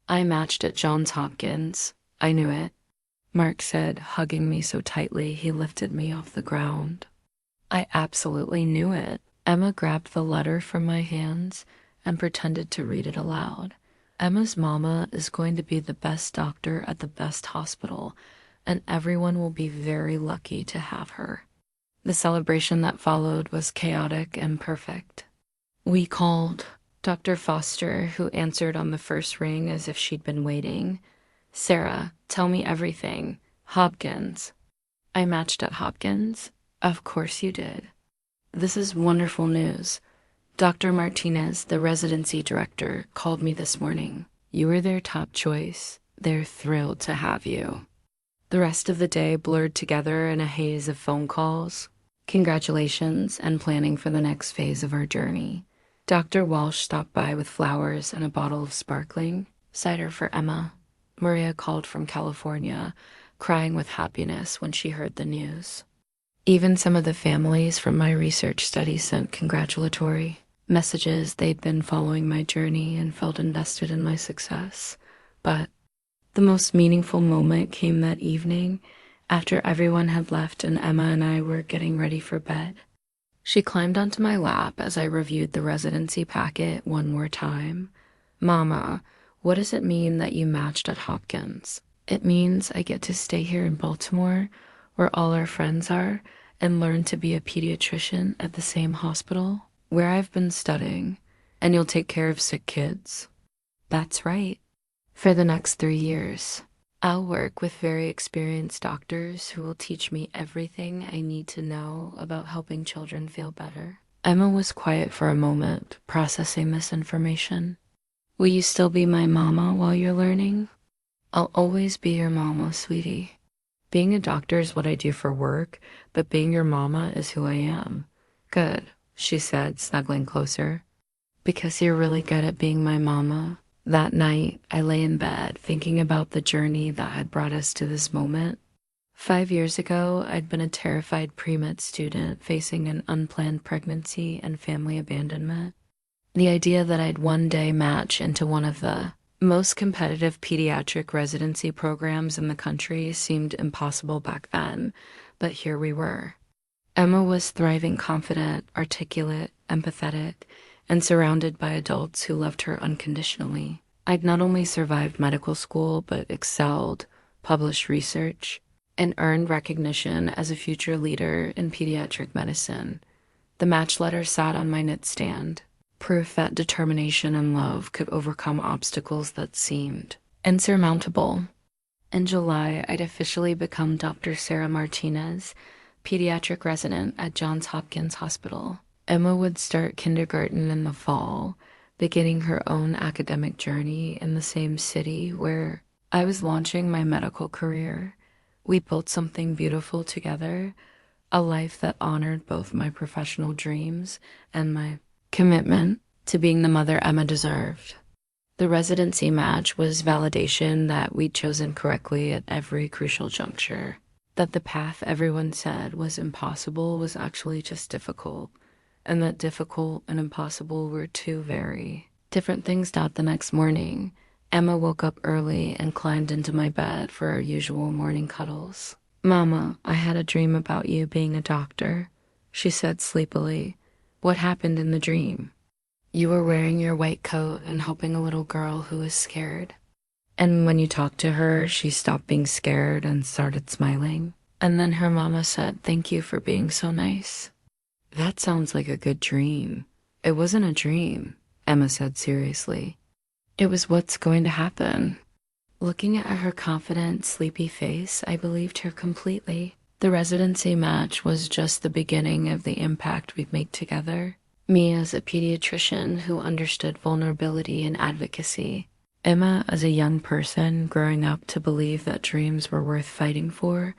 I matched at Johns Hopkins. I knew it, Mark said, hugging me so tightly he lifted me off the ground. I absolutely knew it. Emma grabbed the letter from my hands and pretended to read it aloud. Emma's mama is going to be the best doctor at the best hospital, and everyone will be very lucky to have her. The celebration that followed was chaotic and perfect. We called Dr. Foster, who answered on the first ring as if she'd been waiting. Sarah, tell me everything. Hopkins. I matched at Hopkins? Of course you did. This is wonderful news. Dr. Martinez, the residency director, called me this morning. You were their top choice. They're thrilled to have you. The rest of the day blurred together in a haze of phone calls, congratulations, and planning for the next phase of our journey. Dr. Walsh stopped by with flowers and a bottle of sparkling cider for Emma. Maria called from California, crying with happiness when she heard the news. Even some of the families from my research study sent congratulatory messages. They'd been following my journey and felt invested in my success. But the most meaningful moment came that evening, after everyone had left and Emma and I were getting ready for bed. She climbed onto my lap as I reviewed the residency packet one more time. Mama, what does it mean that you matched at Hopkins? It means I get to stay here in Baltimore, where all our friends are, and learn to be a pediatrician at the same hospital where I've been studying, and you'll take care of sick kids. That's right. For the next 3 years, I'll work with very experienced doctors who will teach me everything I need to know about helping children feel better. Emma was quiet for a moment, processing this information. Will you still be my mama while you're learning? I'll always be your mama, sweetie. Being a doctor is what I do for work, but being your mama is who I am. Good, she said, snuggling closer. Because you're really good at being my mama. That night, I lay in bed thinking about the journey that had brought us to this moment. 5 years ago, I'd been a terrified pre-med student facing an unplanned pregnancy and family abandonment. The idea that I'd one day match into one of the most competitive pediatric residency programs in the country seemed impossible back then, but here we were. Emma was thriving, confident, articulate, empathetic, and surrounded by adults who loved her unconditionally. I'd not only survived medical school, but excelled, published research, and earned recognition as a future leader in pediatric medicine. The match letter sat on my nightstand, proof that determination and love could overcome obstacles that seemed insurmountable. In July, I'd officially become Dr. Sarah Martinez, pediatric resident at Johns Hopkins Hospital. Emma would start kindergarten in the fall, beginning her own academic journey in the same city where I was launching my medical career. We built something beautiful together, a life that honored both my professional dreams and my commitment to being the mother Emma deserved. The residency match was validation that we'd chosen correctly at every crucial juncture, that the path everyone said was impossible was actually just difficult, and that difficult and impossible were two very different things. The next morning, Emma woke up early and climbed into my bed for our usual morning cuddles. Mama, I had a dream about you being a doctor, she said sleepily. What happened in the dream? You were wearing your white coat and helping a little girl who was scared. And when you talked to her, she stopped being scared and started smiling. And then her mama said, thank you for being so nice. That sounds like a good dream. It wasn't a dream, Emma said seriously. It was what's going to happen. Looking at her confident, sleepy face, I believed her completely. The residency match was just the beginning of the impact we'd make together. Me as a pediatrician who understood vulnerability and advocacy. Emma as a young person growing up to believe that dreams were worth fighting for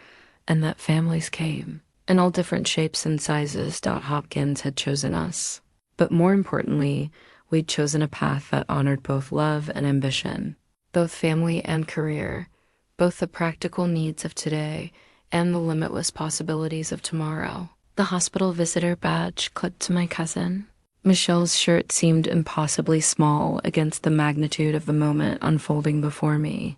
and that families came. In all different shapes and sizes, Hopkins had chosen us. But more importantly, we'd chosen a path that honored both love and ambition, both family and career, both the practical needs of today and the limitless possibilities of tomorrow. The hospital visitor badge clipped to my cousin. Michelle's shirt seemed impossibly small against the magnitude of the moment unfolding before me.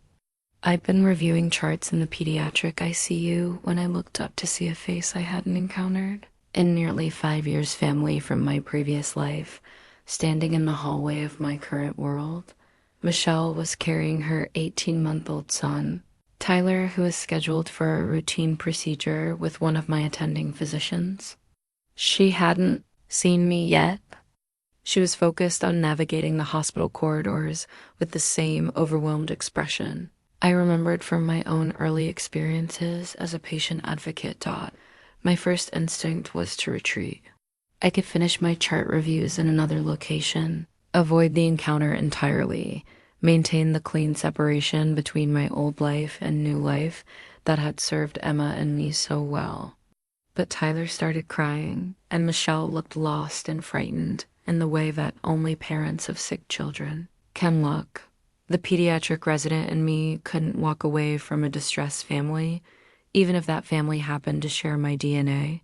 I'd been reviewing charts in the pediatric ICU when I looked up to see a face I hadn't encountered in nearly 5 years' family from my previous life, standing in the hallway of my current world. Michelle was carrying her 18-month-old son, Tyler, who was scheduled for a routine procedure with one of my attending physicians. She hadn't seen me yet. She was focused on navigating the hospital corridors with the same overwhelmed expression. I remembered from my own early experiences as a patient advocate. My first instinct was to retreat. I could finish my chart reviews in another location, avoid the encounter entirely, maintain the clean separation between my old life and new life that had served Emma and me so well. But Tyler started crying, and Michelle looked lost and frightened in the way that only parents of sick children can look. The pediatric resident in me couldn't walk away from a distressed family, even if that family happened to share my DNA.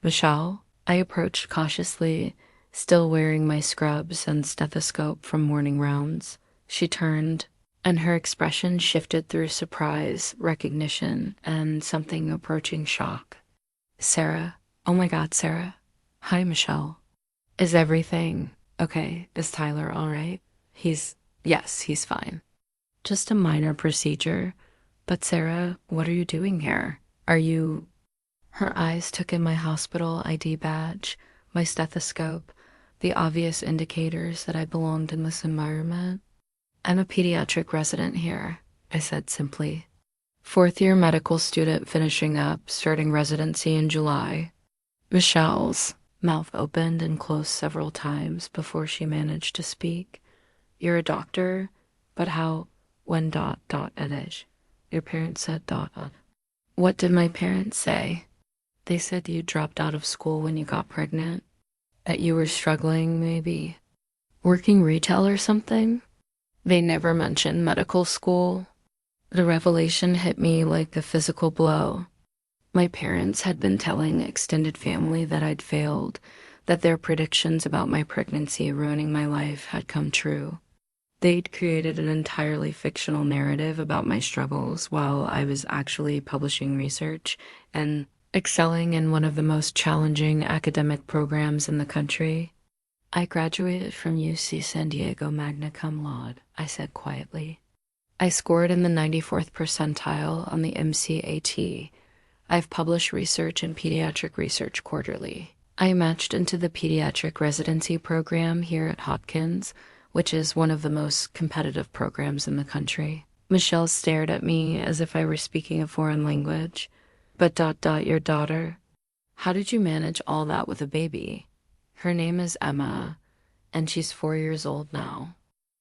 Michelle, I approached cautiously, still wearing my scrubs and stethoscope from morning rounds. She turned, and her expression shifted through surprise, recognition, and something approaching shock. Sarah. Oh my God, Sarah. Hi, Michelle. Is everything okay? Is Tyler all right? Yes, he's fine. Just a minor procedure. But Sarah, what are you doing here? Her eyes took in my hospital ID badge, my stethoscope, the obvious indicators that I belonged in this environment. I'm a pediatric resident here, I said simply. Fourth-year medical student finishing up, starting residency in July. Michelle's mouth opened and closed several times before she managed to speak. You're a doctor? But how? When ... edge. Your parents said ... What did my parents say? They said you dropped out of school when you got pregnant. That you were struggling, maybe. Working retail or something? They never mentioned medical school. The revelation hit me like a physical blow. My parents had been telling extended family that I'd failed, that their predictions about my pregnancy ruining my life had come true. They'd created an entirely fictional narrative about my struggles while I was actually publishing research and excelling in one of the most challenging academic programs in the country. I graduated from UC San Diego magna cum laude, I said quietly. I scored in the 94th percentile on the MCAT. I've published research in Pediatric Research Quarterly. I matched into the pediatric residency program here at Hopkins, which is one of the most competitive programs in the country. Michelle stared at me as if I were speaking a foreign language. But ... your daughter? How did you manage all that with a baby? Her name is Emma, and she's 4 years old now.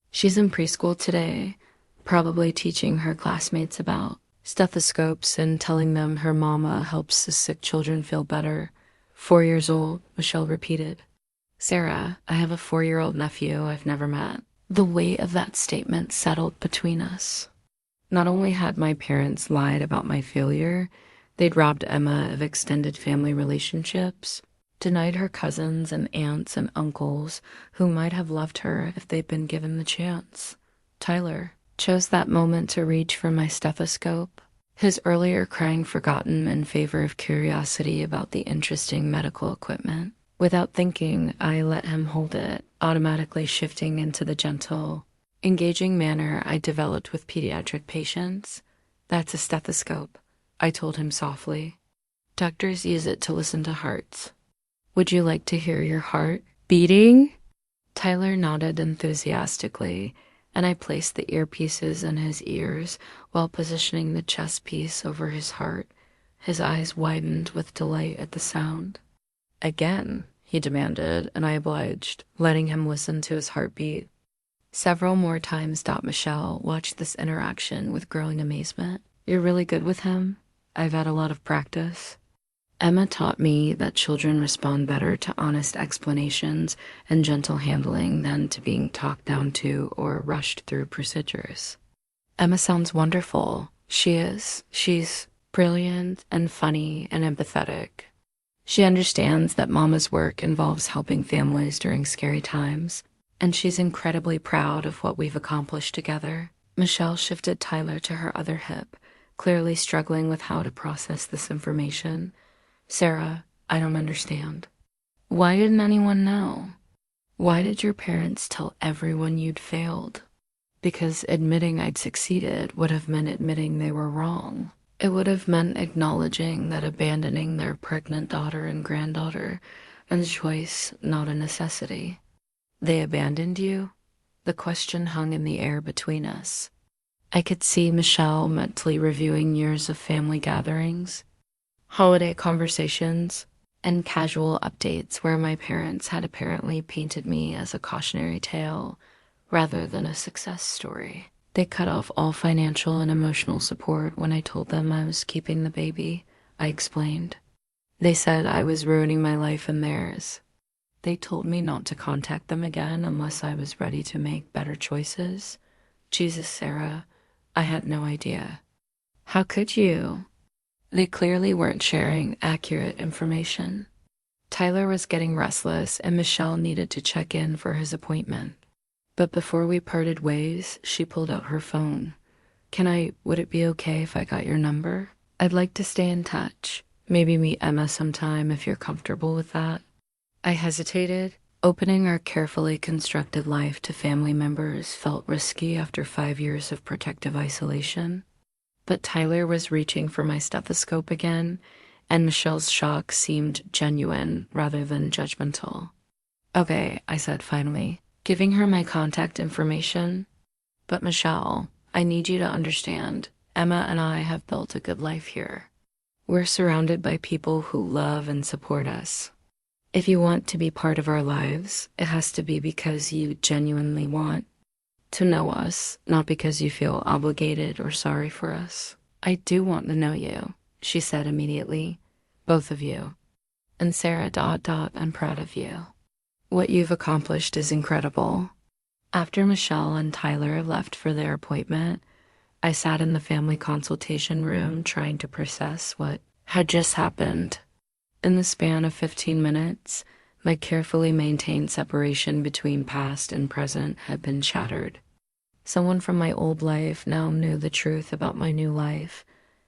She's in preschool today, probably teaching her classmates about stethoscopes and telling them her mama helps the sick children feel better. 4 years old, Michelle repeated. Sarah, I have a 4-year-old nephew I've never met. The weight of that statement settled between us. Not only had my parents lied about my failure, they'd robbed Emma of extended family relationships, denied her cousins and aunts and uncles who might have loved her if they'd been given the chance. Tyler chose that moment to reach for my stethoscope, his earlier crying forgotten in favor of curiosity about the interesting medical equipment. Without thinking, I let him hold it, automatically shifting into the gentle, engaging manner I developed with pediatric patients. That's a stethoscope, I told him softly. Doctors use it to listen to hearts. Would you like to hear your heart beating? Tyler nodded enthusiastically, and I placed the earpieces in his ears while positioning the chest piece over his heart. His eyes widened with delight at the sound. Again, he demanded, and I obliged, letting him listen to his heartbeat. Several more times. Michelle watched this interaction with growing amazement. You're really good with him? I've had a lot of practice. Emma taught me that children respond better to honest explanations and gentle handling than to being talked down to or rushed through procedures. Emma sounds wonderful. She is. She's brilliant and funny and empathetic. She understands that Mama's work involves helping families during scary times, and she's incredibly proud of what we've accomplished together. Michelle shifted Tyler to her other hip, clearly struggling with how to process this information. Sarah, I don't understand. Why didn't anyone know? Why did your parents tell everyone you'd failed? Because admitting I'd succeeded would have meant admitting they were wrong. It would have meant acknowledging that abandoning their pregnant daughter and granddaughter was a choice, not a necessity. They abandoned you? The question hung in the air between us. I could see Michelle mentally reviewing years of family gatherings, holiday conversations, and casual updates where my parents had apparently painted me as a cautionary tale rather than a success story. They cut off all financial and emotional support when I told them I was keeping the baby, I explained. They said I was ruining my life and theirs. They told me not to contact them again unless I was ready to make better choices. Jesus, Sarah, I had no idea. How could you? They clearly weren't sharing accurate information. Tyler was getting restless, and Michelle needed to check in for his appointment. But before we parted ways, she pulled out her phone. Would it be okay if I got your number? I'd like to stay in touch. Maybe meet Emma sometime if you're comfortable with that. I hesitated. Opening our carefully constructed life to family members felt risky after 5 years of protective isolation. But Tyler was reaching for my stethoscope again, and Michelle's shock seemed genuine rather than judgmental. Okay, I said finally, giving her my contact information. But Michelle, I need you to understand, Emma and I have built a good life here. We're surrounded by people who love and support us. If you want to be part of our lives, it has to be because you genuinely want to know us, not because you feel obligated or sorry for us. I do want to know you, she said immediately. Both of you. And Sarah, I'm proud of you. What you've accomplished is incredible. After Michelle and Tyler left for their appointment, I sat in the family consultation room trying to process what had just happened. In the span of 15 minutes, my carefully maintained separation between past and present had been shattered. Someone from my old life now knew the truth about my new life,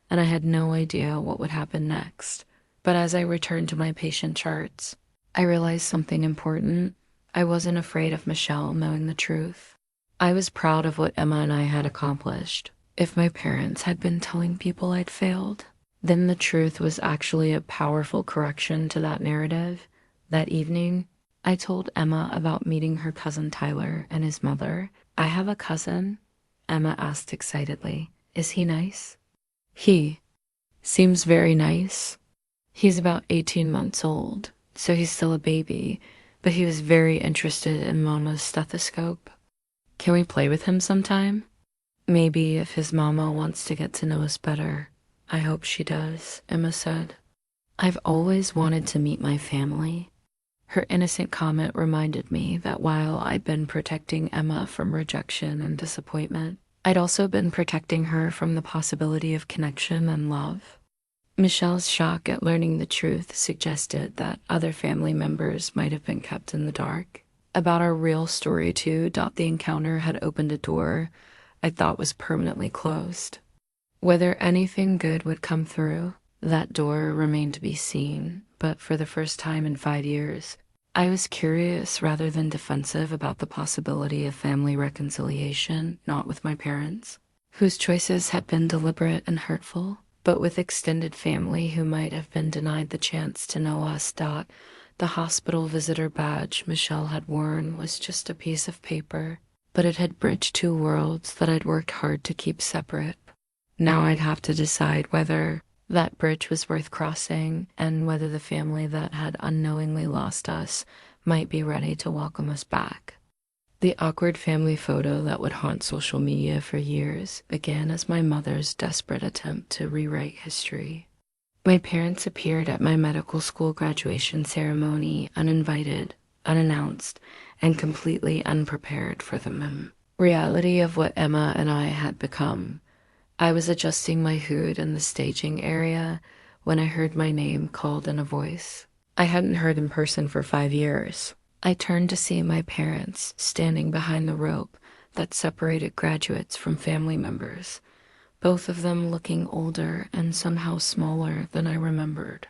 and I had no idea what would happen next. But as I returned to my patient charts, I realized something important. I wasn't afraid of Michelle knowing the truth. I was proud of what Emma and I had accomplished. If my parents had been telling people I'd failed, then the truth was actually a powerful correction to that narrative. That evening, I told Emma about meeting her cousin Tyler and his mother. I have a cousin, Emma asked excitedly. Is he nice? He seems very nice. He's about 18 months old, so he's still a baby, but he was very interested in Mama's stethoscope. Can we play with him sometime? Maybe if his mama wants to get to know us better. I hope she does, Emma said. I've always wanted to meet my family. Her innocent comment reminded me that while I'd been protecting Emma from rejection and disappointment, I'd also been protecting her from the possibility of connection and love. Michelle's shock at learning the truth suggested that other family members might have been kept in the dark. About our real story, too, the encounter had opened a door I thought was permanently closed. Whether anything good would come through, that door remained to be seen, but for the first time in 5 years, I was curious rather than defensive about the possibility of family reconciliation, not with my parents, whose choices had been deliberate and hurtful, but with extended family who might have been denied the chance to know us. The hospital visitor badge Michelle had worn was just a piece of paper, but it had bridged two worlds that I'd worked hard to keep separate. Now I'd have to decide whether that bridge was worth crossing and whether the family that had unknowingly lost us might be ready to welcome us back. The awkward family photo that would haunt social media for years began as my mother's desperate attempt to rewrite history. My parents appeared at my medical school graduation ceremony uninvited, unannounced, and completely unprepared for the reality of what Emma and I had become. I was adjusting my hood in the staging area when I heard my name called in a voice I hadn't heard in person for 5 years. I turned to see my parents standing behind the rope that separated graduates from family members, both of them looking older and somehow smaller than I remembered.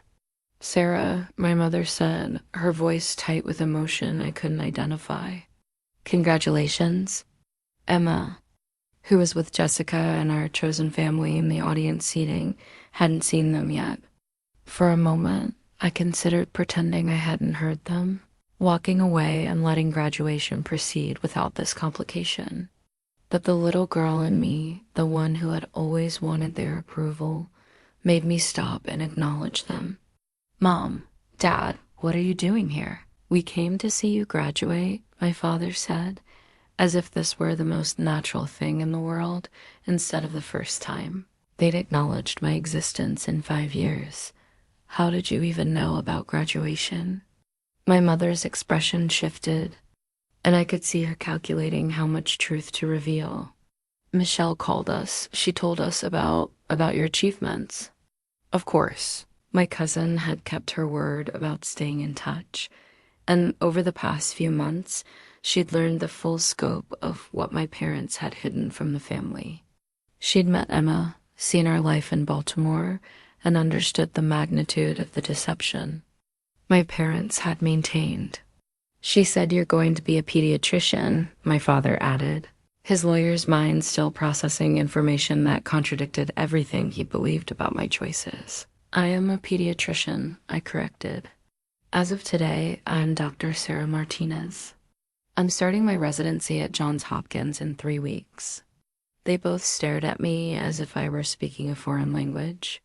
"Sarah," my mother said, her voice tight with emotion I couldn't identify. "Congratulations." Emma, who was with Jessica and our chosen family in the audience seating, hadn't seen them yet. For a moment, I considered pretending I hadn't heard them, walking away and letting graduation proceed without this complication. But the little girl in me, the one who had always wanted their approval, made me stop and acknowledge them. "Mom, Dad, what are you doing here?" "We came to see you graduate," my father said, as if this were the most natural thing in the world instead of the first time they'd acknowledged my existence in 5 years. "How did you even know about graduation?" My mother's expression shifted, and I could see her calculating how much truth to reveal. "Michelle called us. She told us about your achievements." Of course, my cousin had kept her word about staying in touch, and over the past few months, she'd learned the full scope of what my parents had hidden from the family. She'd met Emma, seen our life in Baltimore, and understood the magnitude of the deception my parents had maintained. "She said you're going to be a pediatrician," my father added, his lawyer's mind still processing information that contradicted everything he believed about my choices. "I am a pediatrician," I corrected. "As of today, I'm Dr. Sarah Martinez. I'm starting my residency at Johns Hopkins in 3 weeks." They both stared at me as if I were speaking a foreign language.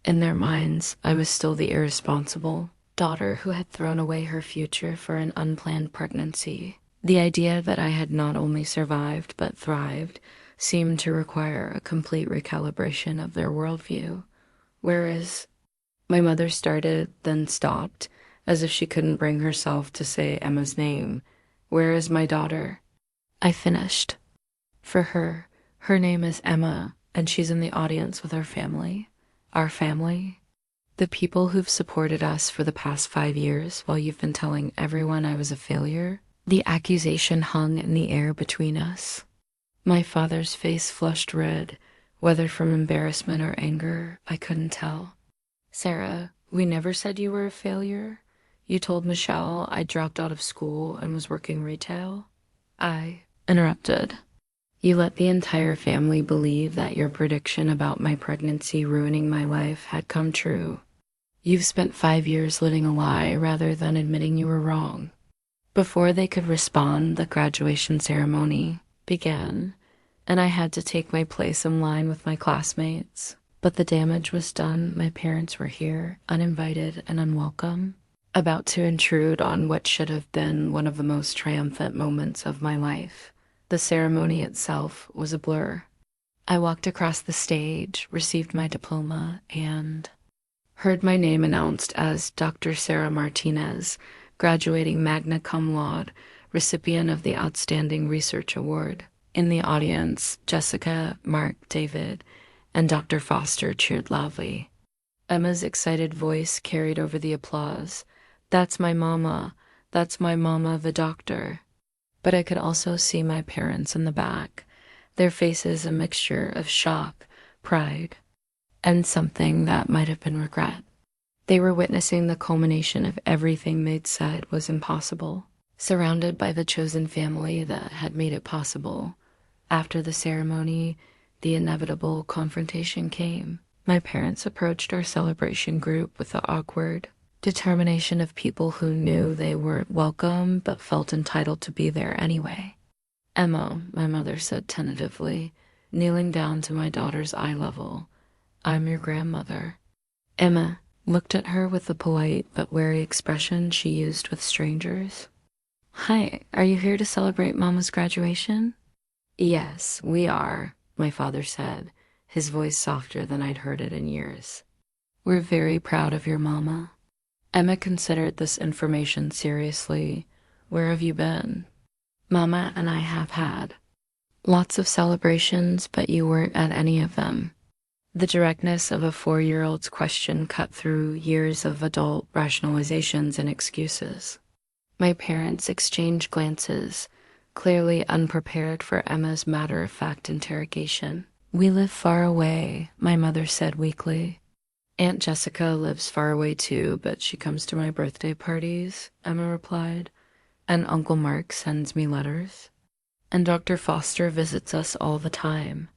In their minds, I was still the irresponsible daughter who had thrown away her future for an unplanned pregnancy. The idea that I had not only survived but thrived seemed to require a complete recalibration of their worldview. Whereas my mother started, then stopped, as if she couldn't bring herself to say Emma's name. "Where is my daughter?" I finished. "For her, her name is Emma, and she's in the audience with her family. Our family. The people who've supported us for the past 5 years while you've been telling everyone I was a failure." The accusation hung in the air between us. My father's face flushed red, whether from embarrassment or anger, I couldn't tell. "Sarah, we never said you were a failure. You told Michelle I dropped out of school and was working retail." I interrupted. "You let the entire family believe that your prediction about my pregnancy ruining my life had come true. You've spent 5 years living a lie rather than admitting you were wrong." Before they could respond, the graduation ceremony began, and I had to take my place in line with my classmates. But the damage was done. My parents were here, uninvited and unwelcome, about to intrude on what should have been one of the most triumphant moments of my life. The ceremony itself was a blur. I walked across the stage, received my diploma, and heard my name announced as Dr. Sarah Martinez, graduating magna cum laude, recipient of the Outstanding Research Award. In the audience, Jessica, Mark, David, and Dr. Foster cheered loudly. Emma's excited voice carried over the applause. "That's my mama. That's my mama, the doctor." But I could also see my parents in the back, their faces a mixture of shock, pride, and something that might have been regret. They were witnessing the culmination of everything they'd said was impossible, surrounded by the chosen family that had made it possible. After the ceremony, the inevitable confrontation came. My parents approached our celebration group with the awkward, Determination of people who knew they weren't welcome but felt entitled to be there anyway. Emma, my mother said tentatively, kneeling down to my daughter's eye level. I'm your grandmother. Emma looked at her with the polite but wary expression she used with strangers. Hi, are you here to celebrate Mama's graduation? Yes, we are, my father said, his voice softer than I'd heard it in years. We're very proud of your Mama. Emma considered this information seriously. Where have you been? Mama and I have had lots of celebrations, but you weren't at any of them. The directness of a 4-year-old's question cut through years of adult rationalizations and excuses. My parents exchanged glances, clearly unprepared for Emma's matter-of-fact interrogation. We live far away, my mother said weakly. Aunt Jessica lives far away too, but she comes to my birthday parties, Emma replied. And Uncle Mark sends me letters. And Dr. Foster visits us all the time.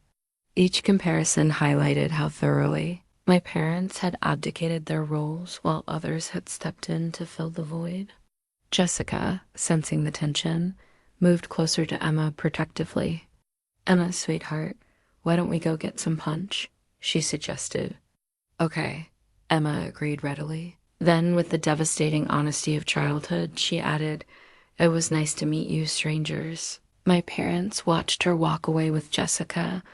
Each comparison highlighted how thoroughly my parents had abdicated their roles while others had stepped in to fill the void. Jessica, sensing the tension, moved closer to Emma protectively. Emma, sweetheart, why don't we go get some punch? She suggested. Okay, Emma agreed readily. Then, with the devastating honesty of childhood, she added, It was nice to meet you, strangers. My parents watched her walk away with Jessica,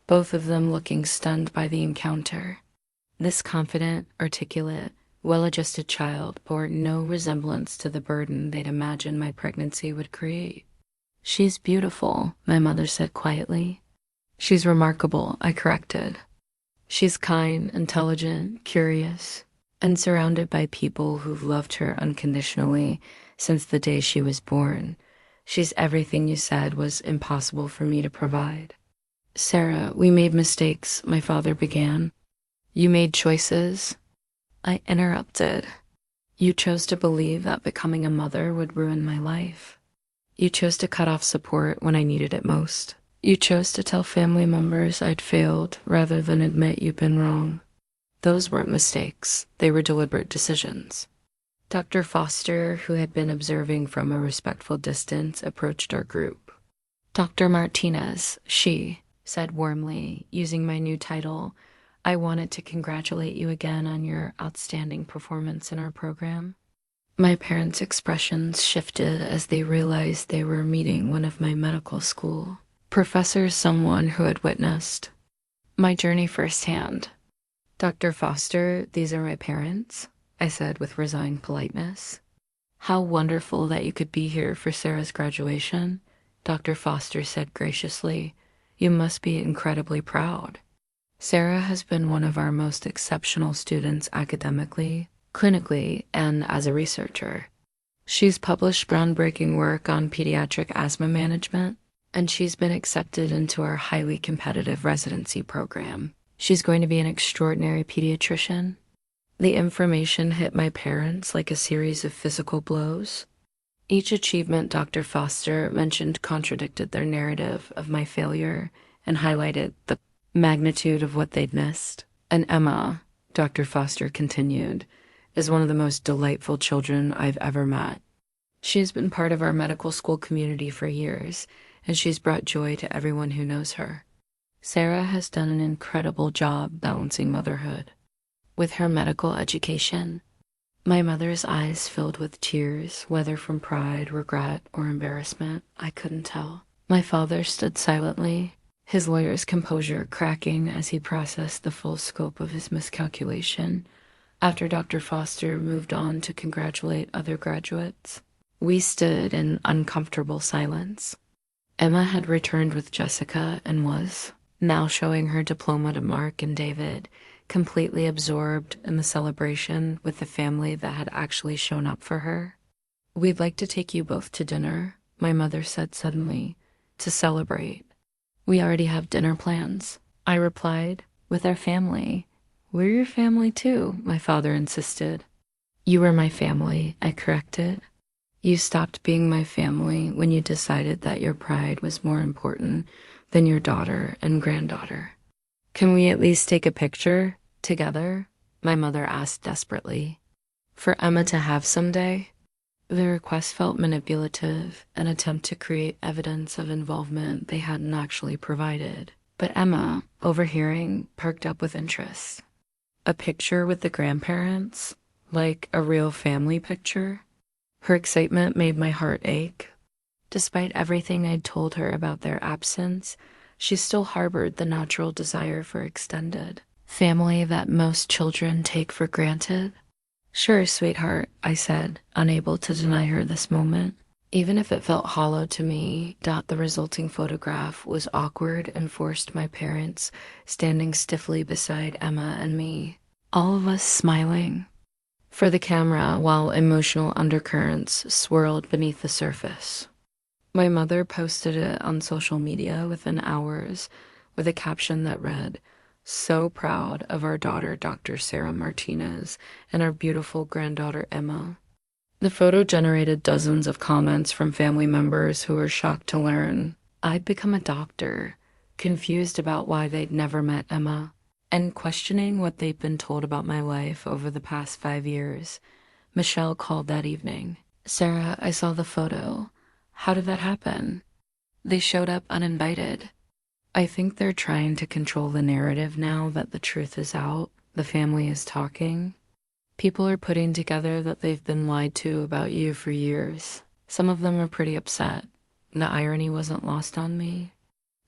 both of them looking stunned by the encounter. This confident, articulate, well-adjusted child bore no resemblance to the burden they'd imagined my pregnancy would create. She's beautiful, my mother said quietly. She's remarkable, I corrected. She's kind, intelligent, curious, and surrounded by people who've loved her unconditionally since the day she was born. She's everything you said was impossible for me to provide. Sarah, we made mistakes, my father began. You made choices. I interrupted. You chose to believe that becoming a mother would ruin my life. You chose to cut off support when I needed it most. You chose to tell family members I'd failed rather than admit you'd been wrong. Those weren't mistakes. They were deliberate decisions. Dr. Foster, who had been observing from a respectful distance, approached our group. Dr. Martinez, she said warmly, using my new title, I wanted to congratulate you again on your outstanding performance in our program. My parents' expressions shifted as they realized they were meeting one of my medical school professors, someone who had witnessed my journey firsthand. Dr. Foster, these are my parents, I said with resigned politeness. How wonderful that you could be here for Sarah's graduation, Dr. Foster said graciously. You must be incredibly proud. Sarah has been one of our most exceptional students academically, clinically, and as a researcher. She's published groundbreaking work on pediatric asthma management, and she's been accepted into our highly competitive residency program. She's going to be an extraordinary pediatrician. The information hit my parents like a series of physical blows. Each achievement Dr. Foster mentioned contradicted their narrative of my failure and highlighted the magnitude of what they'd missed. And Emma, Dr. Foster continued, is one of the most delightful children I've ever met. She's been part of our medical school community for years, and she's brought joy to everyone who knows her. Sarah has done an incredible job balancing motherhood with her medical education. My mother's eyes filled with tears, whether from pride, regret, or embarrassment, I couldn't tell. My father stood silently, his lawyer's composure cracking as he processed the full scope of his miscalculation. After Dr. Foster moved on to congratulate other graduates, we stood in uncomfortable silence. Emma had returned with Jessica and was now showing her diploma to Mark and David, completely absorbed in the celebration with the family that had actually shown up for her. We'd like to take you both to dinner, my mother said suddenly, to celebrate. We already have dinner plans, I replied, with our family. We're your family too, my father insisted. You were my family, I corrected. You stopped being my family when you decided that your pride was more important than your daughter and granddaughter. Can we at least take a picture together? My mother asked desperately. for Emma to have someday. The request felt manipulative, an attempt to create evidence of involvement they hadn't actually provided. But Emma, overhearing, perked up with interest. A picture with the grandparents, like a real family picture. Her excitement made my heart ache. Despite everything I'd told her about their absence, she still harbored the natural desire for extended family that most children take for granted. Sure, sweetheart, I said, unable to deny her this moment. Even if it felt hollow to me, the resulting photograph was awkward and forced my parents standing stiffly beside Emma and me, all of us smiling for the camera while emotional undercurrents swirled beneath the surface. My mother posted it on social media within hours with a caption that read, "So proud of our daughter, Dr. Sarah Martinez, and our beautiful granddaughter, Emma." The photo generated dozens of comments from family members who were shocked to learn I'd become a doctor, confused about why they'd never met Emma, and questioning what they'd been told about my life over the past 5 years. Michelle called that evening. "Sarah, I saw the photo. How did that happen?" They showed up uninvited. I think they're trying to control the narrative now that the truth is out. The family is talking. People are putting together that they've been lied to about you for years. Some of them are pretty upset. The irony wasn't lost on me.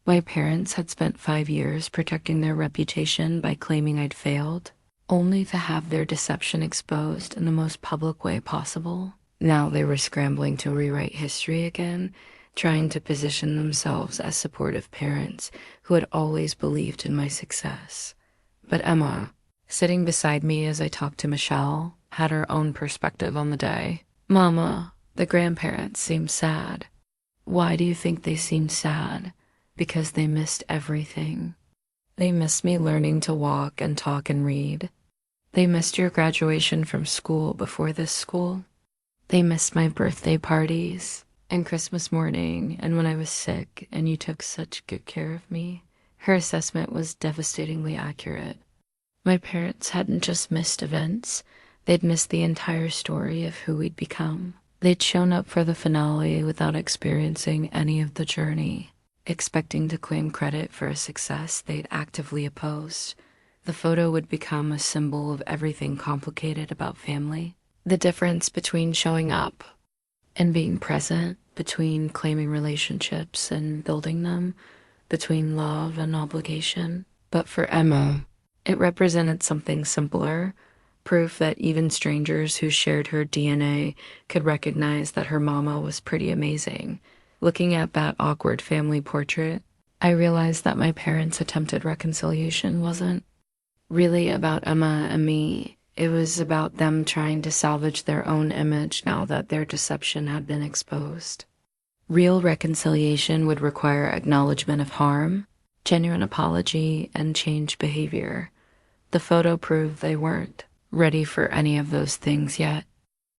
My parents had spent 5 years protecting their reputation by claiming I'd failed, only to have their deception exposed in the most public way possible. Now they were scrambling to rewrite history again, trying to position themselves as supportive parents who had always believed in my success. But Emma, sitting beside me as I talked to Michelle, had her own perspective on the day. "Mama, the grandparents seem sad." "Why do you think they seem sad?" "Because they missed everything. They missed me learning to walk and talk and read. They missed your graduation from school before this school. They missed my birthday parties and Christmas morning and when I was sick and you took such good care of me." Her assessment was devastatingly accurate. My parents hadn't just missed events, they'd missed the entire story of who we'd become. They'd shown up for the finale without experiencing any of the journey, expecting to claim credit for a success they'd actively opposed. The photo would become a symbol of everything complicated about family. The difference between showing up and being present, between claiming relationships and building them, between love and obligation. But for Emma, it represented something simpler, proof that even strangers who shared her DNA could recognize that her mama was pretty amazing. Looking at that awkward family portrait, I realized that my parents' attempted reconciliation wasn't really about Emma and me. It was about them trying to salvage their own image now that their deception had been exposed. Real reconciliation would require acknowledgement of harm, genuine apology, and changed behavior. The photo proved they weren't ready for any of those things yet.